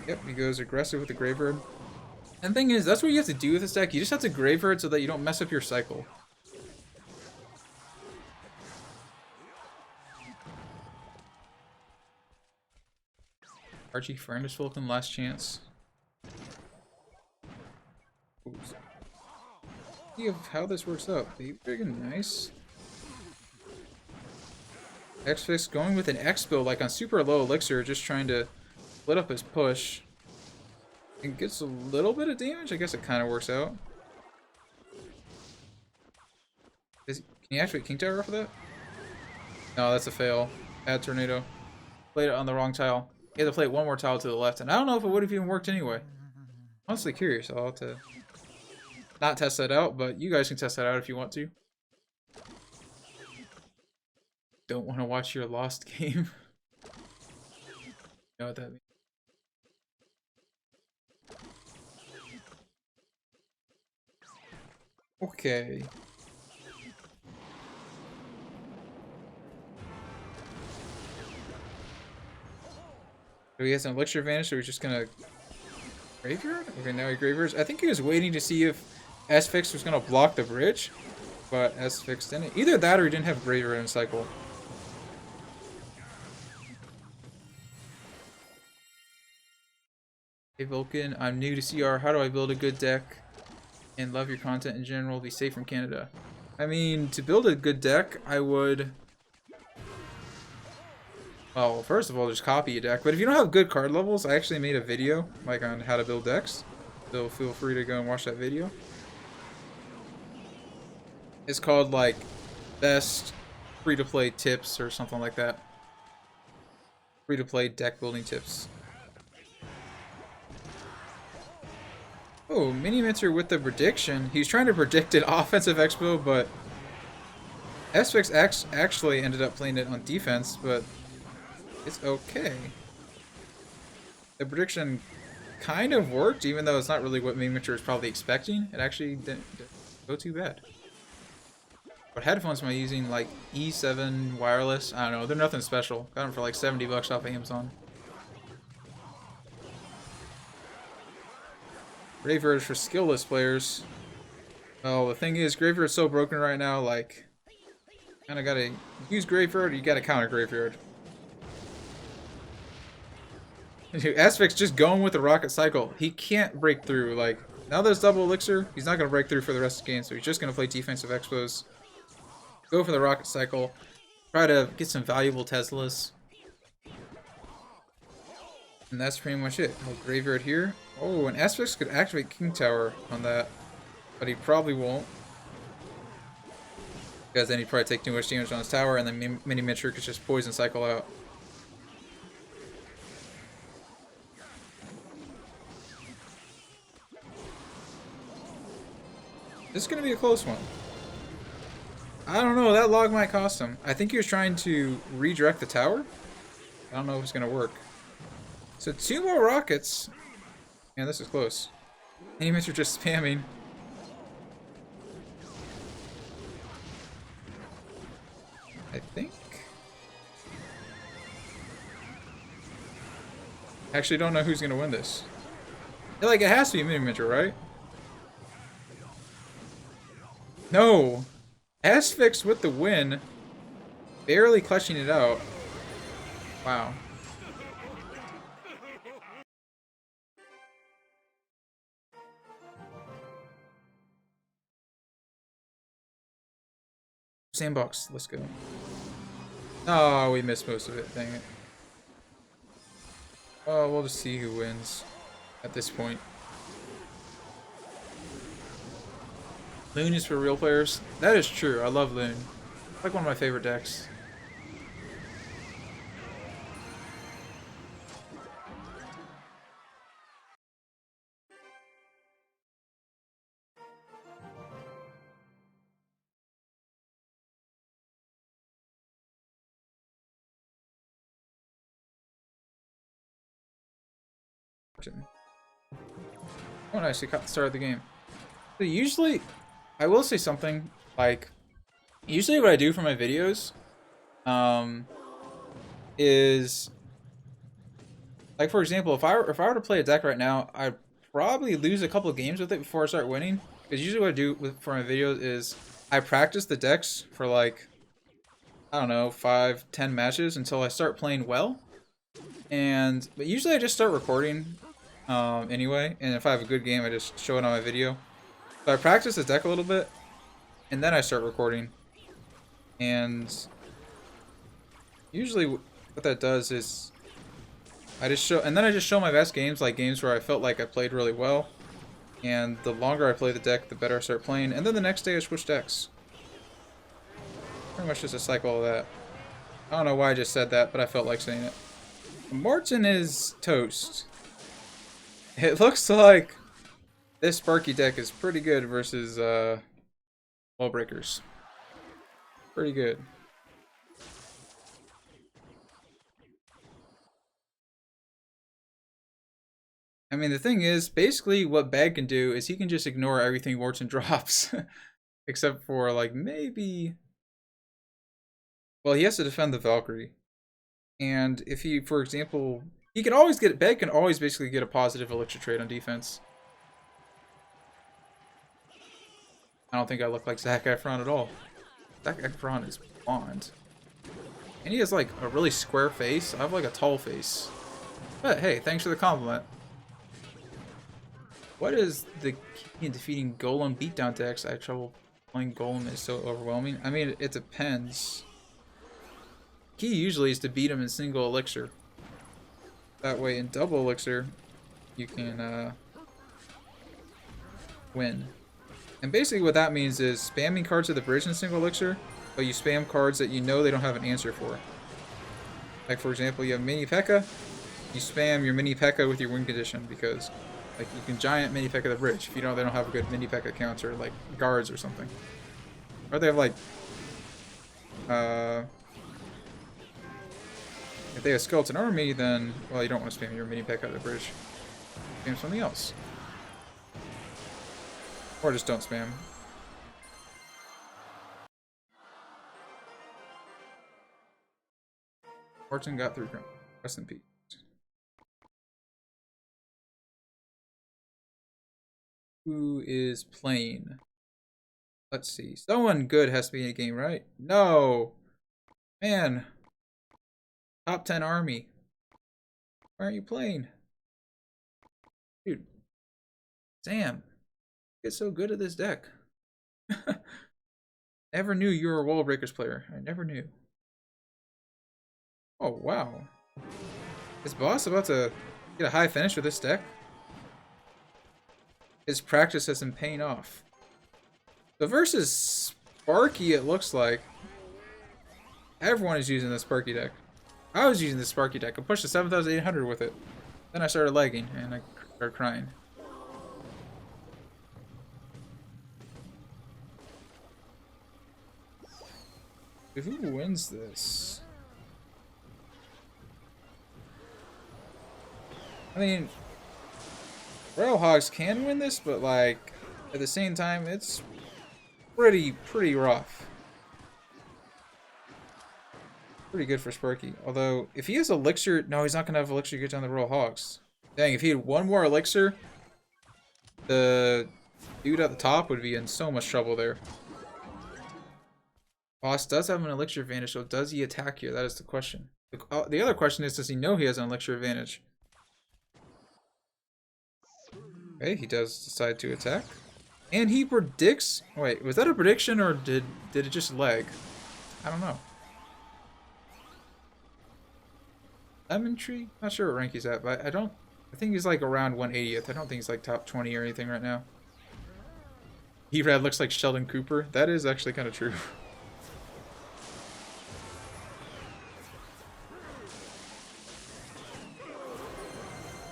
S1: Yep, he goes aggressive with the Graveyard. And the thing is, that's what you have to do with this deck. You just have to Graveyard so that you don't mess up your cycle. Archie Furnace Vulkan, last chance. Oops. See of how this works out. Baby Dragon, nice. X-Fix going with an X build, like on super low elixir, just trying to split up his push. It gets a little bit of damage. I guess it kind of works out. Can you actually King Tower for that? No, that's a fail. Bad Tornado. Played it on the wrong tile. You have to play one more tile to the left, and I don't know if it would have even worked anyway. Honestly curious. I'll have to not test that out, but you guys can test that out if you want to. Don't want to watch your lost game. You know what that means? Okay. So he has an elixir advantage, so he's just gonna Graveyard? Okay, now he Graveyards. I think he was waiting to see if S-Fix was gonna block the bridge, but S-Fix didn't. Either that or he didn't have Graveyard in cycle. Hey Vulkan, I'm new to CR. How do I build a good deck? And love your content in general. Be safe from Canada. I mean, to build a good deck, I would... Well, first of all, just copy a deck. But if you don't have good card levels, I actually made a video like on how to build decks. So feel free to go and watch that video. It's called like best free-to-play tips or something like that. Free-to-play deck building tips. Oh, Mini Minter with the prediction. He's trying to predict an offensive expo, but SFX actually ended up playing it on defense, but it's okay. The prediction kind of worked, even though it's not really what Mini Minter was probably expecting. It actually didn't go too bad. What headphones am I using? Like E7 wireless? I don't know. They're nothing special. Got them for like $70 off Amazon. Graveyard for skillless players. Oh, the thing is, Graveyard's so broken right now, like, kinda gotta use Graveyard or you gotta counter Graveyard. Asphyx just going with the Rocket Cycle. He can't break through, like, now there's double Elixir, he's not gonna break through for the rest of the game, so he's just gonna play defensive expos. Go for the Rocket Cycle. Try to get some valuable Teslas. And that's pretty much it. Oh, Graveyard here. Oh, and Asphyx could activate King Tower on that. But he probably won't. Because then he'd probably take too much damage on his tower, and then Mini Minter could just poison cycle out. This is going to be a close one. I don't know, that log might cost him. I think he was trying to redirect the tower. I don't know if it's going to work. So 2 more rockets. Man, this is close. Mini Minter just spamming. I think. Actually, don't know who's gonna win this. I feel like it has to be Mini Minter, right? No! Asphyx with the win. Barely clutching it out. Wow. Sandbox, let's go. Oh, we missed most of it, dang it. Oh, we'll just see who wins at this point. Loon is for real players. That is true, I love Loon. Like one of my favorite decks. Oh nice, he caught the start of the game. So usually, I will say something, like, usually what I do for my videos, is, like for example, if I were to play a deck right now, I'd probably lose a couple of games with it before I start winning. Because usually what I do for my videos is, I practice the decks for like, I don't know, 5-10 matches until I start playing well. But usually I just start recording anyway, and if I have a good game, I just show it on my video. So I practice the deck a little bit, and then I start recording. And usually what that does is I just show my best games, like games where I felt like I played really well. And the longer I play the deck, the better I start playing. And then the next day I switch decks. Pretty much just a cycle of that. I don't know why I just said that, but I felt like saying it. Martin is toast. It looks like this Sparky deck is pretty good versus wall breakers. Pretty good. I mean, the thing is, basically what Bag can do is he can just ignore everything Morton drops. Except for, like, maybe... Well, he has to defend the Valkyrie. And if he, for example... He can always get... Bag can always basically get a positive Elixir trade on defense. I don't think I look like Zac Efron at all. Zac Efron is blonde. And he has, like, a really square face. I have, like, a tall face. But, hey, thanks for the compliment. What is the key in defeating Golem beatdown decks? I have trouble playing Golem, is so overwhelming. I mean, it depends. Key usually is to beat him in single elixir. That way in double elixir, you can win. And basically what that means is spamming cards at the bridge in single elixir, but you spam cards that you know they don't have an answer for. Like for example, you have Mini P.E.K.K.A. You spam your Mini P.E.K.K.A. with your win condition because like you can giant Mini P.E.K.K.A. the bridge if you know they don't have a good Mini P.E.K.K.A. counter, like guards or something. Or they have like if they have Skeleton Army, then well you don't want to spam your Mini P.E.K.K.A. the bridge. Spam something else. Or just don't spam. Fortune got through. Rest in peace. Who is playing? Let's see. Someone good has to be in a game, right? No! Man. Top 10 army. Why aren't you playing? Dude. Sam. Get so good at this deck. Never knew you were a Wall Breakers player. I never knew. Oh, wow. Is Boss about to get a high finish with this deck? His practice has been paying off. So versus Sparky, it looks like everyone is using the Sparky deck. I was using the Sparky deck. I pushed to 7,800 with it. Then I started lagging and I started crying. Who wins this? I mean, Royal Hogs can win this, but like at the same time, it's pretty rough. Pretty good for Sparky. Although, if he has Elixir, no, he's not gonna have Elixir to get down the Royal Hogs. Dang, if he had one more Elixir, the dude at the top would be in so much trouble there. Boss does have an Elixir advantage, so does he attack here? That is the question. The other question is, does he know he has an Elixir advantage? Okay, he does decide to attack. And he predicts... Wait, was that a prediction or did it just lag? I don't know. Lemon Tree? Not sure what rank he's at, but I think he's like around 180th. I don't think he's like top 20 or anything right now. Erad looks like Sheldon Cooper. That is actually kind of true.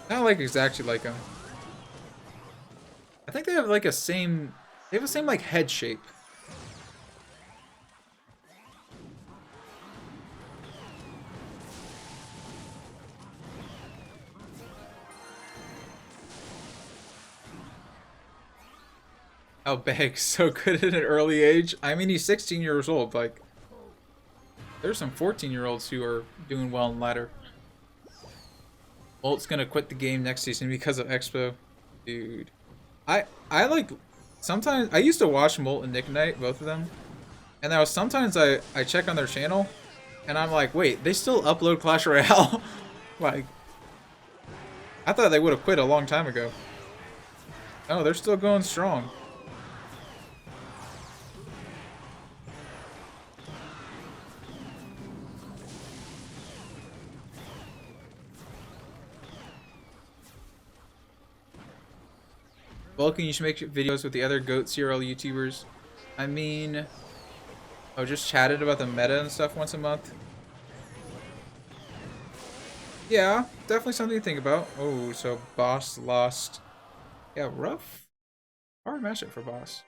S1: Not like exactly like him. I think they have like a same... They have the same like head shape. Oh, Bag's so good at an early age. I mean, he's 16 years old. Like, there's some 14-year-olds who are doing well in ladder. Bolt's gonna quit the game next season because of Expo. Dude. I like, sometimes, I used to watch Molt and Nick Knight, both of them. And there was sometimes I check on their channel, and I'm like, wait, they still upload Clash Royale? Like, I thought they would have quit a long time ago. No, they're still going strong. Vulkan, you should make videos with the other GOAT CRL YouTubers. I mean, I just chatted about the meta and stuff once a month. Yeah, definitely something to think about. Oh, so Boss lost. Yeah, rough. Hard matchup for Boss.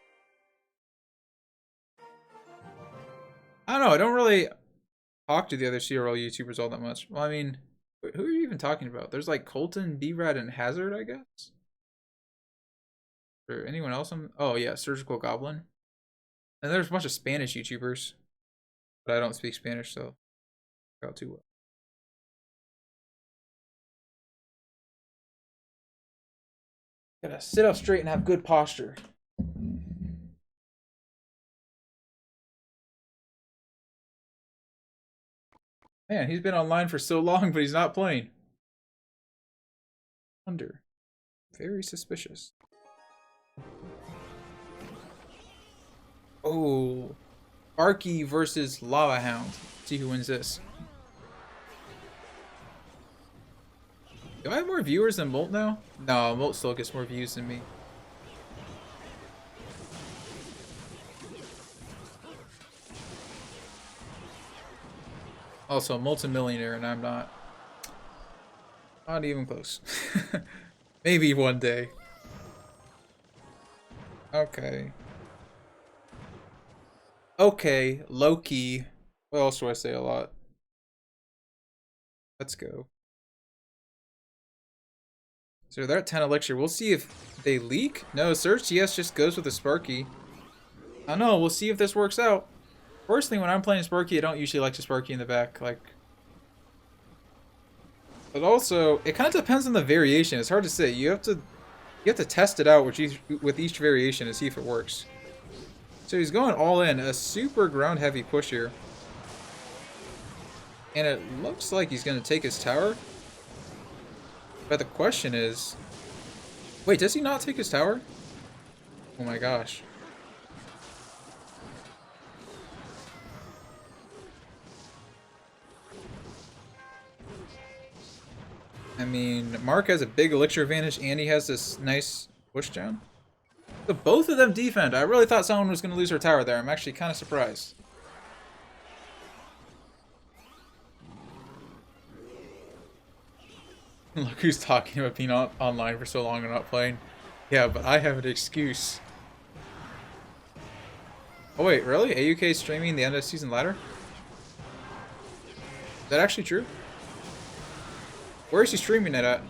S1: I don't know, I don't really talk to the other CRL YouTubers all that much. Well, I mean, who are you even talking about? There's like Colton, B-Rad, and Hazard, I guess? Or anyone else? Oh yeah, Surgical Goblin. And there's a bunch of Spanish YouTubers, but I don't speak Spanish, so not too well. Gotta sit up straight and have good posture. Man, he's been online for so long, but he's not playing. Wonder. Very suspicious. Oh, Sparky versus Lava Hound. See who wins this. Do I have more viewers than Molt now? No, Molt still gets more views than me. Also a multimillionaire, and I'm not. Not even close. Maybe one day. Okay. Okay, Loki. What else do I say a lot? Let's go. So they're at 10 elixir. We'll see if they leak. No, Search yes just goes with a Sparky. I don't know. We'll see if this works out. Personally, when I'm playing Sparky, I don't usually like to Sparky in the back. Like, but also it kind of depends on the variation. It's hard to say. You have to test it out with each variation to see if it works. So he's going all in, a super ground heavy push here. And it looks like he's going to take his tower. But the question is... Wait, does he not take his tower? Oh my gosh. I mean, Mark has a big elixir advantage and he has this nice push down. So both of them defend. I really thought someone was going to lose their tower there. I'm actually kind of surprised. Look who's talking about being online for so long and not playing. Yeah, but I have an excuse. Oh wait, really? AUK is streaming the end of season ladder? Is that actually true? Where is he streaming it at?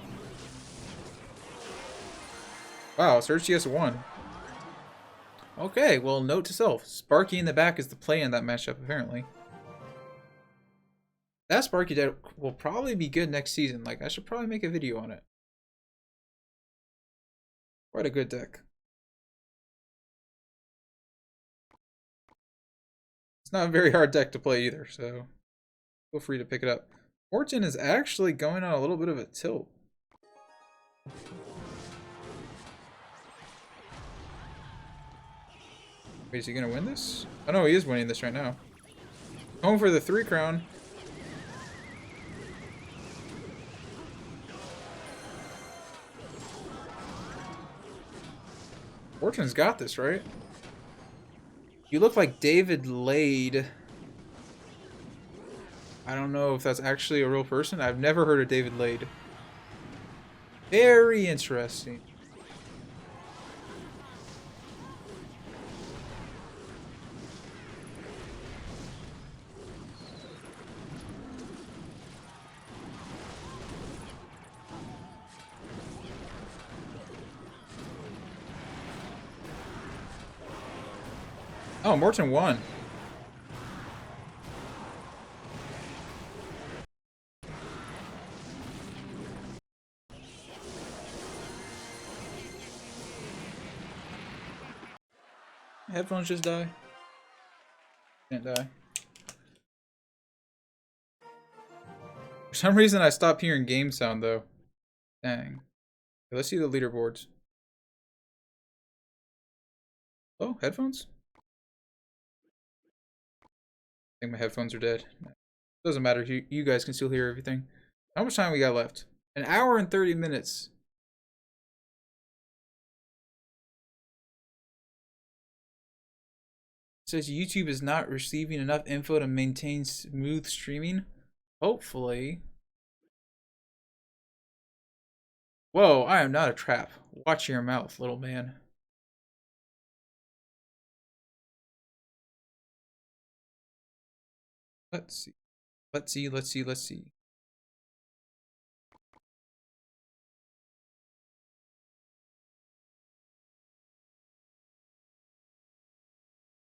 S1: Wow, Search CS1. Okay, well, note to self. Sparky in the back is the play in that matchup, apparently. That Sparky deck will probably be good next season. Like, I should probably make a video on it. Quite a good deck. It's not a very hard deck to play either, so feel free to pick it up. Fortune is actually going on a little bit of a tilt. Wait, is he gonna win this? Oh no, he is winning this right now. Going for the 3 crown. Fortune's got this, right? You look like David Lade. I don't know if that's actually a real person. I've never heard of David Lade. Very interesting. Oh, Morton won. Headphones just die. Can't die. For some reason, I stopped hearing game sound though. Dang. Let's see the leaderboards. Oh, headphones? I think my headphones are dead. Doesn't matter. You guys can still hear everything. How much time we got left? 1 hour and 30 minutes. It says YouTube is not receiving enough info to maintain smooth streaming. Hopefully. Whoa, I am not a trap. Watch your mouth, little man. Let's see. Let's see, let's see, let's see.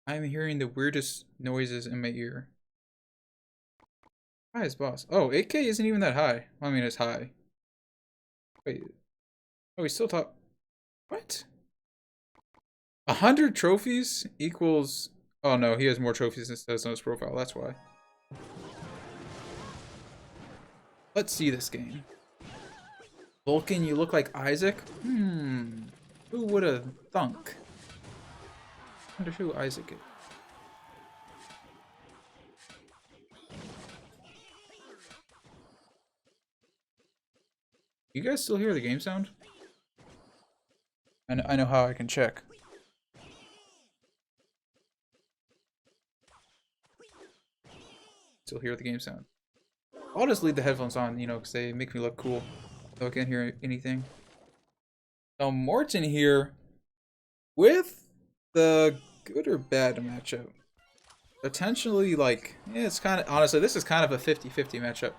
S1: I'm hearing the weirdest noises in my ear. Hi, is boss. Oh, 8K isn't even that high. I mean, it's high. Wait. Oh, he's still top. What? 100 trophies equals... Oh no, he has more trophies than it says on his profile. That's why. Let's see this game. Vulkan, you look like Isaac? Who would have thunk? I wonder who Isaac is. You guys still hear the game sound? I know how I can check. Still hear the game sound. I'll just leave the headphones on, you know, because they make me look cool. So I can't hear anything. So Morton here with the good or bad matchup. Potentially, like, yeah, it's kind of, honestly, this is kind of a 50-50 matchup,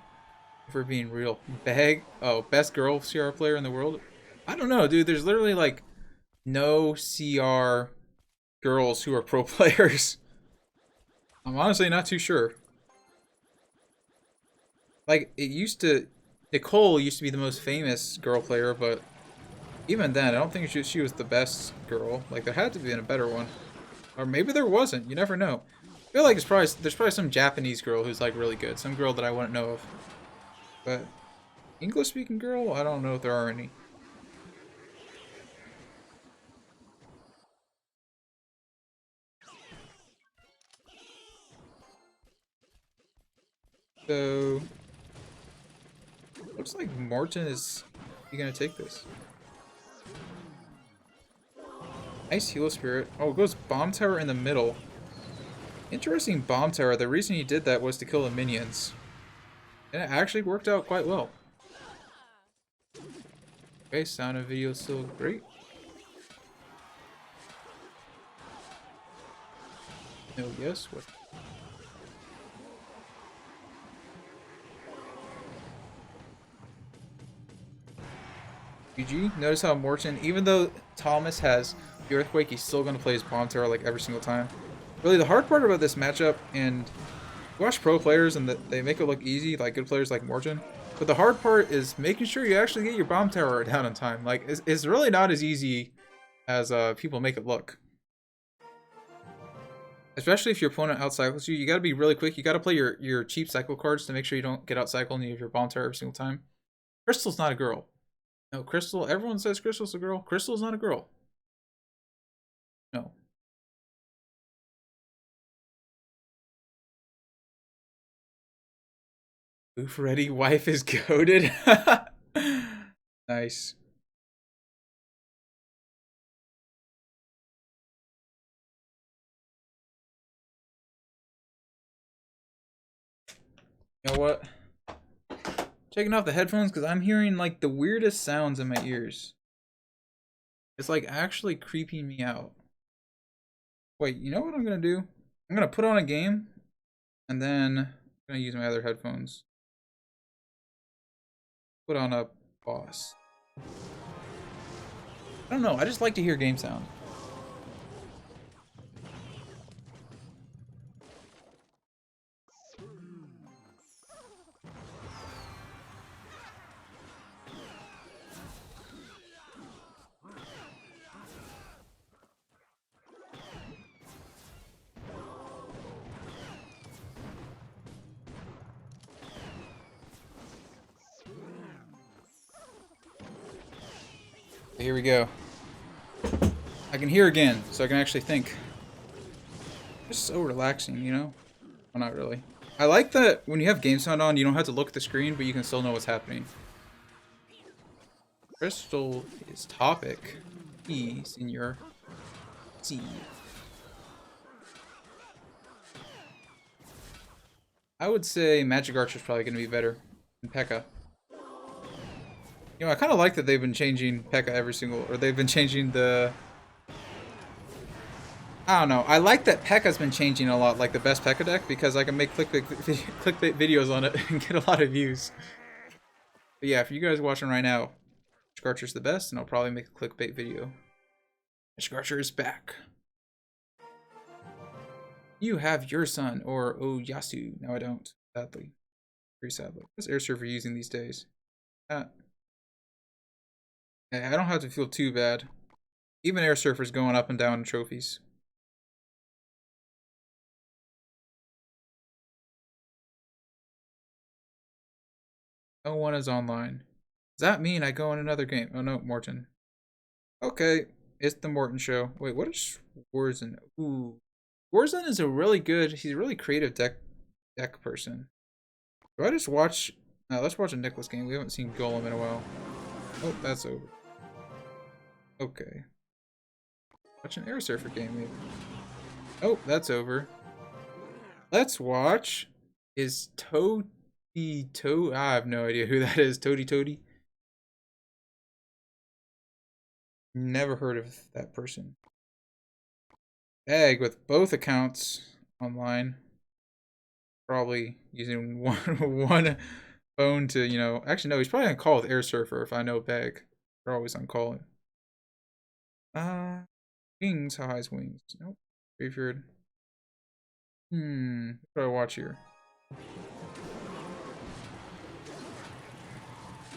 S1: if we're being real. Best girl CR player in the world? I don't know, dude. There's literally, like, no CR girls who are pro players. I'm honestly not too sure. Like, Nicole used to be the most famous girl player, but even then, I don't think she was the best girl. Like, there had to be a better one. Or maybe there wasn't. You never know. I feel like there's probably some Japanese girl who's, like, really good. Some girl that I wouldn't know of. But English-speaking girl? I don't know if there are any. So, looks like Morton is gonna take this. Nice heal spirit. Oh, it goes bomb tower in the middle. Interesting bomb tower. The reason he did that was to kill the minions. And it actually worked out quite well. Okay, sound and video is still great. No, yes, what? GG. Notice how Morton, even though Thomas has the Earthquake, he's still going to play his Bomb Tower like every single time. Really, the hard part about this matchup, and you watch pro players and they make it look easy, like good players like Morton. But the hard part is making sure you actually get your Bomb Tower down in time. Like, it's really not as easy as people make it look. Especially if your opponent outcycles you, you gotta be really quick. You gotta play your cheap cycle cards to make sure you don't get outcycled and you have your Bomb Tower every single time. Crystal's not a girl. No, Crystal, everyone says Crystal's a girl. Crystal's not a girl. No. Oof, ready, wife is goaded. Nice. You know what? Taking off the headphones because I'm hearing like the weirdest sounds in my ears. It's like actually creeping me out. Wait, you know what I'm gonna do? I'm gonna put on a game and then I'm gonna use my other headphones. Put on a boss. I don't know, I just like to hear game sound. Here we go. I can hear again, so I can actually think. It's so relaxing, you know? Well, not really. I like that when you have game sound on, you don't have to look at the screen, but you can still know what's happening. Crystal is topic. E, senior. C. I would say Magic Archer's probably going to be better than P.E.K.K.A. You know, I kind of like that they've been changing P.E.K.K.A every single, or they've been changing the... I don't know. I like that P.E.K.K.A's been changing a lot, like the best P.E.K.K.A deck, because I can make clickbait videos on it and get a lot of views. But yeah, for you guys watching right now, Magic Archer's the best, and I'll probably make a clickbait video. Magic Archer is back. You have your son, or Yasu. No, I don't. Sadly. Very sadly. What's Air Surfer using these days? I don't have to feel too bad. Even Air Surfer's going up and down in trophies. No one is online. Does that mean I go in another game? Oh no, Morton. Okay, it's the Morton show. Wait, what is Warzone? Ooh. Warzone is a really good, he's a really creative deck person. Do I just watch, let's watch a Nicholas game. We haven't seen Golem in a while. Oh, that's over. Okay. Watch an Air Surfer game, maybe. Oh, that's over. Let's watch. Is Toe I have no idea who that is. Toady. Never heard of that person. Egg with both accounts online. Probably using one phone to, you know, actually no, he's probably on call with Air Surfer if I know Bag. They're always on call. Wings, how high's wings? Nope. Graveyard. What do I watch here?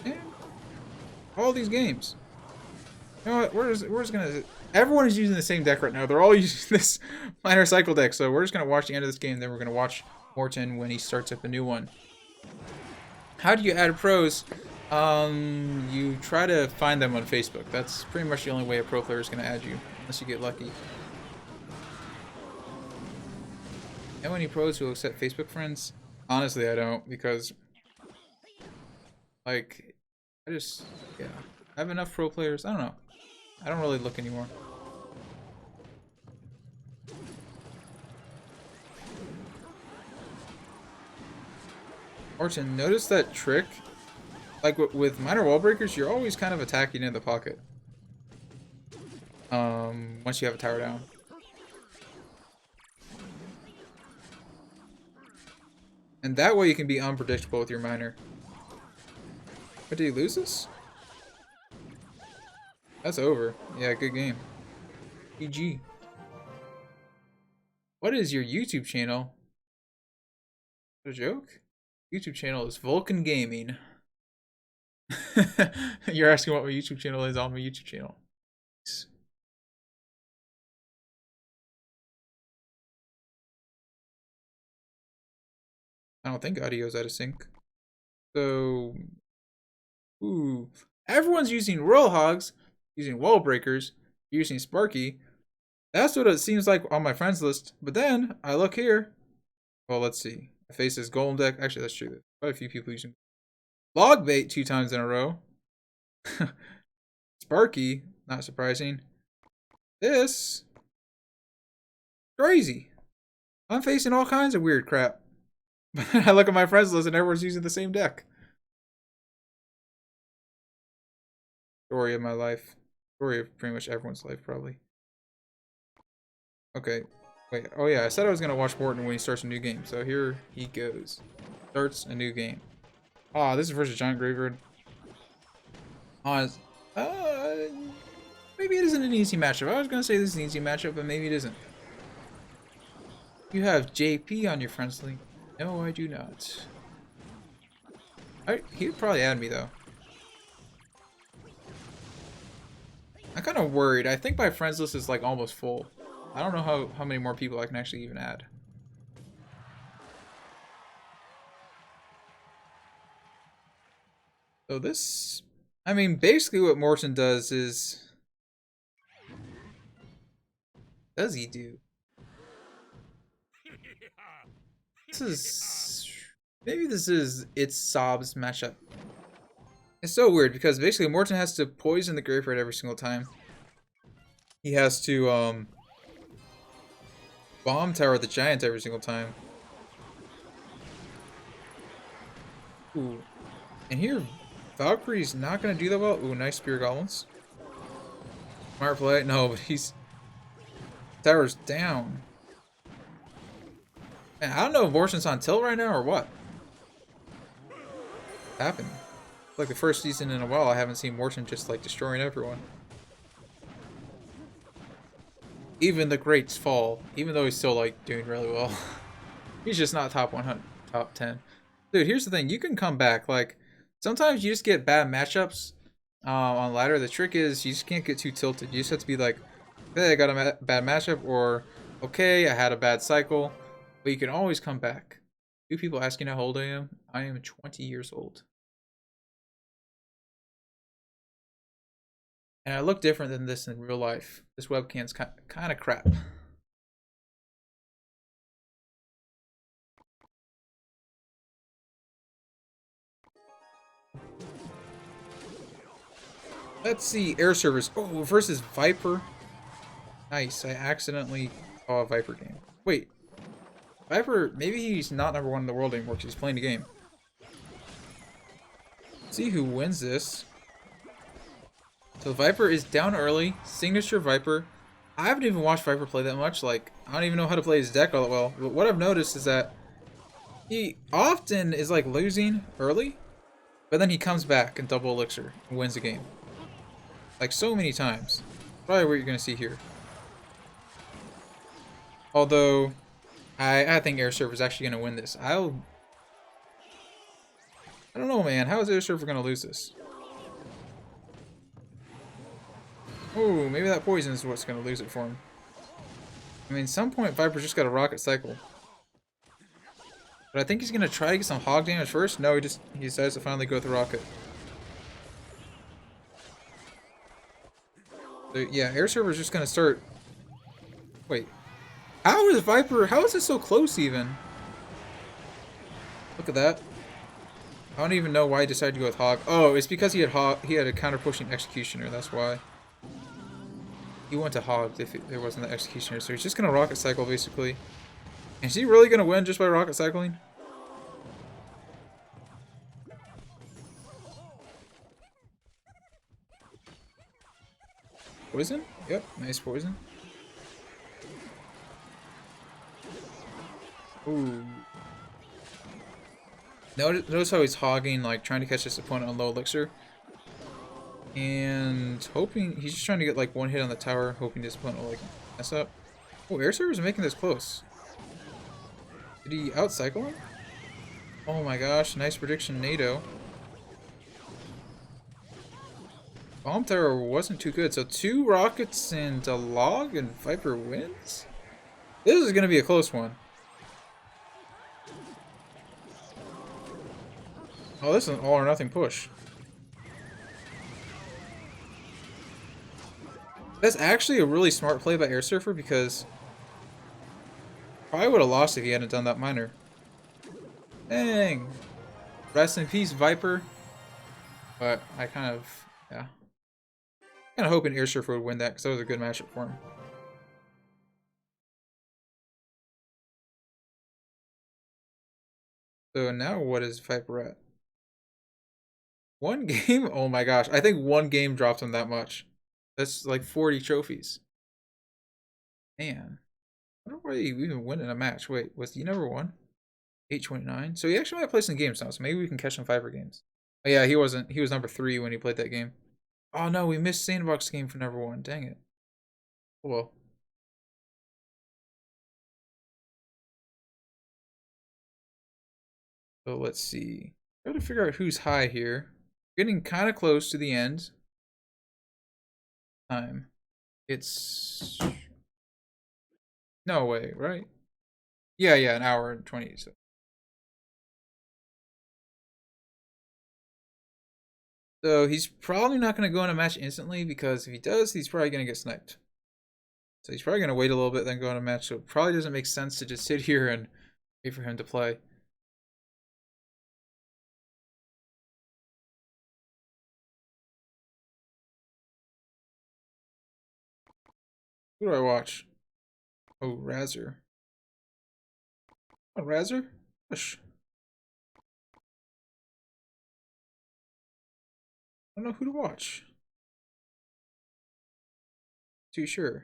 S1: Yeah. All these games. You know what? We're just gonna. Everyone is using the same deck right now. They're all using this minor cycle deck. So we're just gonna watch the end of this game. Then we're gonna watch Morton when he starts up a new one. How do you add pros? You try to find them on Facebook. That's pretty much the only way a pro player is gonna add you, unless you get lucky. Know any pros who accept Facebook friends? Honestly, I don't, because like yeah, I have enough pro players. I don't know. I don't really look anymore. Orton, notice that trick? Like with minor wall breakers, you're always kind of attacking in the pocket. Once you have a tower down. And that way you can be unpredictable with your minor. But did he lose this? That's over. Yeah, good game. GG. What is your YouTube channel? Is that a joke? YouTube channel is Vulkan Gaming. You're asking what my YouTube channel is on my YouTube channel. I don't think audio's out of sync. So, everyone's using Royal Hogs, using Wall Breakers, using Sparky. That's what it seems like on my friends list. But then I look here. Well, let's see. I face this Golem deck. Actually, that's true. There's quite a few people using Log Bait 2 times in a row. Sparky, not surprising. This crazy. I'm facing all kinds of weird crap. But I look at my friends list and everyone's using the same deck. Story of my life. Story of pretty much everyone's life, probably. Okay. Wait. Oh, yeah. I said I was going to watch Morton when he starts a new game. So here he goes. Starts a new game. Ah, this is versus Giant Graveyard. Maybe it isn't an easy matchup. I was going to say this is an easy matchup, but maybe it isn't. You have JP on your friends link. No, I do not. He would probably add me, though. I'm kind of worried. I think my friends list is like almost full. I don't know how many more people I can actually even add. So this... I mean, basically what Morton does is... Does he do? This is... Maybe this is its Sob's matchup. It's so weird because basically Morton has to poison the graveyard every single time. He has to bomb tower the giant every single time. Ooh. And here Valkyrie's not gonna do that well. Ooh, nice spear goblins. Smart play. No, but he's tower's down. Man, I don't know if Morton's on tilt right now or what. What happened? Like the first season in a while, I haven't seen Morton just like destroying everyone. Even the greats fall, even though he's still like doing really well. He's just not top 100, top 10. Dude, here's the thing: you can come back. Like sometimes you just get bad matchups on ladder. The trick is you just can't get too tilted. You just have to be like, hey, I got a bad matchup, or okay, I had a bad cycle. But you can always come back. Two people asking how old I am. I am 20 years old. And I look different than this in real life. This webcam's kind of crap. Let's see. Air servers. Oh, versus Viper. Nice. I accidentally saw a Viper game. Wait. Viper, maybe he's not #1 in the world anymore because he's playing the game. See who wins this. So Viper is down early. Signature Viper. I haven't even watched Viper play that much. Like, I don't even know how to play his deck all that well. But what I've noticed is that he often is like losing early, but then he comes back in double elixir and wins the game. Like so many times. Probably what you're gonna see here. Although I think Air Surfer is actually gonna win this. I don't know, man. How is Air Surfer gonna lose this? Oh, maybe that poison is what's gonna lose it for him. I mean, some point Viper's just got a rocket cycle. But I think he's gonna try to get some hog damage first. No, he decides to finally go with the rocket. So, yeah, Air Server's just gonna start. Wait, how is Viper? How is it so close even? Look at that. I don't even know why he decided to go with hog. Oh, it's because he had a counter pushing executioner. That's why. He went to hog if there wasn't the executioner. So he's just gonna rocket cycle basically. And is he really gonna win just by rocket cycling? Poison? Yep, nice poison. Ooh. Notice how he's hogging, like trying to catch his opponent on low elixir. And hoping, he's just trying to get like one hit on the tower, hoping his opponent will like mess up. Oh, Air Server's making this close. Did he outcycle him? Oh my gosh, nice prediction, NATO. Bomb tower wasn't too good, so 2 rockets and a log and Viper wins? This is gonna be a close one. Oh, this is an all or nothing push. That's actually a really smart play by Air Surfer because probably would have lost if he hadn't done that miner. Dang. Rest in peace, Viper. But I kind of, yeah. Kind of hoping Air Surfer would win that because that was a good matchup for him. So now what is Viper at? 1 game? Oh my gosh. I think 1 game dropped him that much. That's like 40 trophies. Man. I wonder why he even win in a match. Wait, was he number 1? 829. So he actually might play some games now, so maybe we can catch some Viper games. Oh yeah, he wasn't. He was number 3 when he played that game. Oh no, we missed Sandbox game for number 1. Dang it. Oh well. So let's see. Try to figure out who's high here. Getting kind of close to the end. Time. It's no way, right? Yeah, an hour and 20. So he's probably not going to go in a match instantly because if he does, he's probably going to get sniped. So he's probably going to wait a little bit, then go in a match. So it probably doesn't make sense to just sit here and wait for him to play. Who do I watch? Oh, Razor. Oh, Razor? Push. I don't know who to watch. Too sure.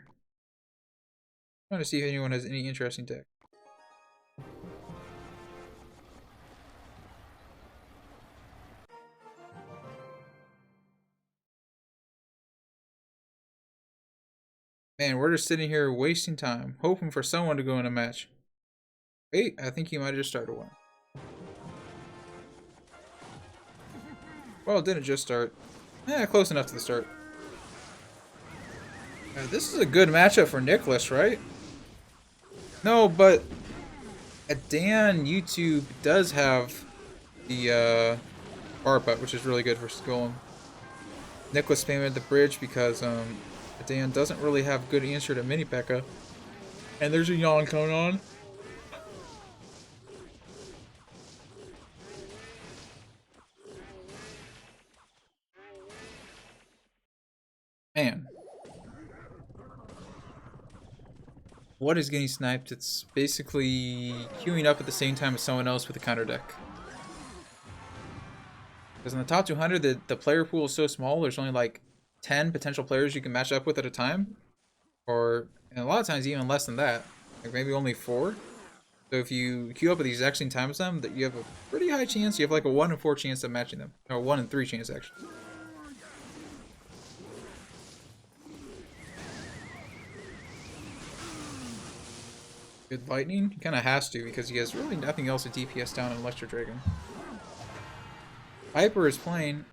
S1: Trying to see if anyone has any interesting deck. Man, we're just sitting here wasting time, hoping for someone to go in a match. Wait, I think he might have just started one. Well, it didn't just start. Close enough to the start. This is a good matchup for Nicholas, right? No, but Dan YouTube does have the bar putt, which is really good for Golem. Nicholas spammed at the bridge because Dan doesn't really have good answer to Mini P.E.K.K.A. And there's a yawn coming on. Man. What is getting sniped? It's basically queuing up at the same time as someone else with a counter deck. Because in the top 200, the player pool is so small, there's only like 10 potential players you can match up with at a time. Or, and a lot of times even less than that. Like maybe only 4. So if you queue up at the exact same time as them, that you have a pretty high chance. You have like a 1 in 4 chance of matching them. Or 1 in 3 chance, actually. Good lightning? He kind of has to because he has really nothing else to DPS down in Electro Dragon. Viper is playing.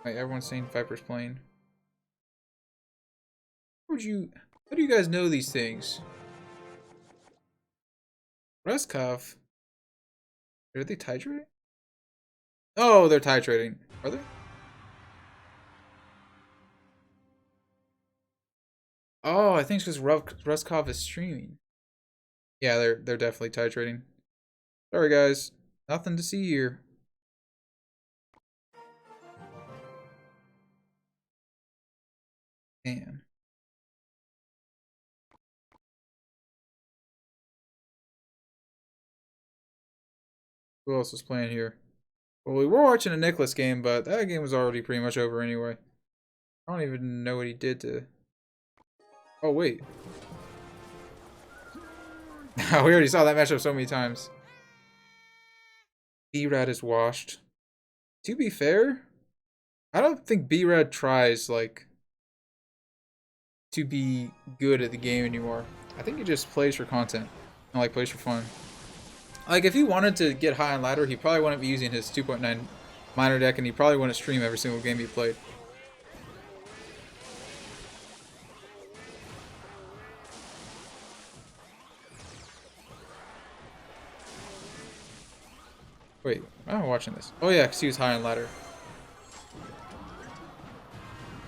S1: Wait, everyone's saying Viper's playing. How do you guys know these things? Reskov? Are they titrating? Oh, they're titrating. Are they? Oh, I think it's because Reskov is streaming. Yeah, they're definitely titrating. Sorry guys, nothing to see here. Man. Who else is playing here? Well, we were watching a Nicholas game, but that game was already pretty much over anyway. I don't even know what he did to... Oh, wait. We already saw that matchup so many times. B-Rad is washed. To be fair, I don't think B-Rad tries, like, to be good at the game anymore. I think he just plays for content and, like, plays for fun. Like, if he wanted to get high on ladder, he probably wouldn't be using his 2.9 minor deck, and he probably wouldn't stream every single game he played. Wait, why am I watching this? Oh yeah, because he was high on ladder.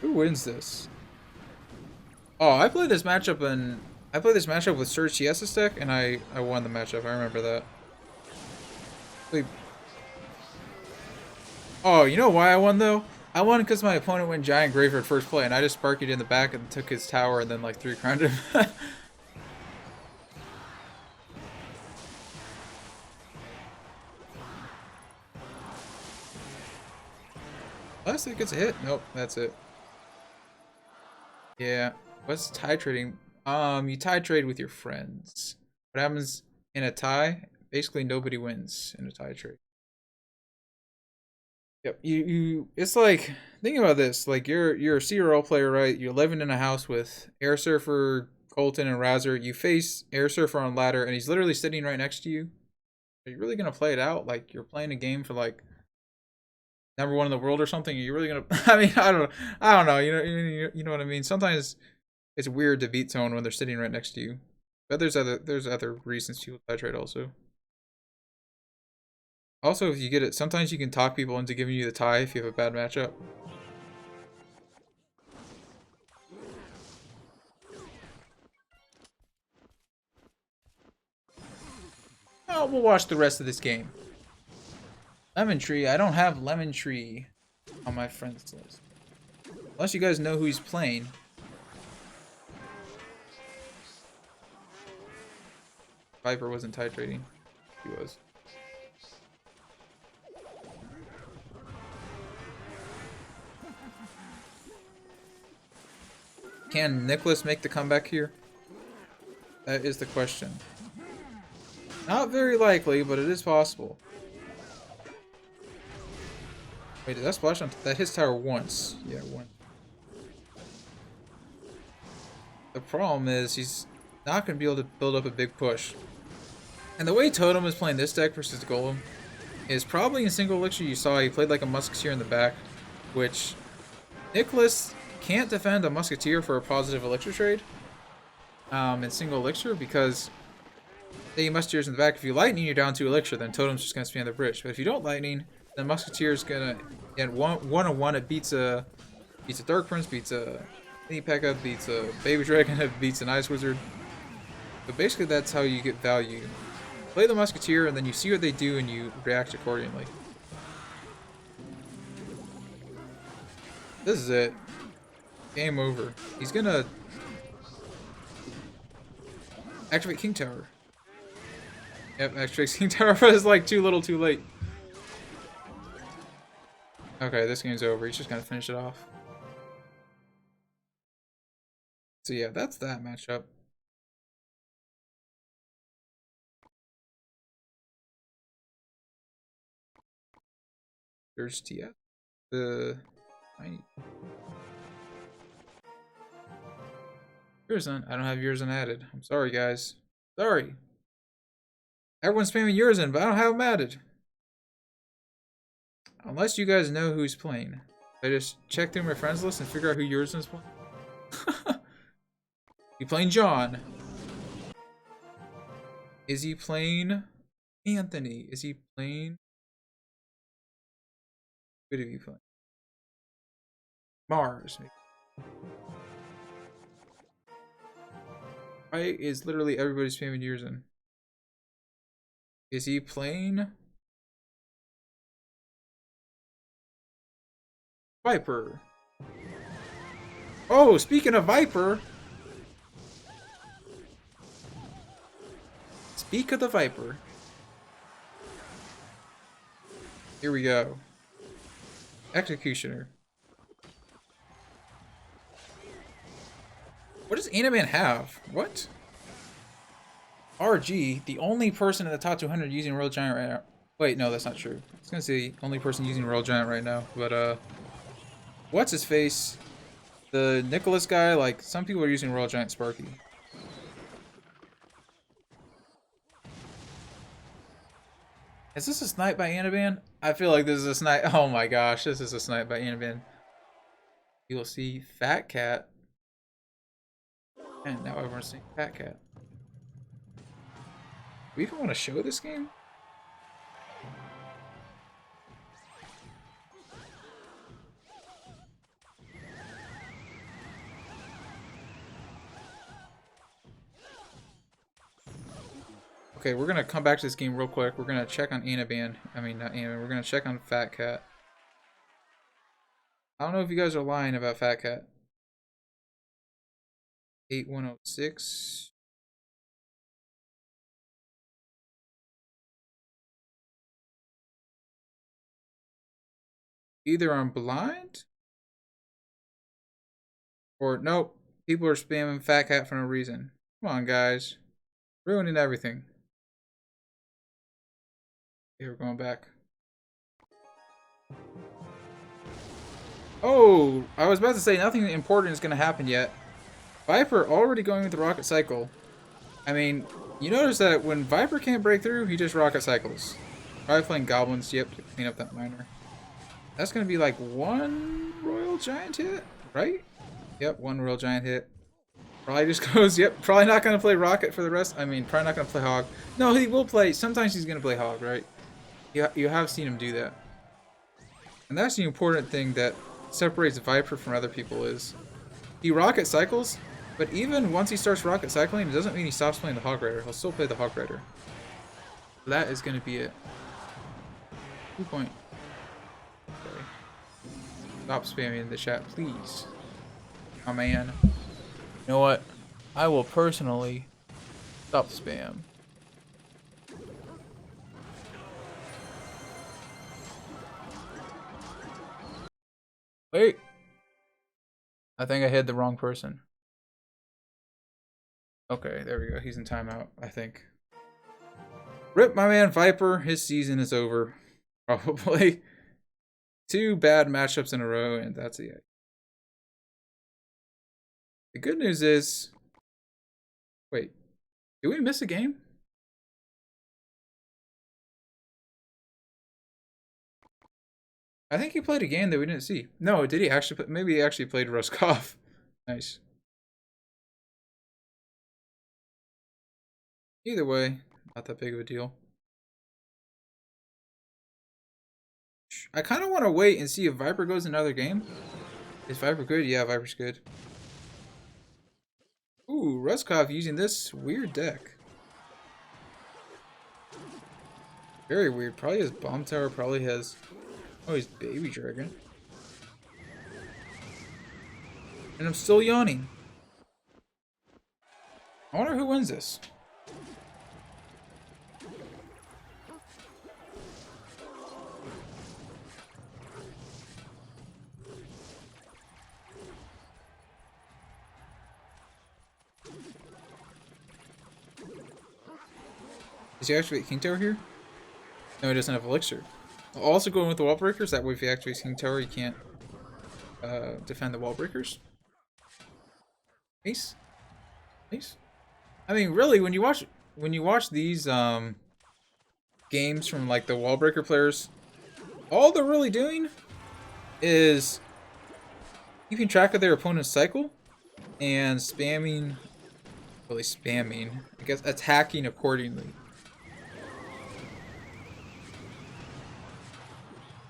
S1: Who wins this? Oh, I played this matchup with Surge TS's deck, and I won the matchup. I remember that. Wait. Oh, you know why I won though? I won because my opponent went Giant Graveyard first play, and I just Sparkied in the back and took his tower, and then like 3-crowned him. Unless it gets a hit. Nope, that's it. Yeah. What's tie trading? You tie trade with your friends. What happens in a tie? Basically, nobody wins in a tie trade. Yep. It's like, think about this. Like you're a CRL player, right? You're living in a house with Air Surfer, Colton, and Razor. You face Air Surfer on ladder, and he's literally sitting right next to you. Are you really gonna play it out? Like you're playing a game for like #1 in the world or something? Are you really gonna? I mean, I don't know. You know what I mean. Sometimes it's weird to beat someone when they're sitting right next to you. But there's other reasons people tie trade also. Also, if you get it, sometimes you can talk people into giving you the tie if you have a bad matchup. Oh, we'll watch the rest of this game. Lemon Tree. I don't have Lemon Tree on my friends list. Unless you guys know who he's playing. Viper wasn't titrating. He was. Can Nicholas make the comeback here? That is the question. Not very likely, but it is possible. Wait, did that splash on that hits tower once? Yeah, once. The problem is he's not going to be able to build up a big push. And the way Totem is playing this deck versus Golem is probably in single elixir. You saw he played like a Musketeer in the back, which Nicholas can't defend a Musketeer for a positive elixir trade in single elixir because say Musketeer's in the back. If you lightning, you're down 2 elixir, then Totem's just going to spam the bridge. But if you don't lightning, then Musketeer's going to get 1-on-1. It beats a Dark Prince, beats a Mini P.E.K.K.A, beats a Baby Dragon, it beats an Ice Wizard. But basically that's how you get value. Play the Musketeer and then you see what they do and you react accordingly. This is it. Game over. He's gonna activate King Tower. Yep, activates King Tower, but it's like too little too late. Okay, this game's over. He's just gonna finish it off. So yeah, that's that matchup. There's TF. Urizen. I don't have Urizen added. I'm sorry, guys. Sorry. Everyone's spamming Urizen, but I don't have him added. Unless you guys know who's playing. I just check through my friends list and figure out who Urizen's playing. You playing John? Is he playing Anthony? Is he playing? What are you playing? Mars. Why is literally everybody spamming Urizen? Is he playing Viper? Oh, speaking of Viper. Speak of the Viper. Here we go. Executioner. What does Animan have? What? RG, the only person in the top 200 using Royal Giant right now. Wait, no, that's not true. I was gonna say the only person using Royal Giant right now, but what's his face? The Nicholas guy, like, some people are using Royal Giant Sparky. Is this a snipe by Anaban? I feel like this is a snipe. Oh my gosh, this is a snipe by Anaban. You'll see Fat Cat. And now everyone's seeing Fat Cat. Do we even want to show this game? Okay, we're gonna come back to this game real quick. We're gonna check on Anaban. I mean, not Anaban. We're gonna check on Fat Cat. I don't know if you guys are lying about Fat Cat. 8106. Either I'm blind or nope. People are spamming Fat Cat for no reason. Come on, guys. Ruining everything. Okay, we're going back. Oh, I was about to say nothing important is going to happen yet. Viper already going with the rocket cycle. I mean, you notice that when Viper can't break through, he just rocket cycles. Probably playing goblins, yep, to clean up that miner. That's going to be like one Royal Giant hit, right? Yep, one Royal Giant hit. Probably just goes, yep, probably not going to play rocket for the rest. I mean, probably not going to play hog. No, he will play, sometimes he's going to play hog, right? You have seen him do that. And that's the important thing that separates Viper from other people is he rocket cycles, but even once he starts rocket cycling, it doesn't mean he stops playing the Hog Rider. He'll still play the Hog Rider. That is going to be it. 2 point. Okay. Stop spamming in the chat, please. Oh man. You know what? I will personally stop the spam. Wait. I think I hit the wrong person. Okay, there we go. He's in timeout, I think. Rip my man Viper. His season is over. Probably. 2 bad matchups in a row, and that's it. The good news is... Wait. Did we miss a game? I think he played a game that we didn't see. No, did he actually play? Maybe he actually played Ruskov. Nice. Either way, not that big of a deal. I kind of want to wait and see if Viper goes another game. Is Viper good? Yeah, Viper's good. Ooh, Ruskov using this weird deck. Very weird. Probably has Bomb Tower, probably has... Oh, he's Baby Dragon. And I'm still yawning. I wonder who wins this. Does he activate King Tower here? No, he doesn't have Elixir. I'll also going with the wall breakers. That way, if he activates King Tower, he can't defend the wall breakers. Nice, nice. I mean, really, when you watch these games from like the wall breaker players, all they're really doing is keeping track of their opponent's cycle and spamming, I guess, attacking accordingly.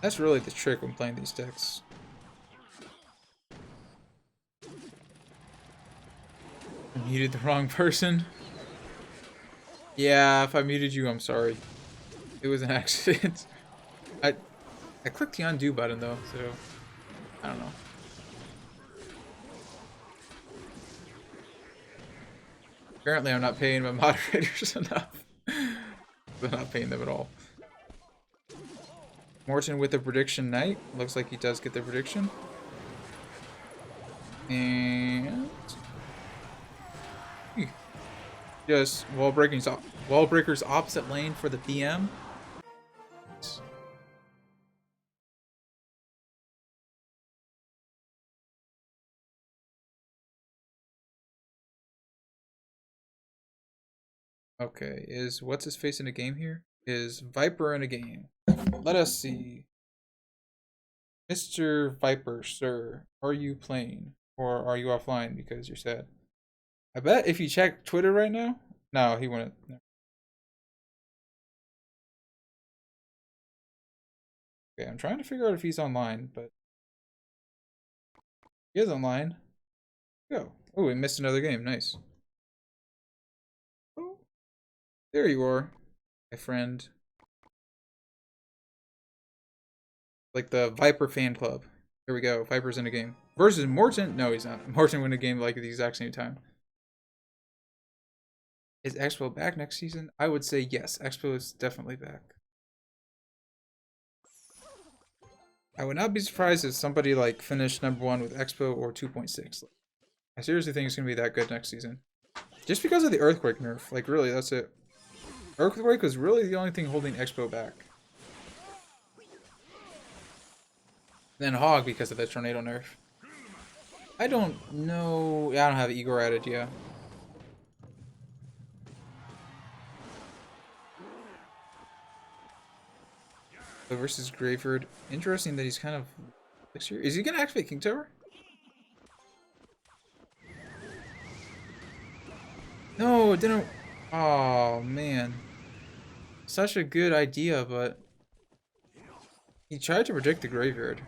S1: That's really the trick when playing these decks. I muted the wrong person. Yeah, if I muted you, I'm sorry. It was an accident. I clicked the undo button though, so I don't know. Apparently I'm not paying my moderators enough. I'm not paying them at all. Morton with the prediction knight. Looks like he does get the prediction. And just wall breakers opposite lane for the PM. Okay, is what's his face in a game here? Is Viper in a game? Let us see. Mr. Viper, sir, are you playing? Or are you offline because you're sad? I bet if you check Twitter right now... No, he wouldn't. No. Okay, I'm trying to figure out if he's online, but... He is online. Go. Oh, we missed another game. Nice. Oh, there you are, my friend. Like the Viper fan club. Here we go. Viper's in a game. Versus Morton. No, he's not. Morton win a game like at the exact same time. Is Expo back next season? I would say yes. Expo is definitely back. I would not be surprised if somebody like finished #1 with Expo or 2.6. I seriously think it's going to be that good next season. Just because of the Earthquake nerf. Like, really, that's it. Earthquake was really the only thing holding Expo back. Then Hog because of the Tornado nerf. I don't know. Yeah, I don't have Igor added, yeah. So versus Graveyard. Interesting that he's kind of... Is he going to activate King Tower? No, it didn't... Oh, man. Such a good idea, but... He tried to predict the Graveyard.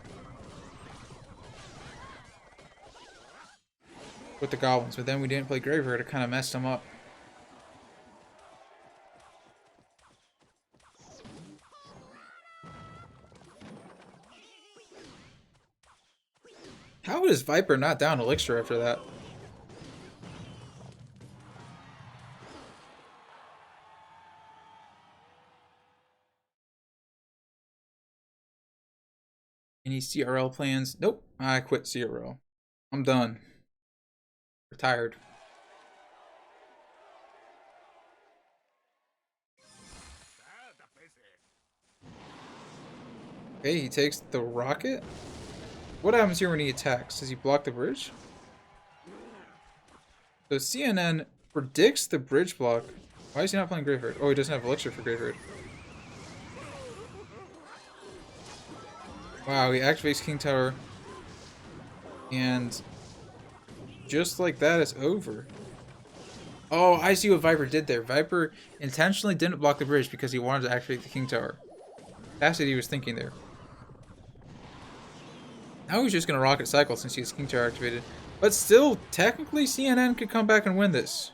S1: With the Goblins, but then we didn't play Graveyard. It kind of messed him up. How is Viper not down Elixir after that? Any CRL plans? Nope. I quit CRL. I'm done. Retired. Okay, he takes the rocket. What happens here when he attacks? Does he block the bridge? So CNN predicts the bridge block. Why is he not playing Graveyard? Oh, he doesn't have Elixir for Graveyard. Wow, he activates King Tower. And just like that, it's over. Oh, I see what Viper did there. Viper intentionally didn't block the bridge because he wanted to activate the King Tower. That's what he was thinking there. Now he's just going to Rocket Cycle since he has King Tower activated. But still, technically, CNN could come back and win this.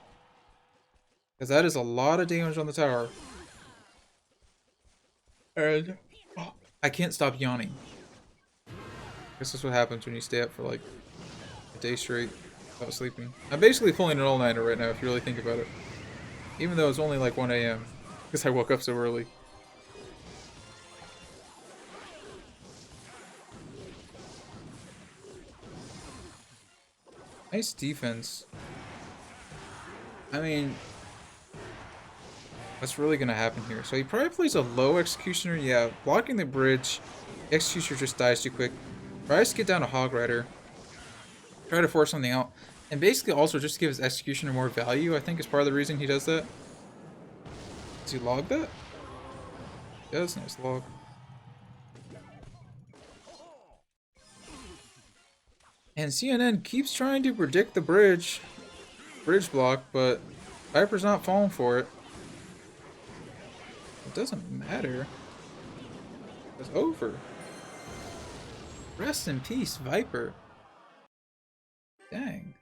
S1: Because that is a lot of damage on the tower. And I can't stop yawning. This is what happens when you stay up for like a day straight without sleeping. I'm basically pulling an all-nighter right now if you really think about it. Even though it's only like 1 AM. Because I woke up so early. Nice defense. I mean, What's really gonna happen here? So he probably plays a low Executioner. Yeah, blocking the bridge. Executioner just dies too quick. Tries to get down a Hog Rider. Try to force something out. And basically also just to give his Executioner more value, I think is part of the reason he does that. Does he log that? He does, nice log. And CNN keeps trying to predict the bridge block, but Viper's not falling for it. It doesn't matter. It's over. Rest in peace, Viper. Dang.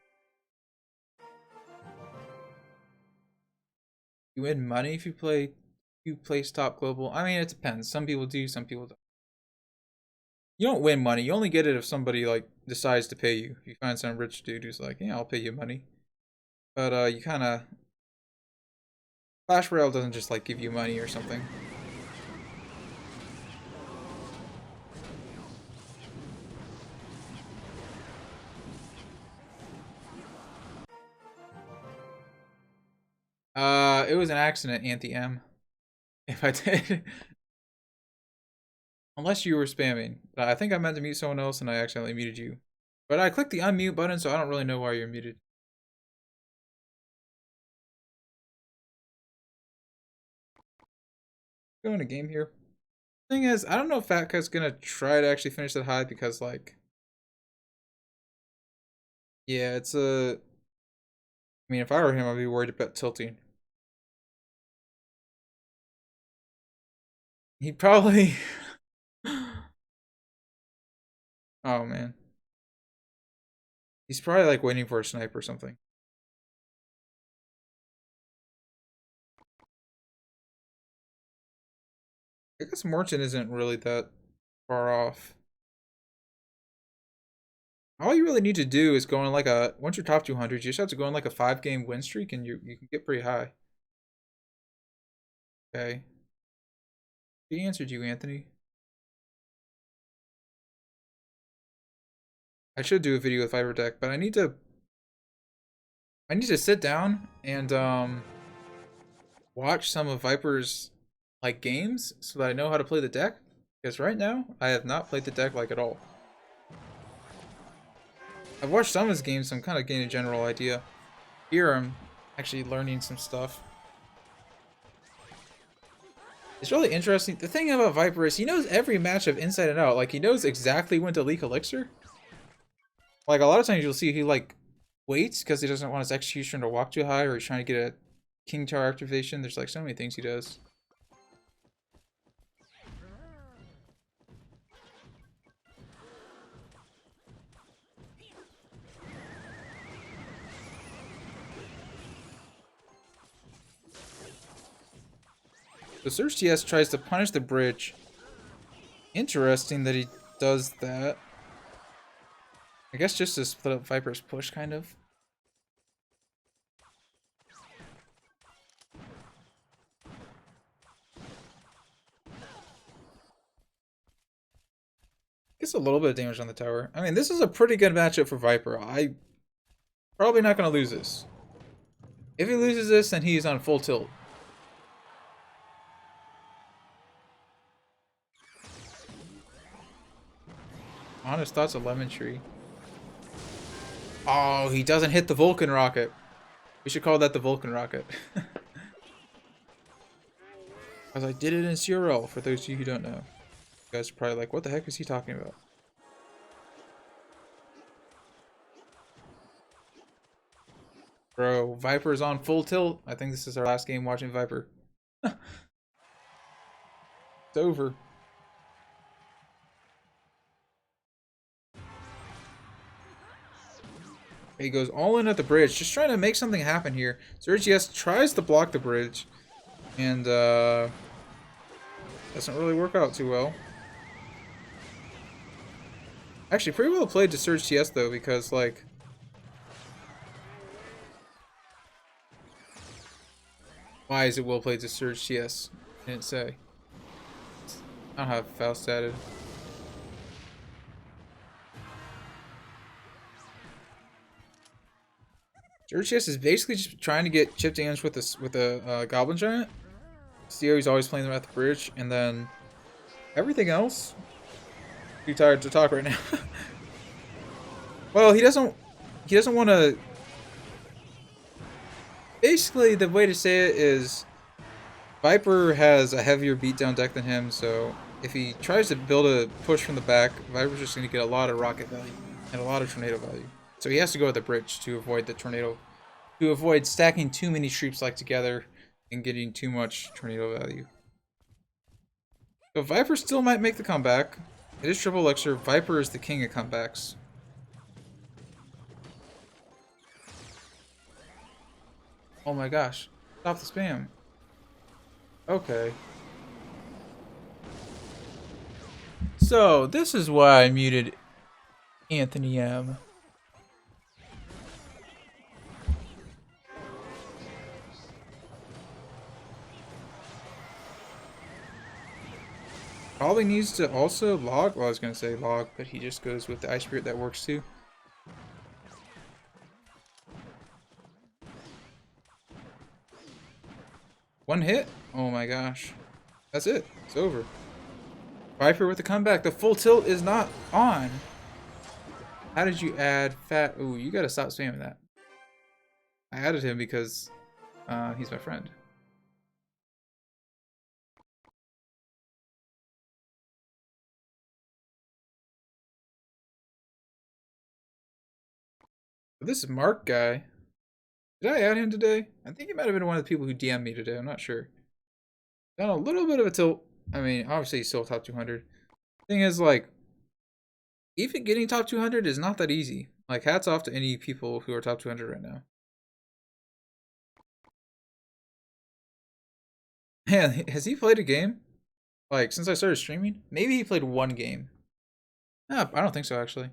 S1: You win money if you place top global. I mean, it depends. Some people do, some people don't. You don't win money. You only get it if somebody like decides to pay you. If you find some rich dude who's like, yeah, I'll pay you money. But you kind of Clash Royale doesn't just like give you money or something. It was an accident, Anti-M. If I did. Unless you were spamming. I think I meant to mute someone else and I accidentally muted you. But I clicked the unmute button, so I don't really know why you're muted. Go in a game here. Thing is, I don't know if Fat Cat's gonna try to actually finish that high because, like, yeah, it's a. I mean, if I were him, I'd be worried about tilting. He'd probably. Oh man. He's probably like waiting for a snipe or something. I guess Morton isn't really that far off. All you really need to do is go on like a once you're top 200, you just have to go on like a 5-game win streak and you can get pretty high. Okay. He answered you, Anthony. I should do a video with Viper deck, but I need to sit down and watch some of Viper's like games so that I know how to play the deck. Because right now I have not played the deck like at all. I've watched some of his games, so I'm kind of getting a general idea. Here I'm actually learning some stuff. It's really interesting. The thing about Viper is he knows every matchup inside and out. Like, he knows exactly when to leak Elixir. Like, a lot of times you'll see he, like, waits because he doesn't want his execution to walk too high or he's trying to get a King Tower activation. There's, like, so many things he does. So Surge TS tries to punish the bridge. Interesting that he does that. I guess just to split up Viper's push, kind of. Gets a little bit of damage on the tower. I mean, this is a pretty good matchup for Viper. I probably not going to lose this. If he loses this, then he's on full tilt. Honest thoughts of Lemon Tree. Oh, he doesn't hit the Vulkan rocket. We should call that the Vulkan rocket. Because I did it in CRL, for those of you who don't know. You guys are probably like, what the heck is he talking about? Bro, Viper's on full tilt. I think this is our last game watching Viper. It's over. He goes all in at the bridge, just trying to make something happen here. Sergius tries to block the bridge, and doesn't really work out too well. Actually, pretty well played to Surge TS though, because like, why is it well played to Surge TS? I didn't say. I don't have foul statted. Surge TS is basically just trying to get chip damage with a Goblin Giant. See how he's always playing them at the bridge, and then everything else. Too tired to talk right now. Well, he doesn't. He doesn't want to. Basically, the way to say it is, Viper has a heavier beatdown deck than him, so if he tries to build a push from the back, Viper's just going to get a lot of rocket value and a lot of tornado value. So he has to go at the bridge to avoid the tornado, to avoid stacking too many troops like together and getting too much tornado value. So Viper still might make the comeback. It is triple elixir. Viper is the king of comebacks. Oh my gosh. Stop the spam. Okay. So, this is why I muted Anthony M. Probably needs to also log. Well, I was going to say log, but he just goes with the Ice Spirit that works too. One hit? Oh my gosh. That's it. It's over. Viper with the comeback. The full tilt is not on. How did you add fat? Ooh, you gotta stop spamming that. I added him because he's my friend. But this is Mark guy. Did I add him today? I think he might have been one of the people who DM'd me today. I'm not sure. Done a little bit of a tilt. I mean, obviously he's still top 200. Thing is, like, even getting top 200 is not that easy. Like, hats off to any people who are top 200 right now. Man, has he played a game? Like, since I started streaming? Maybe he played one game. No, I don't think so, actually.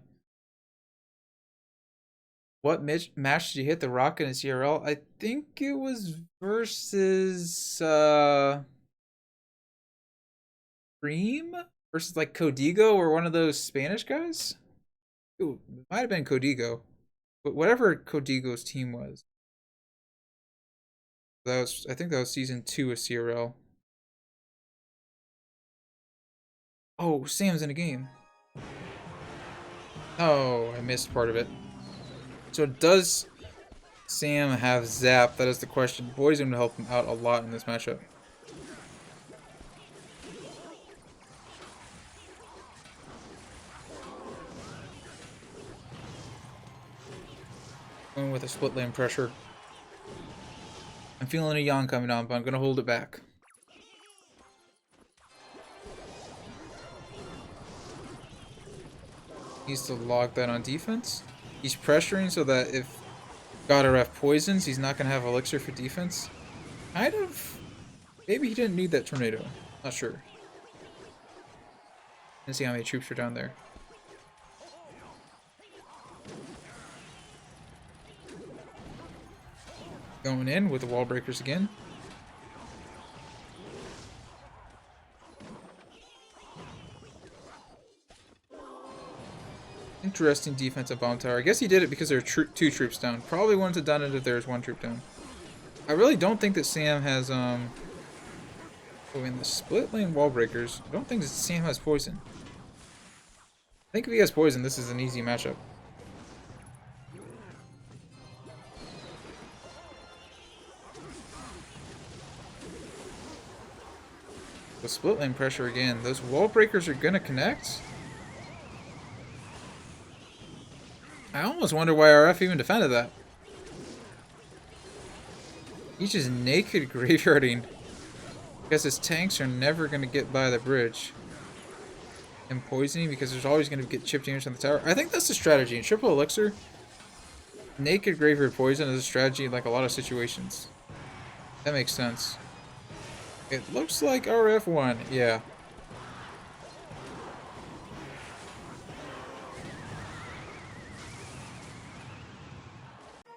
S1: What match did you hit the Rocket in CRL? I think it was versus Cream? Versus like Codigo or one of those Spanish guys? Ooh, it might have been Codigo. But whatever Codigo's team was. That was, I think that was season 2 of CRL. Oh, Sam's in a game. Oh, I missed part of it. So does Sam have Zap? That is the question. Boy's going to help him out a lot in this matchup. Going with a split lane pressure. I'm feeling a yawn coming on, but I'm going to hold it back. Needs to log that on defense. He's pressuring so that if GodRF poisons, he's not going to have elixir for defense. Kind of. Maybe he didn't need that tornado. Not sure. Let's see how many troops are down there. Going in with the wall breakers again. Interesting defensive bomb tower. I guess he did it because there are 2 troops down. Probably wouldn't have done it if there was 1 troop down. I really don't think that Sam has oh, in the split lane wall breakers, I don't think that Sam has poison. I think if he has poison, this is an easy matchup. The split lane pressure again. Those wall breakers are gonna connect. I almost wonder why RF even defended that. He's just naked graveyarding. Because his tanks are never gonna get by the bridge. And poisoning because there's always gonna get chip damage on the tower. I think that's the strategy. In triple elixir, naked graveyard poison is a strategy in like a lot of situations. That makes sense. It looks like RF won. Yeah.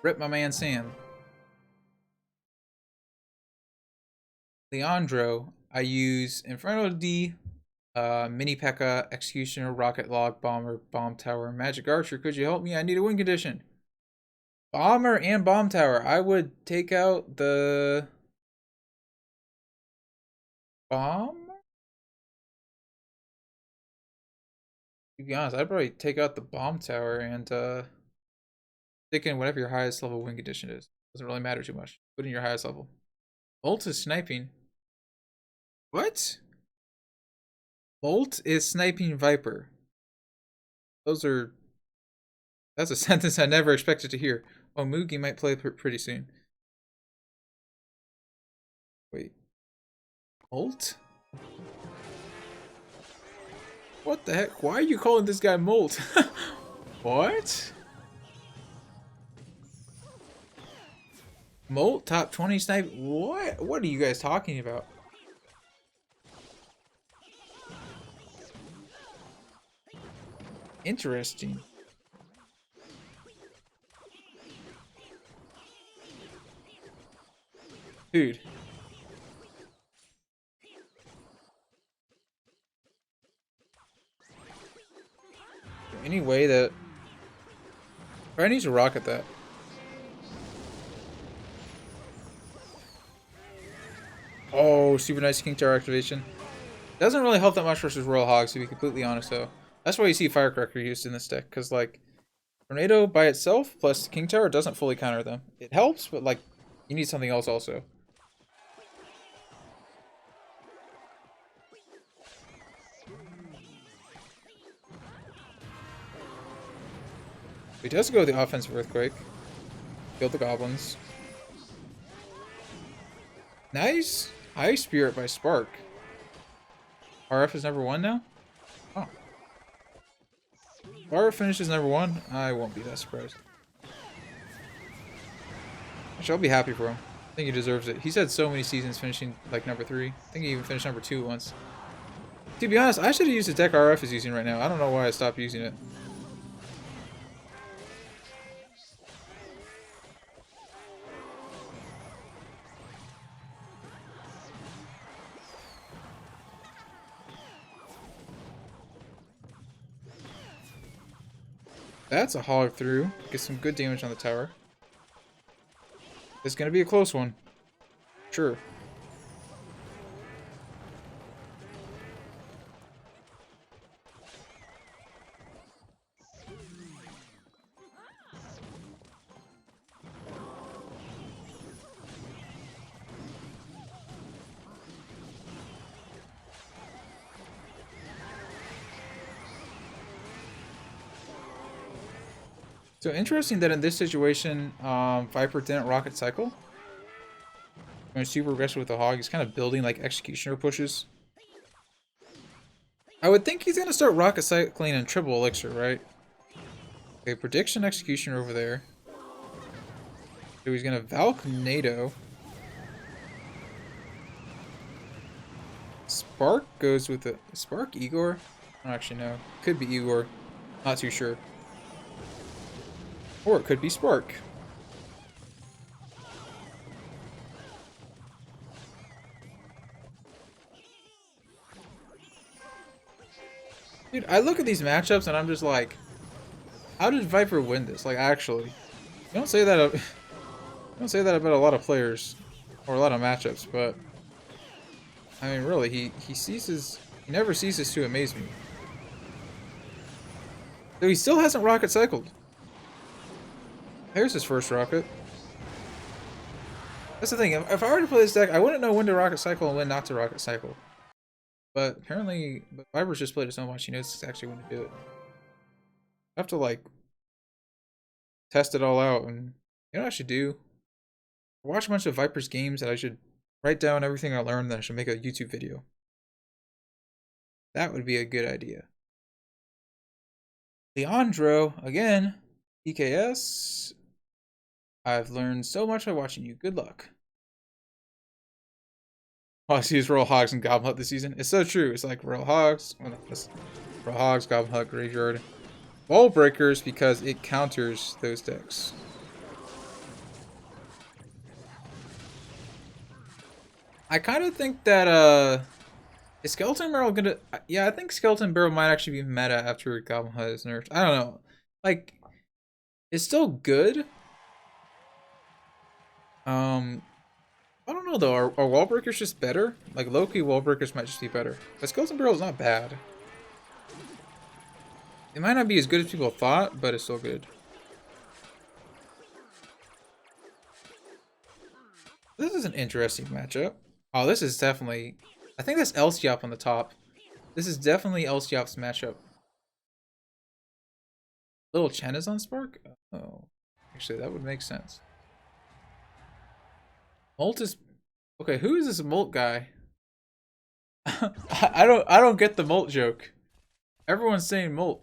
S1: Rip my man Sam. Leandro, I use Inferno D, Mini P.E.K.K.A, Executioner, Rocket Log, Bomber, Bomb Tower, Magic Archer. Could you help me? I need a win condition. Bomber and Bomb Tower. I would take out the Bomb? To be honest, I'd probably take out the bomb tower and stick in whatever your highest level win condition is. Doesn't really matter too much. Put in your highest level. Bolt is sniping. What? Bolt is sniping Viper. Those are... That's a sentence I never expected to hear. Oh, Mugi might play pretty soon. Wait. Bolt? What the heck? Why are you calling this guy Molt? What? Molt top 20 snipe? What? What are you guys talking about? Interesting. Dude. Any way that... I need to rocket that. Oh, super nice King Tower activation. Doesn't really help that much versus Royal Hogs, to be completely honest, though. That's why you see Firecracker used in this deck, because, like, Tornado by itself plus King Tower doesn't fully counter them. It helps, but, like, you need something else also. He does go with the offensive Earthquake. Kill the goblins. Nice! Ice Spirit by Spark. RF is number 1 now? Oh. If RF finishes number 1, I won't be that surprised. Actually, I'll be happy for him. I think he deserves it. He's had so many seasons finishing like number 3. I think he even finished number 2 once. To be honest, I should have used the deck RF is using right now. I don't know why I stopped using it. That's a hog through. Get some good damage on the tower. It's gonna be a close one. Sure. So interesting that in this situation, Viper didn't rocket cycle. Going super aggressive with the hog. He's kind of building like executioner pushes. I would think he's gonna start rocket cycling and triple elixir, right? Okay, prediction executioner over there. So he's gonna Valk NATO. Spark goes with the Spark Igor. I don't actually know. Could be Igor. Not too sure. Or it could be Spark. Dude, I look at these matchups and I'm just like, how did Viper win this? Like, actually, you don't say that. You don't say that about a lot of players or a lot of matchups, but I mean, really, he never ceases to amaze me. So he still hasn't rocket cycled. There's his first rocket. That's the thing. If I were to play this deck, I wouldn't know when to rocket cycle and when not to rocket cycle. But apparently, Viper's just played it so much, he knows actually when to do it. I have to, like, test it all out. And you know what I should do? Watch a bunch of Viper's games, and I should write down everything I learned, then I should make a YouTube video. That would be a good idea. Leandro, again, EKS. I've learned so much by watching you. Good luck. Oh, I see his Royal Hogs and Goblin Hut this season. It's so true. It's like Royal Hogs. Well, no, Royal Hogs, Goblin Hut, Graveyard. Wall Breakers because it counters those decks. I kind of think that, is Skeleton Barrel gonna... Yeah, I think Skeleton Barrel might actually be meta after Goblin Hut is nerfed. I don't know. Like, it's still good. I don't know though, are wall breakers just better? Like low-key wall breakers might just be better. But Skeleton Barrel is not bad. It might not be as good as people thought, but it's still good. This is an interesting matchup. Oh, this is definitely... I think that's Elsiop on the top. This is definitely Elsiop's matchup. Little Chen is on Spark? Oh. Actually, that would make sense. Molt is... Okay, who is this Molt guy? I don't get the Molt joke. Everyone's saying Molt.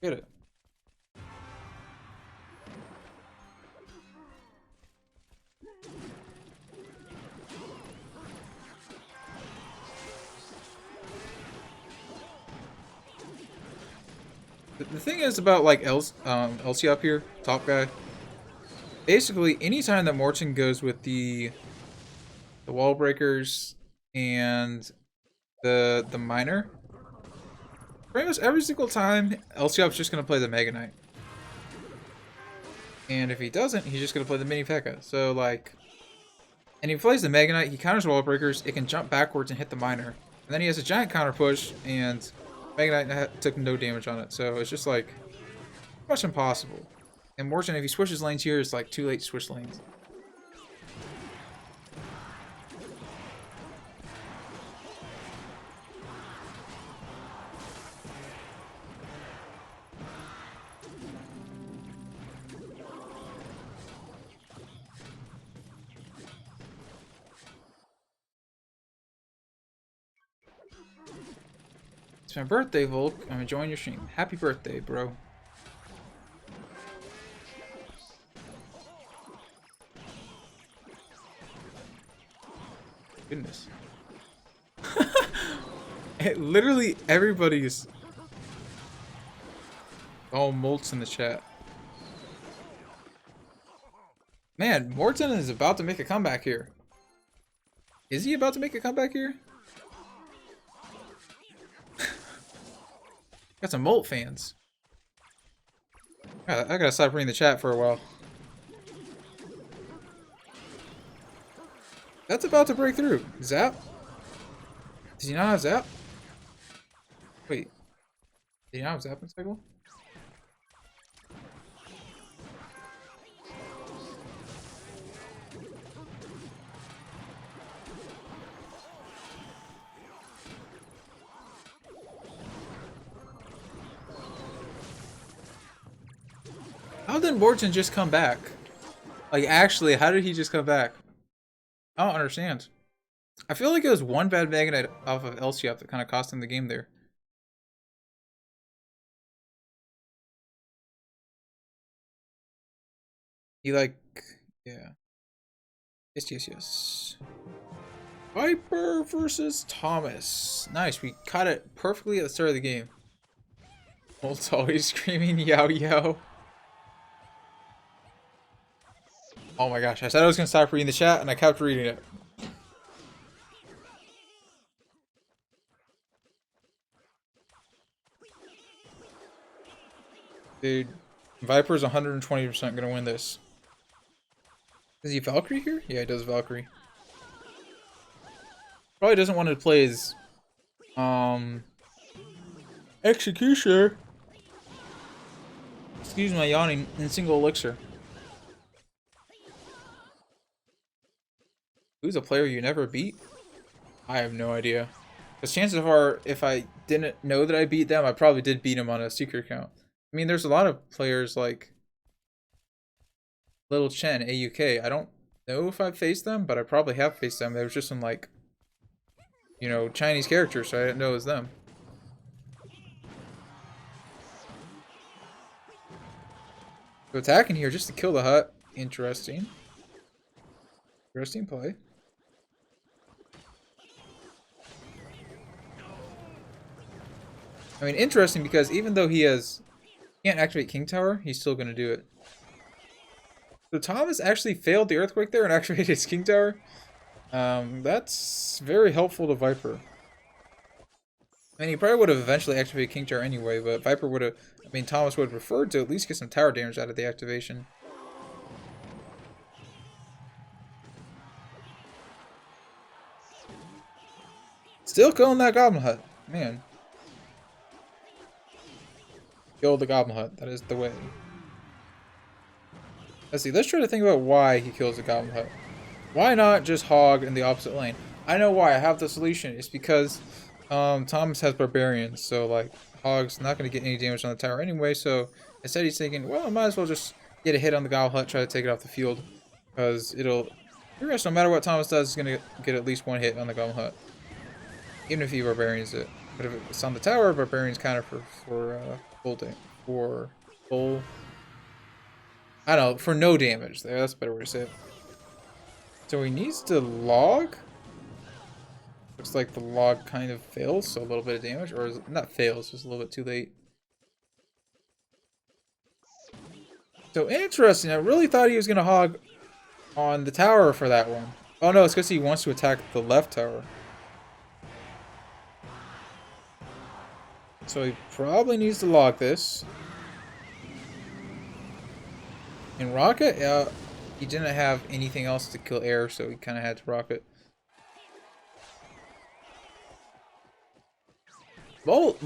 S1: Get it. The thing is about like Elsie up here, top guy. Basically, anytime that Morton goes with the wall breakers and the miner, pretty much every single time Elsiop's just gonna play the Mega Knight. And if he doesn't, he's just gonna play the mini P.E.K.K.A. So like, and he plays the Mega Knight, he counters wall breakers, it can jump backwards and hit the miner. And then he has a giant counter push, and Mega Knight took no damage on it. So it's just like, much impossible. And Morton, if he switches lanes here, it's like too late to switch lanes. It's my birthday, Volk. I'm enjoying your stream. Happy birthday, bro. Goodness. Literally everybody's... Oh, Molt's in the chat. Man, Morton is about to make a comeback here. Is he about to make a comeback here? Got some Molt fans. I gotta stop reading the chat for a while. That's about to break through. Zap? Does he not have Zap? Wait. Did he not have Zap in cycle? How did Morton just come back? Like, actually, how did he just come back? I don't understand. I feel like it was one bad Mega Knight off of Elsiop that kind of cost him the game there. He like... Yeah. Yes. Viper versus Thomas. Nice, we caught it perfectly at the start of the game. Molt's always screaming, yow yow. Oh my gosh, I said I was going to stop reading the chat and I kept reading it. Dude, Viper's 120% going to win this. Does he Valkyrie here? Yeah, he does Valkyrie. Probably doesn't want to play his Executioner. Excuse my yawning, in single elixir. Who's a player you never beat? I have no idea. Because chances are, if I didn't know that I beat them, I probably did beat them on a secret account. I mean, there's a lot of players like Little Chen, AUK. I don't know if I've faced them, but I probably have faced them. They were just some like, you know, Chinese characters, so I didn't know it was them. So attacking here just to kill the hut. Interesting. Interesting play. I mean, interesting because even though he can't activate King Tower, he's still going to do it. So Thomas actually failed the Earthquake there and activated his King Tower. That's very helpful to Viper. I mean, he probably would have eventually activated King Tower anyway, but Viper would have... I mean, Thomas would have preferred to at least get some tower damage out of the activation. Still killing that goblin hut. Man. Kill the goblin hut. That is the way. Let's see. Let's try to think about why he kills the goblin hut. Why not just hog in the opposite lane? I know why. I have the solution. It's because Thomas has barbarians. So, like, hog's not going to get any damage on the tower anyway. So, instead he's thinking, well, I might as well just get a hit on the goblin hut, try to take it off the field. Because it'll... pretty much no matter what Thomas does, he's going to get at least one hit on the goblin hut. Even if he barbarians it. But if it's on the tower, barbarians counter for full damage. For full... I don't know, for no damage there. That's a better way to say it. So he needs to log. Looks like the log kind of fails, so a little bit of damage. Or is it not fails, just a little bit too late. So interesting. I really thought he was going to hog on the tower for that one. Oh no, it's because he wants to attack the left tower. So he probably needs to log this. And rocket, he didn't have anything else to kill air, so he kind of had to rocket. Mole.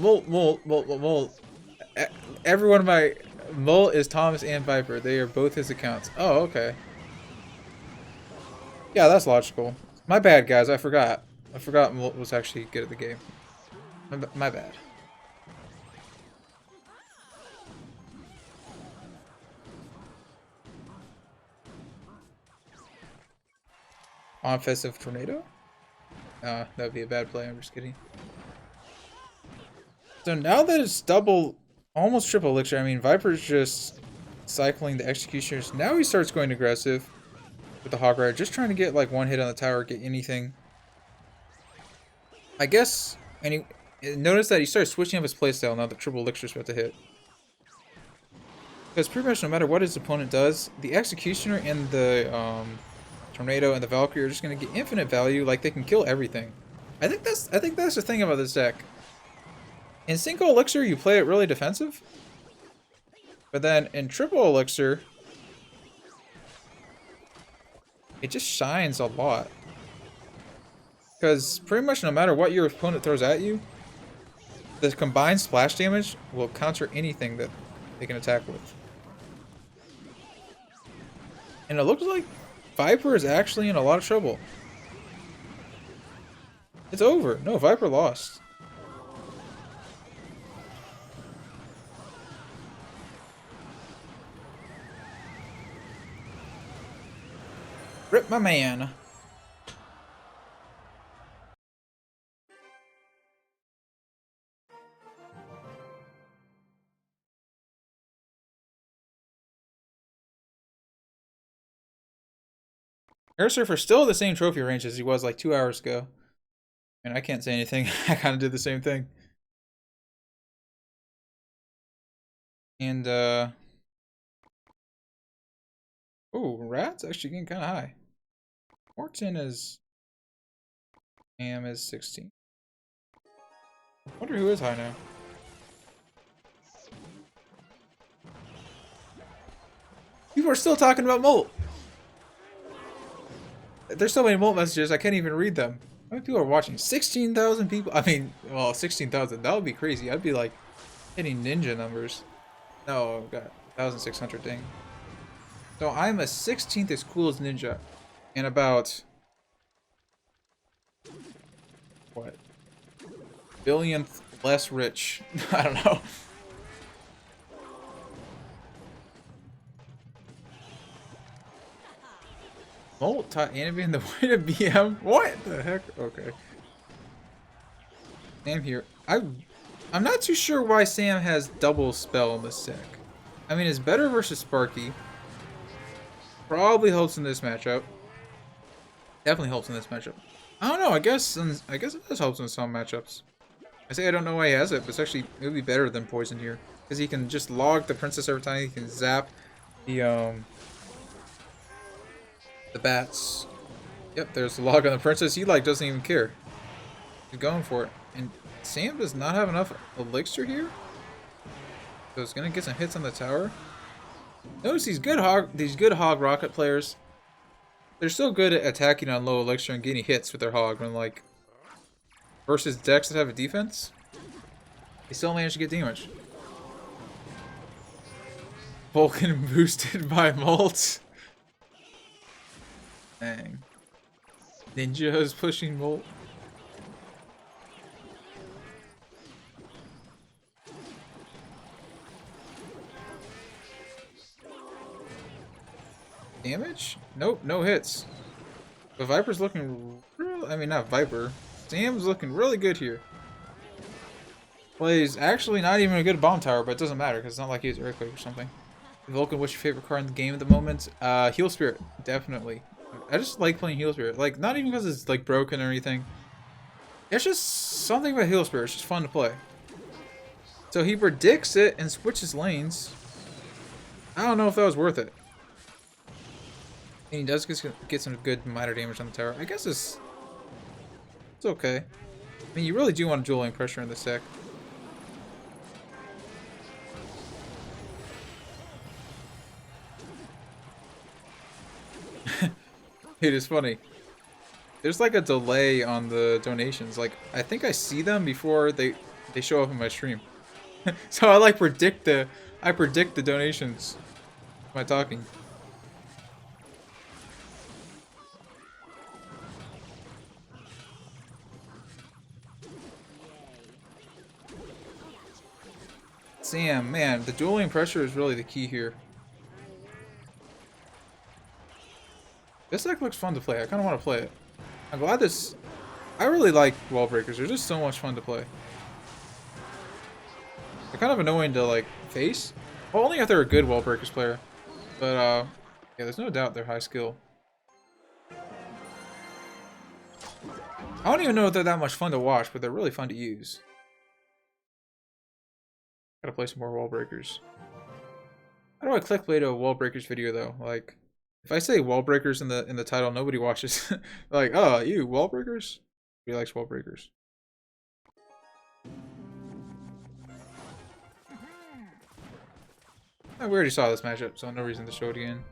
S1: Every one of my... Mole is Thomas and Viper. They are both his accounts. Oh, okay. Yeah, that's logical. My bad, guys. I forgot. I forgot Mole was actually good at the game. My bad. Offensive tornado? That would be a bad play. I'm just kidding. So now that it's double, almost triple elixir, I mean, Viper's just cycling the executioners. Now he starts going aggressive with the hog rider, just trying to get like one hit on the tower, get anything. I guess, and notice that he started switching up his playstyle now that triple elixir's about to hit. Because pretty much no matter what his opponent does, the executioner and the tornado and the Valkyrie are just gonna get infinite value. Like they can kill everything. I think that's the thing about this deck. In single elixir, you play it really defensive, but then in triple elixir, it just shines a lot. Because pretty much no matter what your opponent throws at you, the combined splash damage will counter anything that they can attack with. And it looks like Viper is actually in a lot of trouble. It's over. No, Viper lost. Rip my man. Air Surfer still the same trophy range as he was like 2 hours ago. And I can't say anything. I kind of did the same thing. And, oh, Rat's actually getting kind of high. Morton is... Am is 16. I wonder who is high now. People are still talking about Molt. There's so many Molt messages, I can't even read them. How many people are watching? 16,000 people? I mean, well, 16,000. That would be crazy. I'd be like hitting ninja numbers. No, got 1,600, dang. So I'm a 16th as cool as ninja. And about... what? Billionth less rich. I don't know. Molt taught anime the way to BM? What the heck? Okay. Sam here. I'm not too sure why Sam has double spell in this deck. I mean, it's better versus Sparky. Probably helps in this matchup. Definitely helps in this matchup. I don't know. I guess it does help in some matchups. I say I don't know why he has it, but it's actually it would be better than Poison here because he can just log the princess every time. He can zap the bats. Yep, there's the log on the princess. He like doesn't even care. He's going for it. And Sam does not have enough elixir here. So it's gonna get some hits on the tower. Notice these good hog rocket players. They're so good at attacking on low elixir and getting hits with their hog when like versus decks that have a defense, they still manage to get damage. Vulkan boosted by Molt. Dang. Ninja is pushing Molt. Damage? Nope, no hits. But Viper's looking real. I mean, not Viper. Sam's looking really good here. Plays actually not even a good bomb tower, but it doesn't matter because it's not like he has Earthquake or something. Vulkan, what's your favorite card in the game at the moment? Heal Spirit, definitely. I just like playing Heal Spirit. Like, not even because it's like broken or anything. It's just something about Heal Spirit. It's just fun to play. So he predicts it and switches lanes. I don't know if that was worth it. And he does get some good minor damage on the tower. I guess it's okay. I mean, you really do want dueling pressure in this deck. It is funny. There's like a delay on the donations. Like, I think I see them before they show up in my stream. So I like predict the donations by talking. Sam, man, the dueling pressure is really the key here. This deck looks fun to play. I kind of want to play it. I'm glad this... I really like wall breakers. They're just so much fun to play. They're kind of annoying to, like, face. Well, only if they're a good wall breakers player. But, yeah, there's no doubt they're high skill. I don't even know if they're that much fun to watch, but they're really fun to use. Gotta play some more wall breakers. How do I clickbait a wall breakers video, though? Like... If I say wall breakers in the title, nobody watches. Like, oh, you wall breakers? Nobody likes wall breakers. Oh, we already saw this matchup, so no reason to show it again.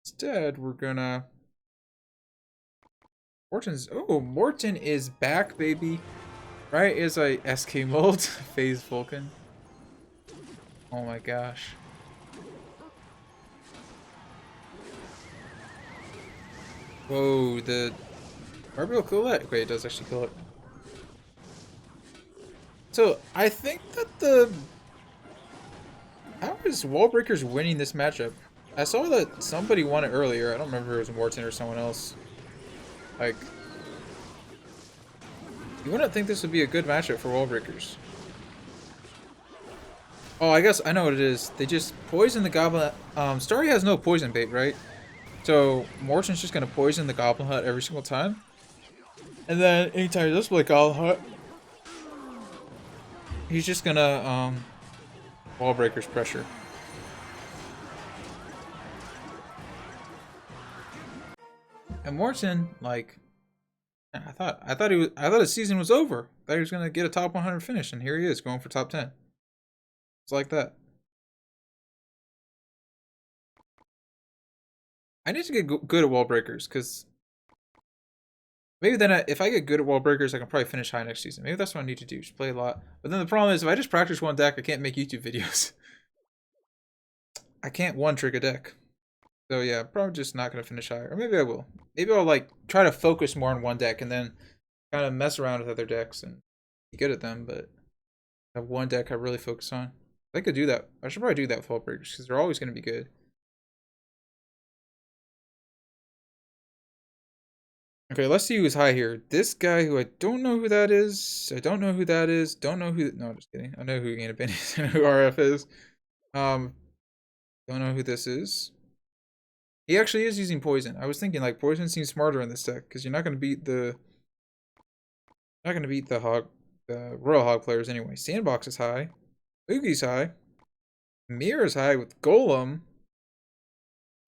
S1: Instead, we're gonna... Morton is back, baby. Right as I SK mold phase Vulkan. Oh my gosh. Whoa, the Barbie will kill that? Okay, it does actually kill it. So, I think that how is Wallbreakers winning this matchup? I saw that somebody won it earlier. I don't remember if it was Morton or someone else. Like, you wouldn't think this would be a good matchup for Wallbreakers. Oh, I guess I know what it is. They just poison the Goblin. Starry has no poison bait, right? So Morton's just gonna poison the Goblin Hut every single time. And then anytime he does play Goblin Hut, he's just gonna Wall Breakers pressure. And Morton, like, I thought his season was over. I thought he was gonna get a top 100 finish, and here he is going for top 10. It's like that. I need to get good at wall breakers, because maybe then if I get good at wall breakers, I can probably finish high next season. Maybe that's what I need to do, just play a lot. But then the problem is, if I just practice one deck, I can't make YouTube videos. I can't one-trick a deck. So yeah, probably just not going to finish higher. Or maybe I will. Maybe I'll like try to focus more on one deck and then kind of mess around with other decks and be good at them, but I have one deck I really focus on. I could do that. I should probably do that with wall breakers, because they're always going to be good. Okay, let's see who's high here. This guy who I don't know who that is. I don't know who that is. Don't know who... No, just kidding. I know who Anabin is and who RF is. Don't know who this is. He actually is using poison. I was thinking, like, poison seems smarter in this deck, because you're not going to beat the... Not going to beat the Royal Hog players anyway. Sandbox is high. Oogie's high. Mirror is high with Golem.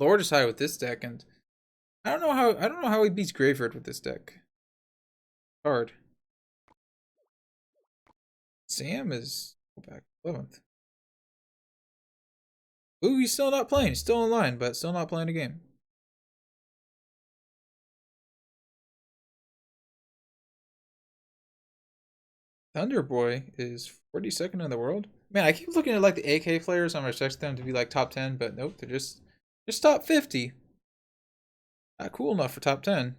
S1: Lord is high with this deck, and... I don't know how he beats Graveyard with this deck. Hard. Sam is back 11th. Ooh, he's still not playing. He's still online, but still not playing a game. Thunder Boy is 42nd in the world. Man, I keep looking at like the AK players. I'm expecting them to be like top 10, but nope, they're just top 50. Not cool enough for top 10.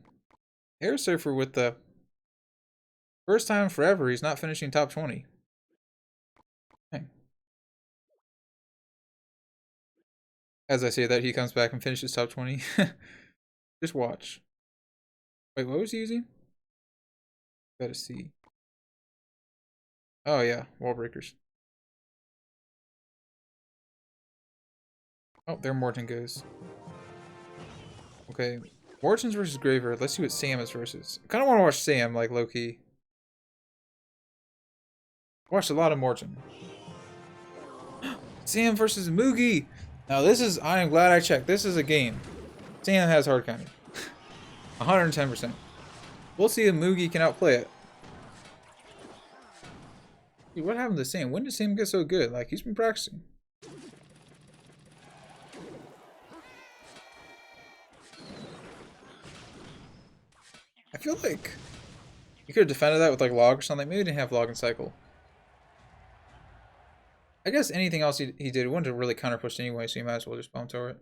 S1: Air Surfer with the first time forever, he's not finishing top 20. Dang. As I say that, he comes back and finishes top 20. Just watch. Wait, what was he using? Gotta see. Oh yeah, wall breakers. Oh, there Morton goes. Okay, Morton's versus Graveyard. Let's see what Sam is versus. I kind of want to watch Sam, like low-key. I watched a lot of Morton. Sam versus Moogie! Now this is, I am glad I checked. This is a game. Sam has hard counting. 110%. We'll see if Moogie can outplay it. Dude, what happened to Sam? When did Sam get so good? Like, he's been practicing. I feel like you could have defended that with like log or something. Maybe he didn't have log and cycle. I guess anything else he did, he wanted to really counter push anyway, so you might as well just bomb tower it.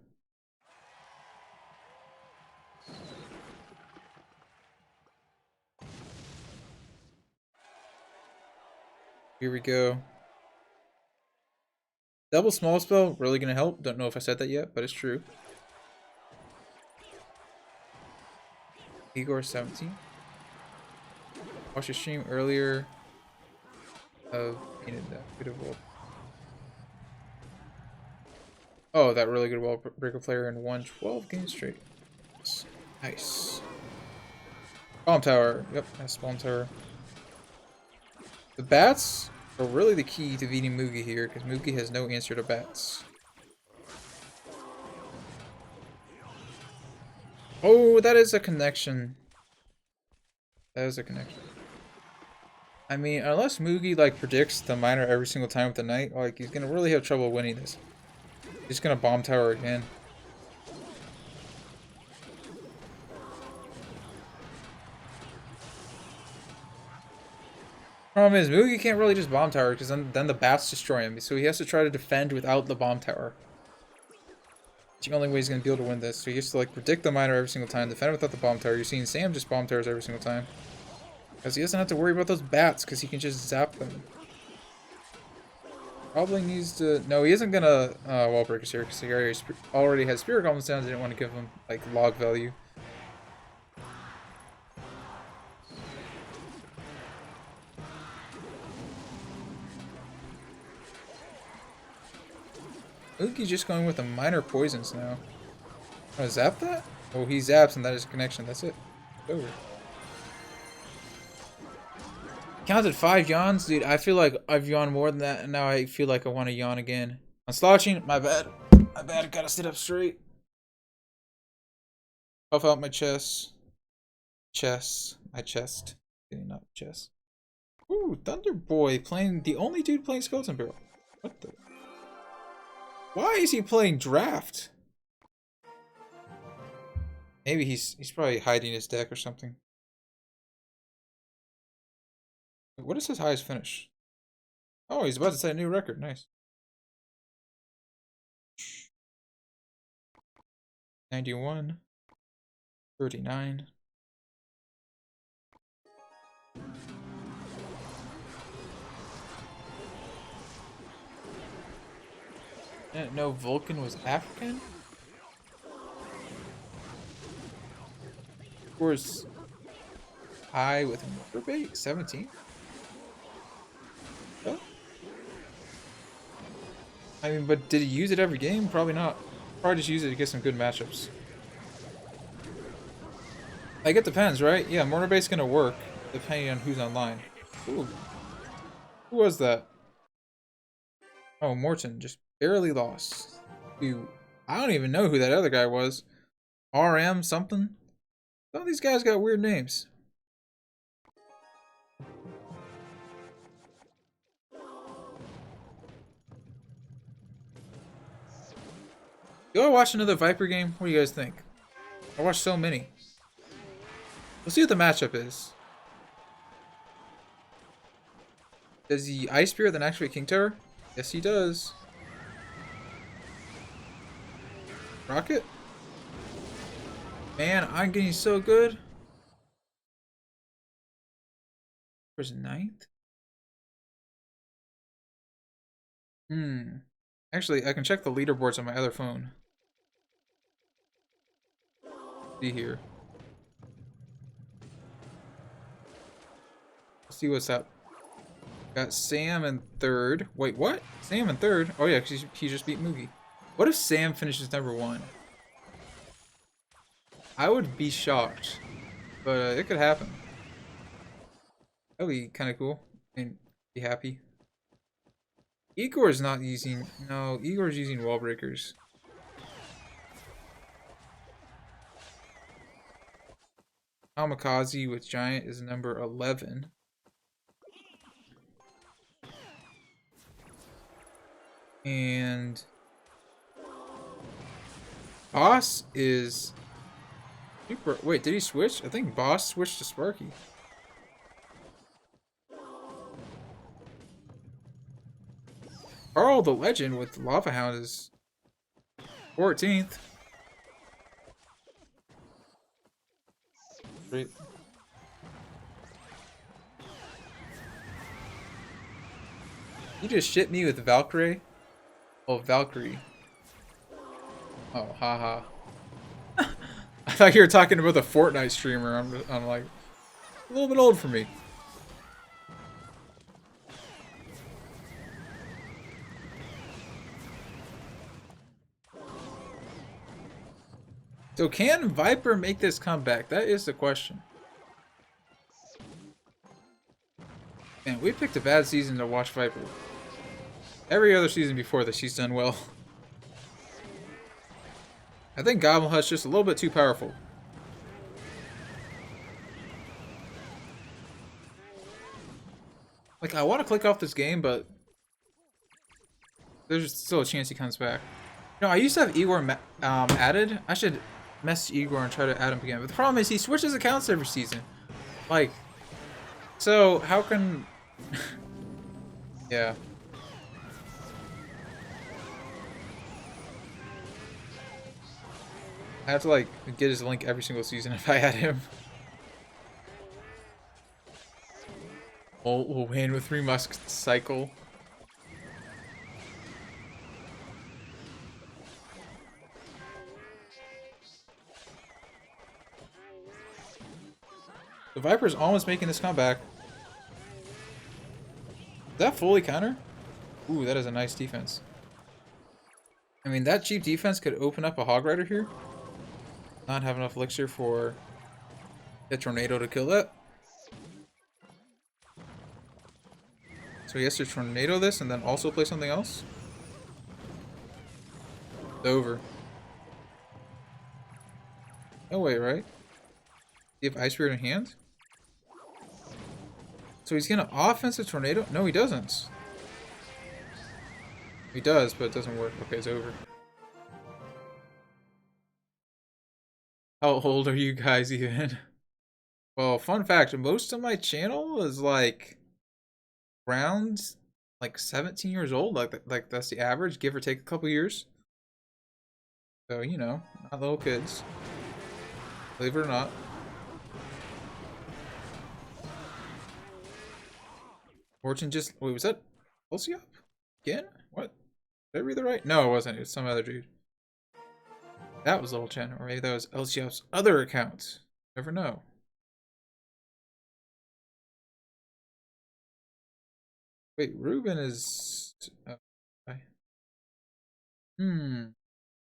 S1: Here we go. Double small spell, really gonna help. Don't know if I said that yet, but it's true. Igor 17. Watched your stream earlier of painted that good wall. Oh, that really good wall breaker player and won 12 games straight. Nice. Bomb tower. Yep, that's bomb tower. The bats are really the key to beating Moogie here, because Moogie has no answer to bats. Oh, that is a connection. That is a connection. I mean, unless Moogie like predicts the miner every single time with the knight, like he's gonna really have trouble winning this. He's gonna bomb tower again. Problem is, Moogie can't really just bomb tower because then the bats destroy him. So he has to try to defend without the bomb tower. It's the only way he's going to be able to win this. So he has to like predict the miner every single time, defend without the bomb tower. You're seeing Sam just bomb towers every single time. Because he doesn't have to worry about those bats because he can just zap them. Probably needs to... No, he isn't going to wall breakers here because he already has Spirit Goblins down. Didn't want to give him like log value. Moogie's just going with the minor poisons now. Oh, zap that? Oh, he zaps and that is a connection. That's it. It's over. Counted 5 yawns? Dude, I feel like I've yawned more than that and now I feel like I want to yawn again. I'm slouching. My bad. My bad. I gotta sit up straight. Puff out my chest. My chest. Not chest. Ooh, Thunder Boy playing the only dude playing Skeleton Barrel. What the? Why is he playing Draft? Maybe he's probably hiding his deck or something. What is his highest finish? Oh, he's about to set a new record. Nice. 91. 39. I didn't know Vulkan was African. Scores high with Motorbait 17. Oh. I mean, but did he use it every game? Probably not. Probably just use it to get some good matchups. Like, it depends, right? Yeah, Motorbait's gonna work depending on who's online. Ooh. Who was that? Oh, Morton just barely lost. Dude, I don't even know who that other guy was. RM something? Some of these guys got weird names. Do I watch another Viper game? What do you guys think? I watched so many. Let's see what the matchup is. Does the Ice Spirit then activate King Tower? Yes, he does. Rocket? Man, I'm getting so good. Where's ninth? Actually, I can check the leaderboards on my other phone. See here. Let's see what's up. Got Sam in third. Wait, what? Sam in third? Oh yeah, because he just beat Moogie. What if Sam finishes number 1? I would be shocked, but it could happen. That'd be kind of cool and be happy. Igor's not using. No, Igor's using wall breakers. Kamikaze with Giant is number 11. And Boss is super. Wait, did he switch? I think Boss switched to Sparky. Carl the Legend with Lava Hound is 14th. Great. You just shit me with Valkyrie? Oh, Valkyrie. Oh, haha. I thought you were talking about the Fortnite streamer. I'm like, a little bit old for me. So can Viper make this comeback? That is the question. Man, we picked a bad season to watch Viper. Every other season before this, she's done well. I think Goblin Hut's just a little bit too powerful. Like, I want to click off this game, but there's still a chance he comes back. No, I used to have Igor added. I should message Igor and try to add him again. But the problem is he switches accounts every season. Like, so how can... yeah. I have to, like, get his link every single season if I add him. We'll win with 3 Musk cycle. The Viper's almost making this comeback. Is that fully counter? Ooh, that is a nice defense. I mean, that cheap defense could open up a Hog Rider here. Not have enough elixir for a tornado to kill that. So he has to tornado this and then also play something else. It's over. No way, right? Do you have Ice Spirit in hand? So he's gonna offensive tornado? No, he doesn't. He does, but it doesn't work. Okay, it's over. How old are you guys even? Well, fun fact, most of my channel is like around like 17 years old. Like that's the average, give or take a couple years. So, you know, not little kids. Believe it or not. Fortune just... Wait, was that Elsiop? Again? What? Did I read the right? No, it wasn't. It was some other dude. That was Little Chen. Or maybe that was Elsiop's other account. Never know. Wait, Ruben is... okay.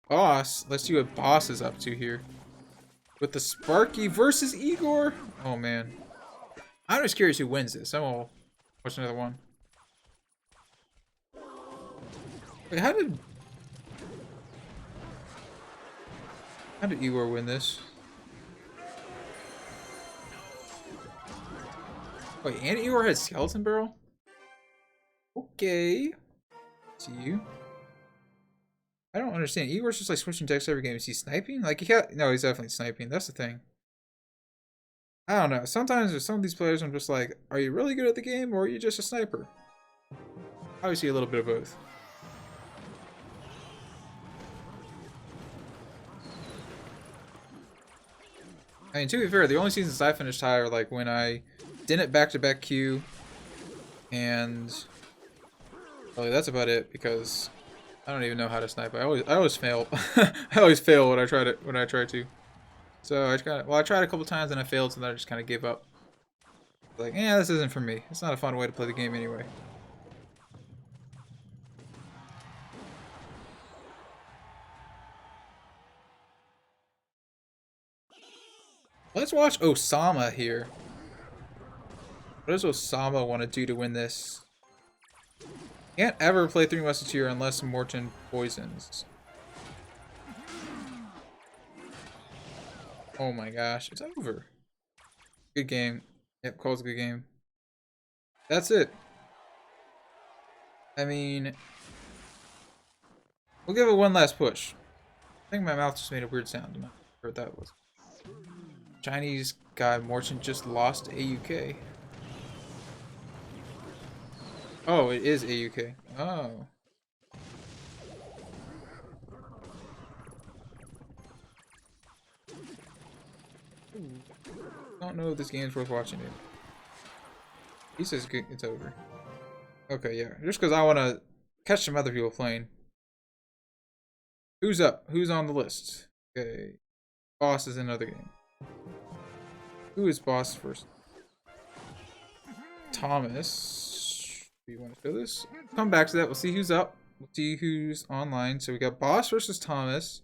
S1: Boss. Let's see what Boss is up to here. With the Sparky versus Igor. Oh, man. I'm just curious who wins this. I'm all... Watch another one. Wait, how did Igor win this? Wait, and Igor had Skeleton Barrel? Okay. See you. I don't understand. Igor's just like switching decks every game. Is he sniping? Like, no, he's definitely sniping. That's the thing. I don't know. Sometimes with some of these players, I'm just like, are you really good at the game or are you just a sniper? Obviously a little bit of both. I mean, to be fair, the only seasons I finished high are like when I didn't back-to-back queue, and really that's about it because I don't even know how to snipe. I always fail. I always fail when I try to. So I tried a couple times and I failed, so then I just kind of gave up. Like, yeah, this isn't for me. It's not a fun way to play the game anyway. Let's watch Osama here. What does Osama want to do to win this? Can't ever play 3 Musketeer unless Morton poisons. Oh my gosh, it's over. Good game. Yep, calls a good game. That's it. I mean, we'll give it one last push. I think my mouth just made a weird sound. I'm not sure what that was. Chinese guy Morton just lost AUK. Oh, it is AUK. Oh. Don't know if this game's worth watching it. He says it's over. Okay, yeah. Just because I want to catch some other people playing. Who's up? Who's on the list? Okay. Boss is another game. Who is boss first? Thomas. Do you want to show this? Come back to that. We'll see who's up. We'll see who's online. So we got Boss versus Thomas.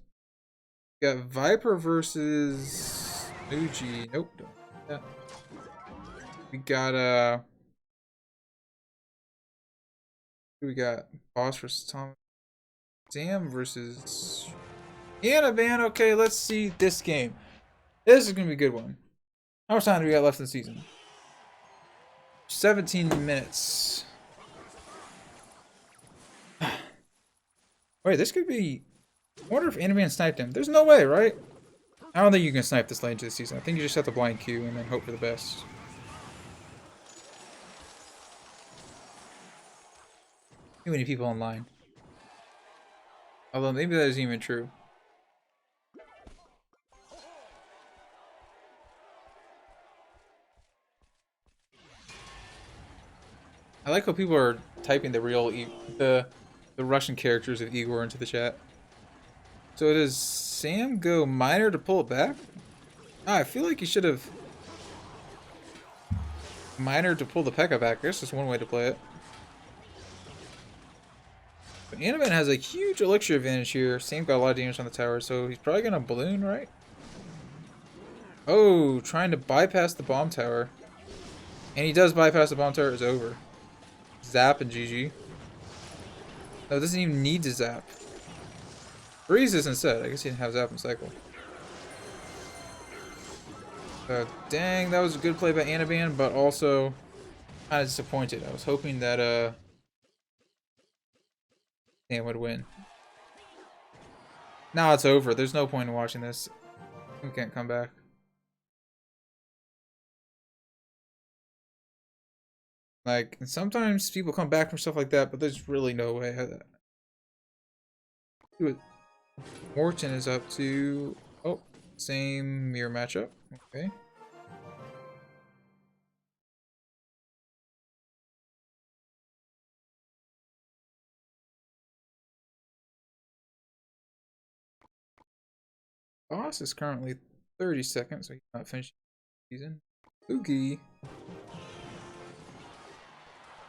S1: We got Viper versus Uji. Nope. Don't do that. We got who we got? Boss versus Thomas. Sam versus Anaban. Okay, let's see this game. This is gonna be a good one. How much time do we got left in the season? 17 minutes. Wait, this could be... I wonder if Anaban sniped him. There's no way, right? I don't think you can snipe this late into the season. I think you just have to blind queue and then hope for the best. Too many people online. Although maybe that isn't even true. I like how people are typing the real the Russian characters of Igor into the chat. So does Sam go minor to pull it back? Ah, I feel like he should have minor to pull the P.E.K.K.A back. There's just one way to play it. But Anaban has a huge elixir advantage here. Sam got a lot of damage on the tower, so he's probably gonna balloon, right? Oh, trying to bypass the bomb tower. And he does bypass the bomb tower. It's over. Zap and GG. No, it doesn't even need to zap. Freeze this instead. I guess he didn't have zap and cycle. Dang, that was a good play by Anaban, but also kind of disappointed. I was hoping that Sam would win. Now it's over. There's no point in watching this. We can't come back. Like, sometimes people come back from stuff like that, but there's really no way. Morton is up to... Oh, same mirror matchup. Okay. Boss is currently 30 seconds, so he's not finishing the season. Oogie.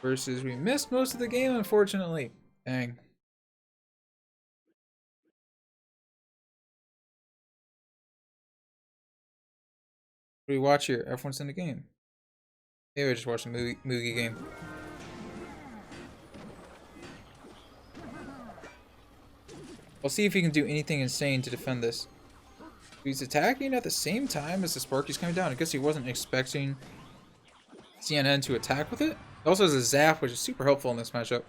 S1: Versus we missed most of the game, unfortunately. Dang. What do we watch here? Everyone's in the game. Maybe I just watched a Moogie game. I'll see if he can do anything insane to defend this. He's attacking at the same time as the Sparky's coming down. I guess he wasn't expecting CNN to attack with it. It also has a zap, which is super helpful in this matchup.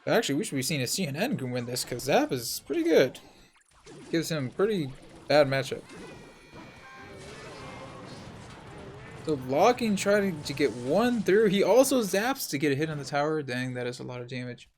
S1: But actually, we should be seeing a CNN can win this, because zap is pretty good. Gives him a pretty bad matchup. So blocking, trying to get one through. He also zaps to get a hit on the tower. Dang, that is a lot of damage.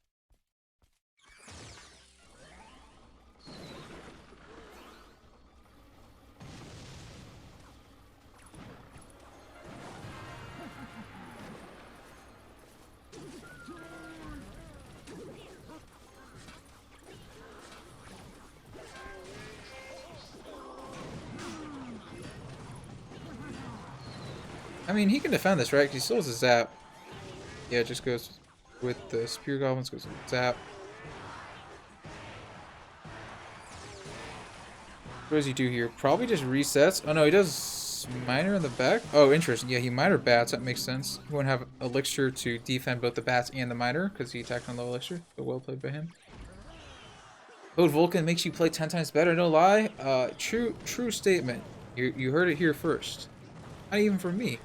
S1: I mean, he can defend this, right? He still has a zap. Yeah, it just goes with the spear goblins, goes with zap. What does he do here? Probably just resets. Oh no, he does miner in the back. Oh, interesting. Yeah, he miner bats. That makes sense. He won't have elixir to defend both the bats and the miner because he attacked on low elixir. So well played by him. Code Vulkan makes you play 10 times better. No lie. True statement. You heard it here first. Not even from me.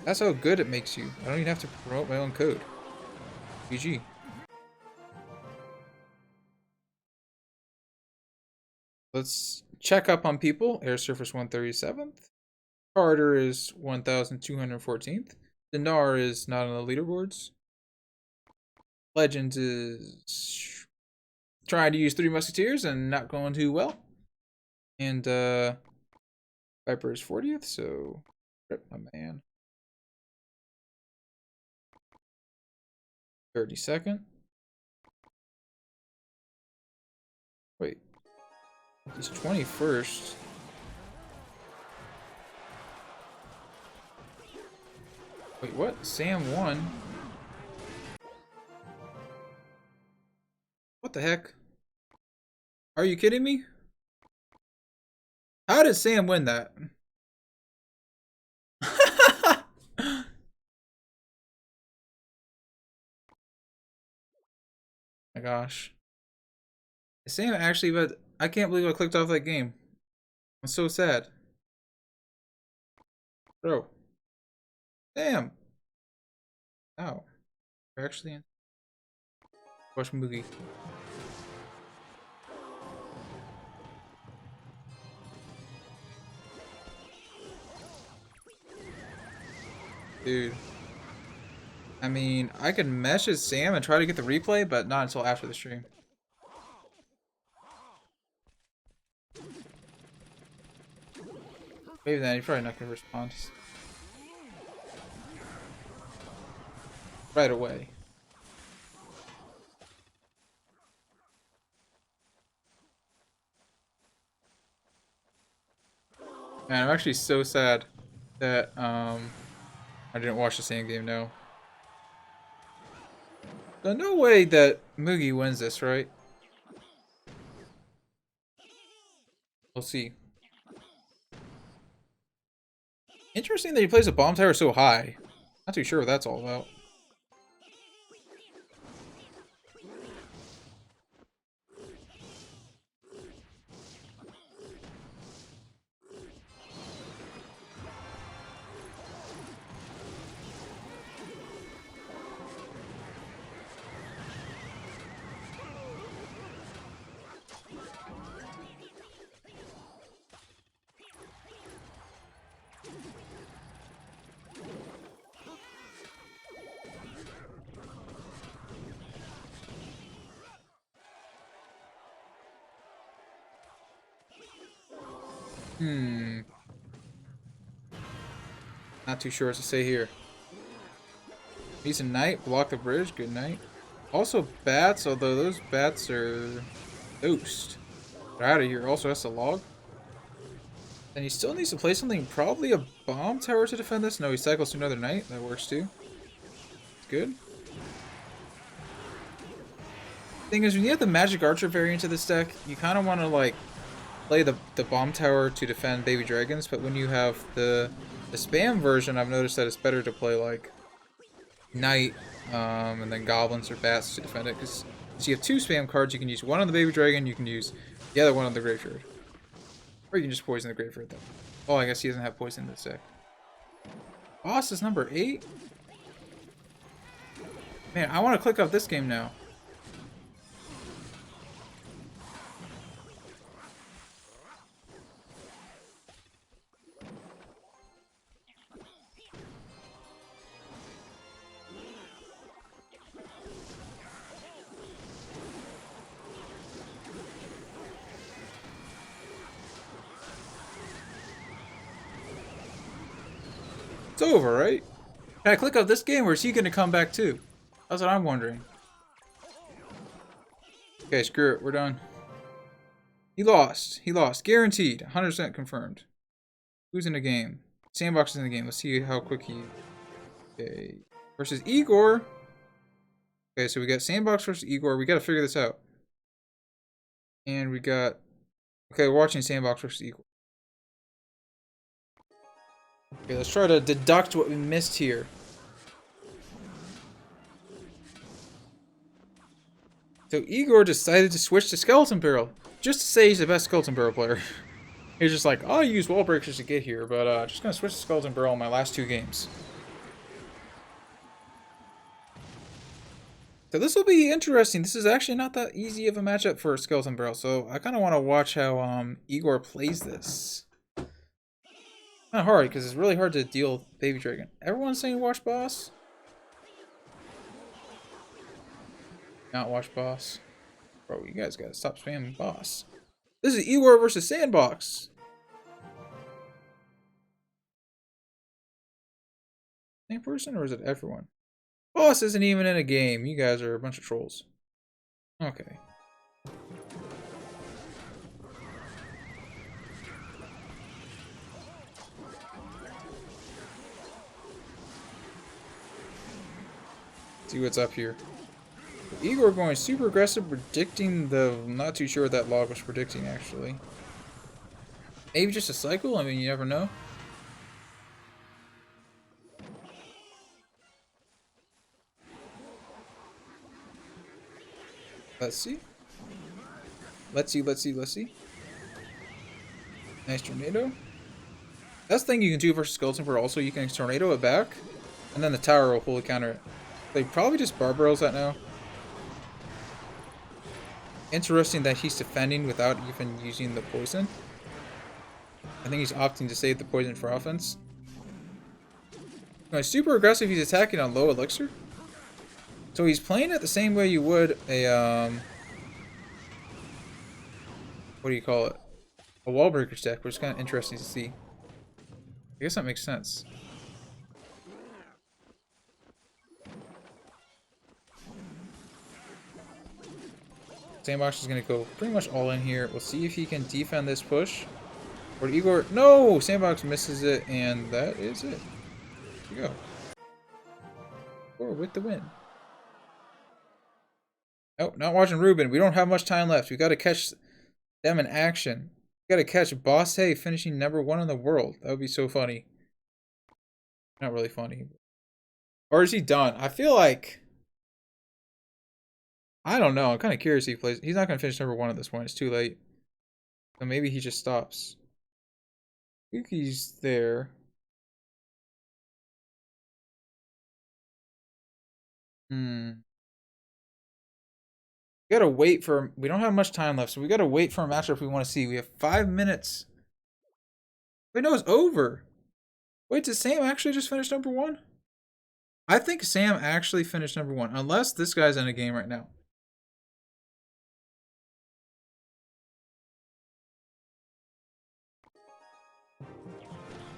S1: That's how good it makes you. I don't even have to promote my own code. GG. Let's check up on people. Air Surface 137th. Carter is 1214th. Dinar is not on the leaderboards. Legends is trying to use 3 Musketeers and not going too well. And Viper is 40th, so rip my man. 32nd. Wait. He's 21st. Wait, what? Sam won. What the heck? Are you kidding me? How did Sam win that? My gosh. Sam actually, but I can't believe I clicked off that game. I'm so sad. Bro. Sam. Ow. We're actually in. Watch Moogie. Dude. I mean, I could message Sam and try to get the replay, but not until after the stream. Maybe then he's probably not gonna respond right away. Man, I'm actually so sad that I didn't watch the same game now. There's no way that Moogie wins this, right? We'll see. Interesting that he plays a bomb tower so high. Not too sure what that's all about. Not too sure what to say here. He's a knight, block the bridge, good night. Also bats, although those bats are toast. They're out of here. Also has to log. And he still needs to play something, probably a bomb tower to defend this. No, he cycles to another knight. That works too. It's good. Thing is, when you have the magic archer variant of this deck, you kind of want to like play the bomb tower to defend baby dragons, but when you have the spam version, I've noticed that it's better to play like knight and then goblins or bats to defend it, because you have 2 spam cards. You can use one on the baby dragon, you can use the other one on the graveyard, or you can just poison the graveyard though. Oh, I guess he doesn't have poison in this deck. Boss is number 8. Man, I want to click off this game now. It's over, right? Can I click off this game, or is he gonna come back too? That's what I'm wondering. Okay, screw it. We're done. He lost. He lost. Guaranteed. 100% confirmed. Who's in the game? Sandbox is in the game. Let's see how quick he... Okay. Versus Igor. Okay, so we got Sandbox versus Igor. We gotta figure this out. And we got... Okay, we're watching Sandbox versus Igor. Okay, let's try to deduct what we missed here. So Igor decided to switch to Skeleton Barrel. Just to say he's the best Skeleton Barrel player. He's just like, I'll use wall breakers to get here, but just gonna switch to Skeleton Barrel in my last 2 games. So this will be interesting. This is actually not that easy of a matchup for Skeleton Barrel, so I kind of want to watch how Igor plays this. Kind of hard, because it's really hard to deal with Baby Dragon. Everyone's saying watch boss? Not watch boss. Bro, you guys gotta stop spamming boss. This is Igor versus Sandbox. Same person, or is it everyone? Boss isn't even in a game. You guys are a bunch of trolls. Okay. See what's up here. Igor going super aggressive, predicting the... I'm not too sure what that log was predicting, actually. Maybe just a cycle? I mean, you never know. Let's see. Let's see. Nice tornado. That's the thing you can do versus Skeleton, but also you can tornado it back, and then the tower will fully counter it. They probably just barbaros that now. Interesting that he's defending without even using the poison. I think he's opting to save the poison for offense. Now, super aggressive, he's attacking on low elixir. So he's playing it the same way you would a, what do you call it? A wall breaker deck, which is kind of interesting to see. I guess that makes sense. Sandbox is going to go pretty much all in here. We'll see if he can defend this push. Or Igor... No! Sandbox misses it, and that is it. Here we go. Igor with the win. Oh, not watching Ruben. We don't have much time left. We got to catch them in action. We got to catch Boss Hay finishing #1 in the world. That would be so funny. Not really funny. Or is he done? I feel like... I don't know. I'm kind of curious if he plays. He's not going to finish #1 at this point. It's too late. So maybe he just stops. I think he's there. We gotta wait for... We don't have much time left, so we gotta wait for a matchup we want to see. We have 5 minutes. Wait, no, it's over. Wait, did Sam actually just finish #1? I think Sam actually finished #1, unless this guy's in a game right now.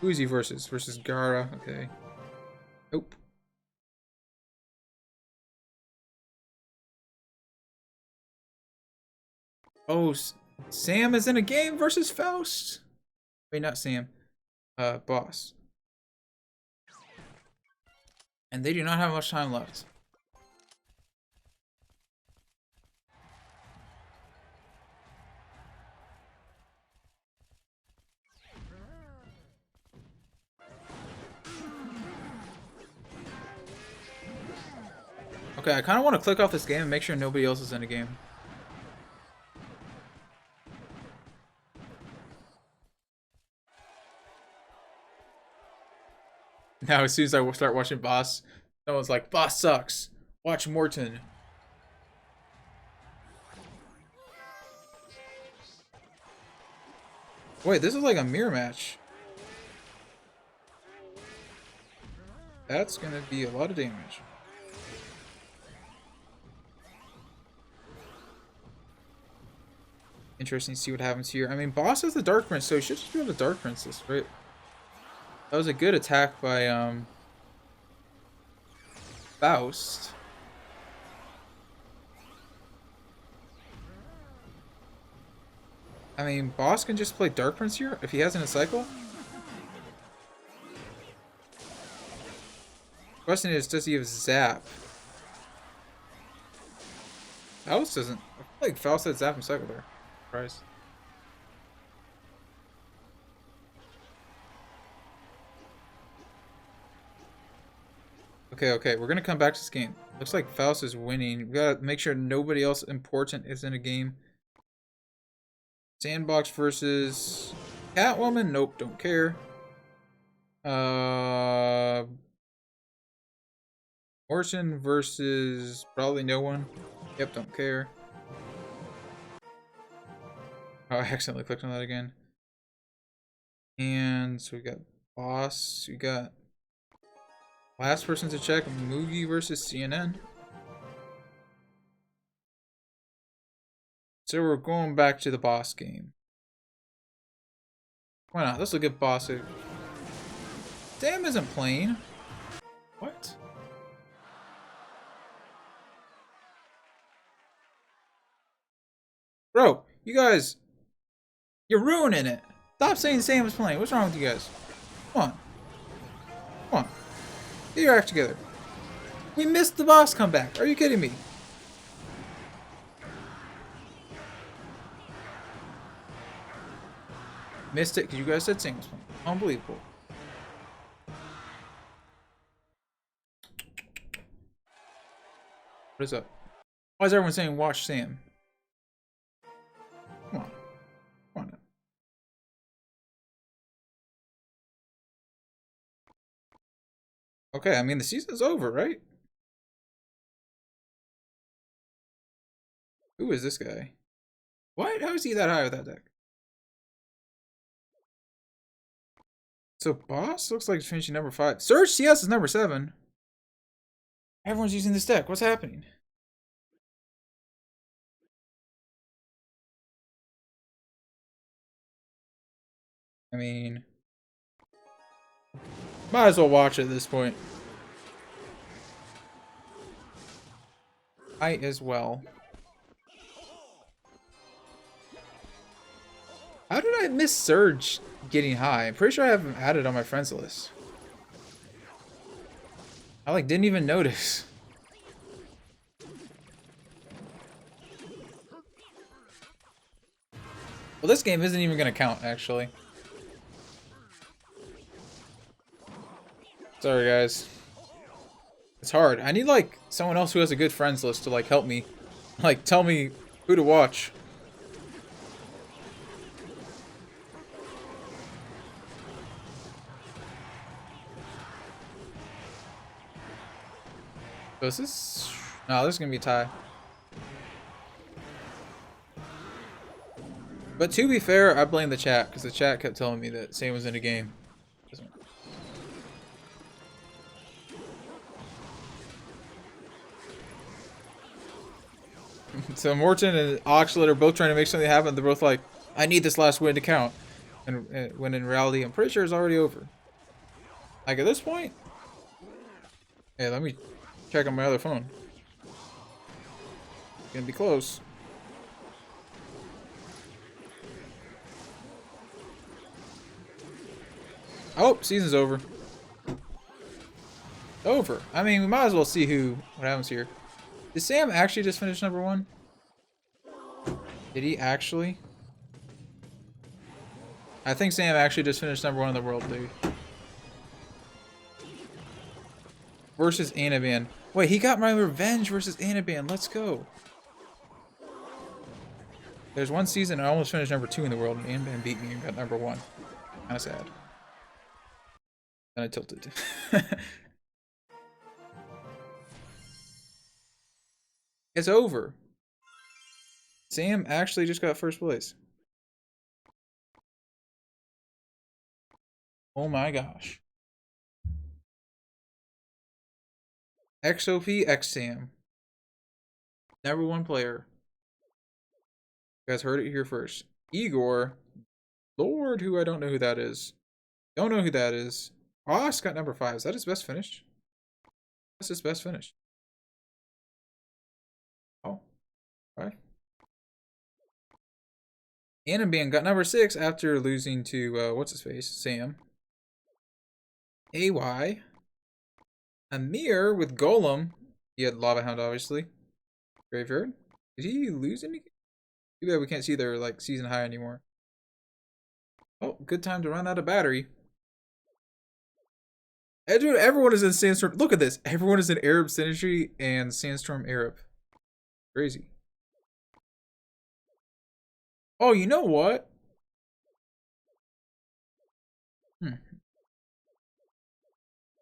S1: Who is he versus? Versus Gara. Okay. Nope. Oh, Sam is in a game versus Faust. Wait, not Sam. Boss. And they do not have much time left. Okay, I kind of want to click off this game and make sure nobody else is in the game. Now, as soon as I start watching Boss, someone's like, Boss sucks. Watch Morton. Wait, this is like a mirror match. That's going to be a lot of damage. Interesting to see what happens here. I mean, Boss has the Dark Prince, so he should just be able to Dark Prince this, right? That was a good attack by Faust. I mean, boss can just play Dark Prince here if he has in a cycle. Question is, does he have Zap? Faust doesn't. I feel like Faust had Zap in cycle there. Surprise. Okay, we're gonna come back to this game. Looks like Faust is winning. We gotta make sure nobody else important is in a game. Sandbox versus Catwoman. Nope, don't care. Orson versus probably no one. Yep, don't care. Oh, I accidentally clicked on that again. And so we got boss. We got last person to check. Mugi versus CNN. So we're going back to the boss game. Why not? Let's look at boss. Sam isn't playing. What? Bro, you guys, you're ruining it. Stop saying Sam is playing. What's wrong with you guys? Come on. Come on. Get your act together. We missed the boss comeback. Are you kidding me? Missed it because you guys said Sam was playing. Unbelievable. What is up? Why is everyone saying watch Sam? Come on. Come on now. Okay, I mean the season's over, right? Who is this guy? What? How is he that high with that deck? So boss looks like it's finishing number 5. Surge CS is number 7. Everyone's using this deck. What's happening? I mean, might as well watch it at this point. Might as well. How did I miss Surge getting high? I'm pretty sure I have him added on my friends list. I like didn't even notice. Well, this game isn't even gonna count, actually. Sorry, guys. It's hard. I need, like, someone else who has a good friends list to, like, help me. Like, tell me who to watch. So is this... No, this is gonna be a tie. But to be fair, I blame the chat, because the chat kept telling me that Sam was in a game. So Morton and Oxlade are both trying to make something happen. They're both like, I need this last win to count. And when in reality, I'm pretty sure it's already over. Like at this point... Hey, let me check on my other phone. Gonna be close. Oh, season's over. Over. I mean, we might as well see what happens here. Did Sam actually just finish number 1? Did he actually? I think Sam actually just finished number 1 in the world, dude. Versus Anaban. Wait, he got my revenge versus Anaban. Let's go. There's one season I almost finished number 2 in the world, and Anaban beat me and got number 1. Kinda sad. Then I tilted. It's over. Sam actually just got first place. Oh my gosh. XOP X Sam. Number 1 player. You guys heard it here first. Igor. Lord, who I don't know who that is. Don't know who that is. Oh, Scott number 5. Is that his best finish? That's his best finish. Oh, alright. Anamban got number 6 after losing to, what's his face? Sam. AY. Amir with Golem. He had Lava Hound, obviously. Graveyard. Did he lose any? Too bad we can't see their like season high anymore. Oh, good time to run out of battery. And dude, everyone is in Sandstorm. Look at this. Everyone is in Arab Synergy and Sandstorm Arab. Crazy. Oh, you know what? Hmm.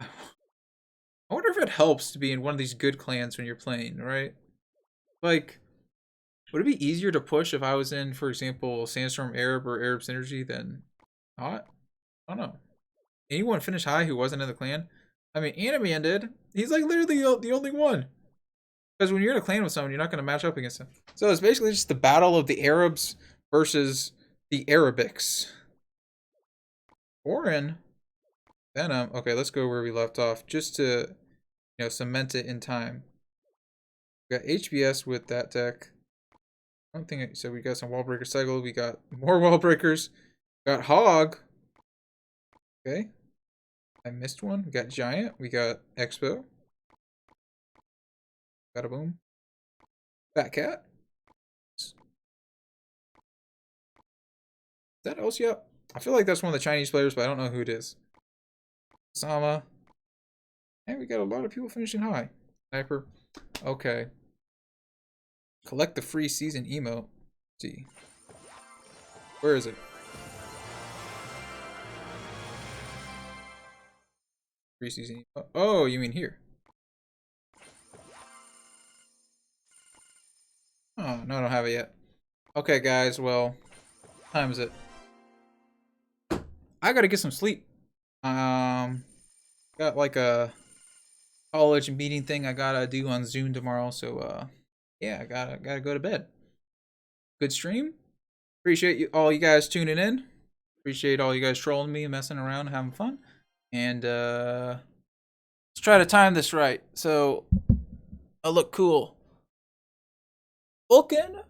S1: I wonder if it helps to be in one of these good clans when you're playing, right? Like, would it be easier to push if I was in, for example, Sandstorm Arab or Arab Synergy than not? I don't know. Anyone finish high who wasn't in the clan? I mean, Animan did. He's like literally the only one. Because when you're in a clan with someone, you're not going to match up against them. So it's basically just the battle of the Arabs versus the Arabics. Orin. Venom. Okay, let's go where we left off. Just to, cement it in time. We got HBS with that deck. I don't think so. We got some Wall Breaker Cycle. We got more Wall Breakers. Got Hog. Okay. I missed one. We got Giant. We got Expo. Got a boom. Fat Cat. Is that Elsia? I feel like that's one of the Chinese players, but I don't know who it is. Sama. And we got a lot of people finishing high. Sniper. Okay. Collect the free season emote. Let's see. Where is it? Free season emote. Oh, you mean here? Oh, no, I don't have it yet. Okay, guys, well, what time is it? I gotta get some sleep. Got like a college meeting thing I gotta do on Zoom tomorrow, so yeah, I gotta go to bed. Good stream. Appreciate all you guys tuning in. Appreciate all you guys trolling me, messing around, having fun. And let's try to time this right so I look cool. Vulkan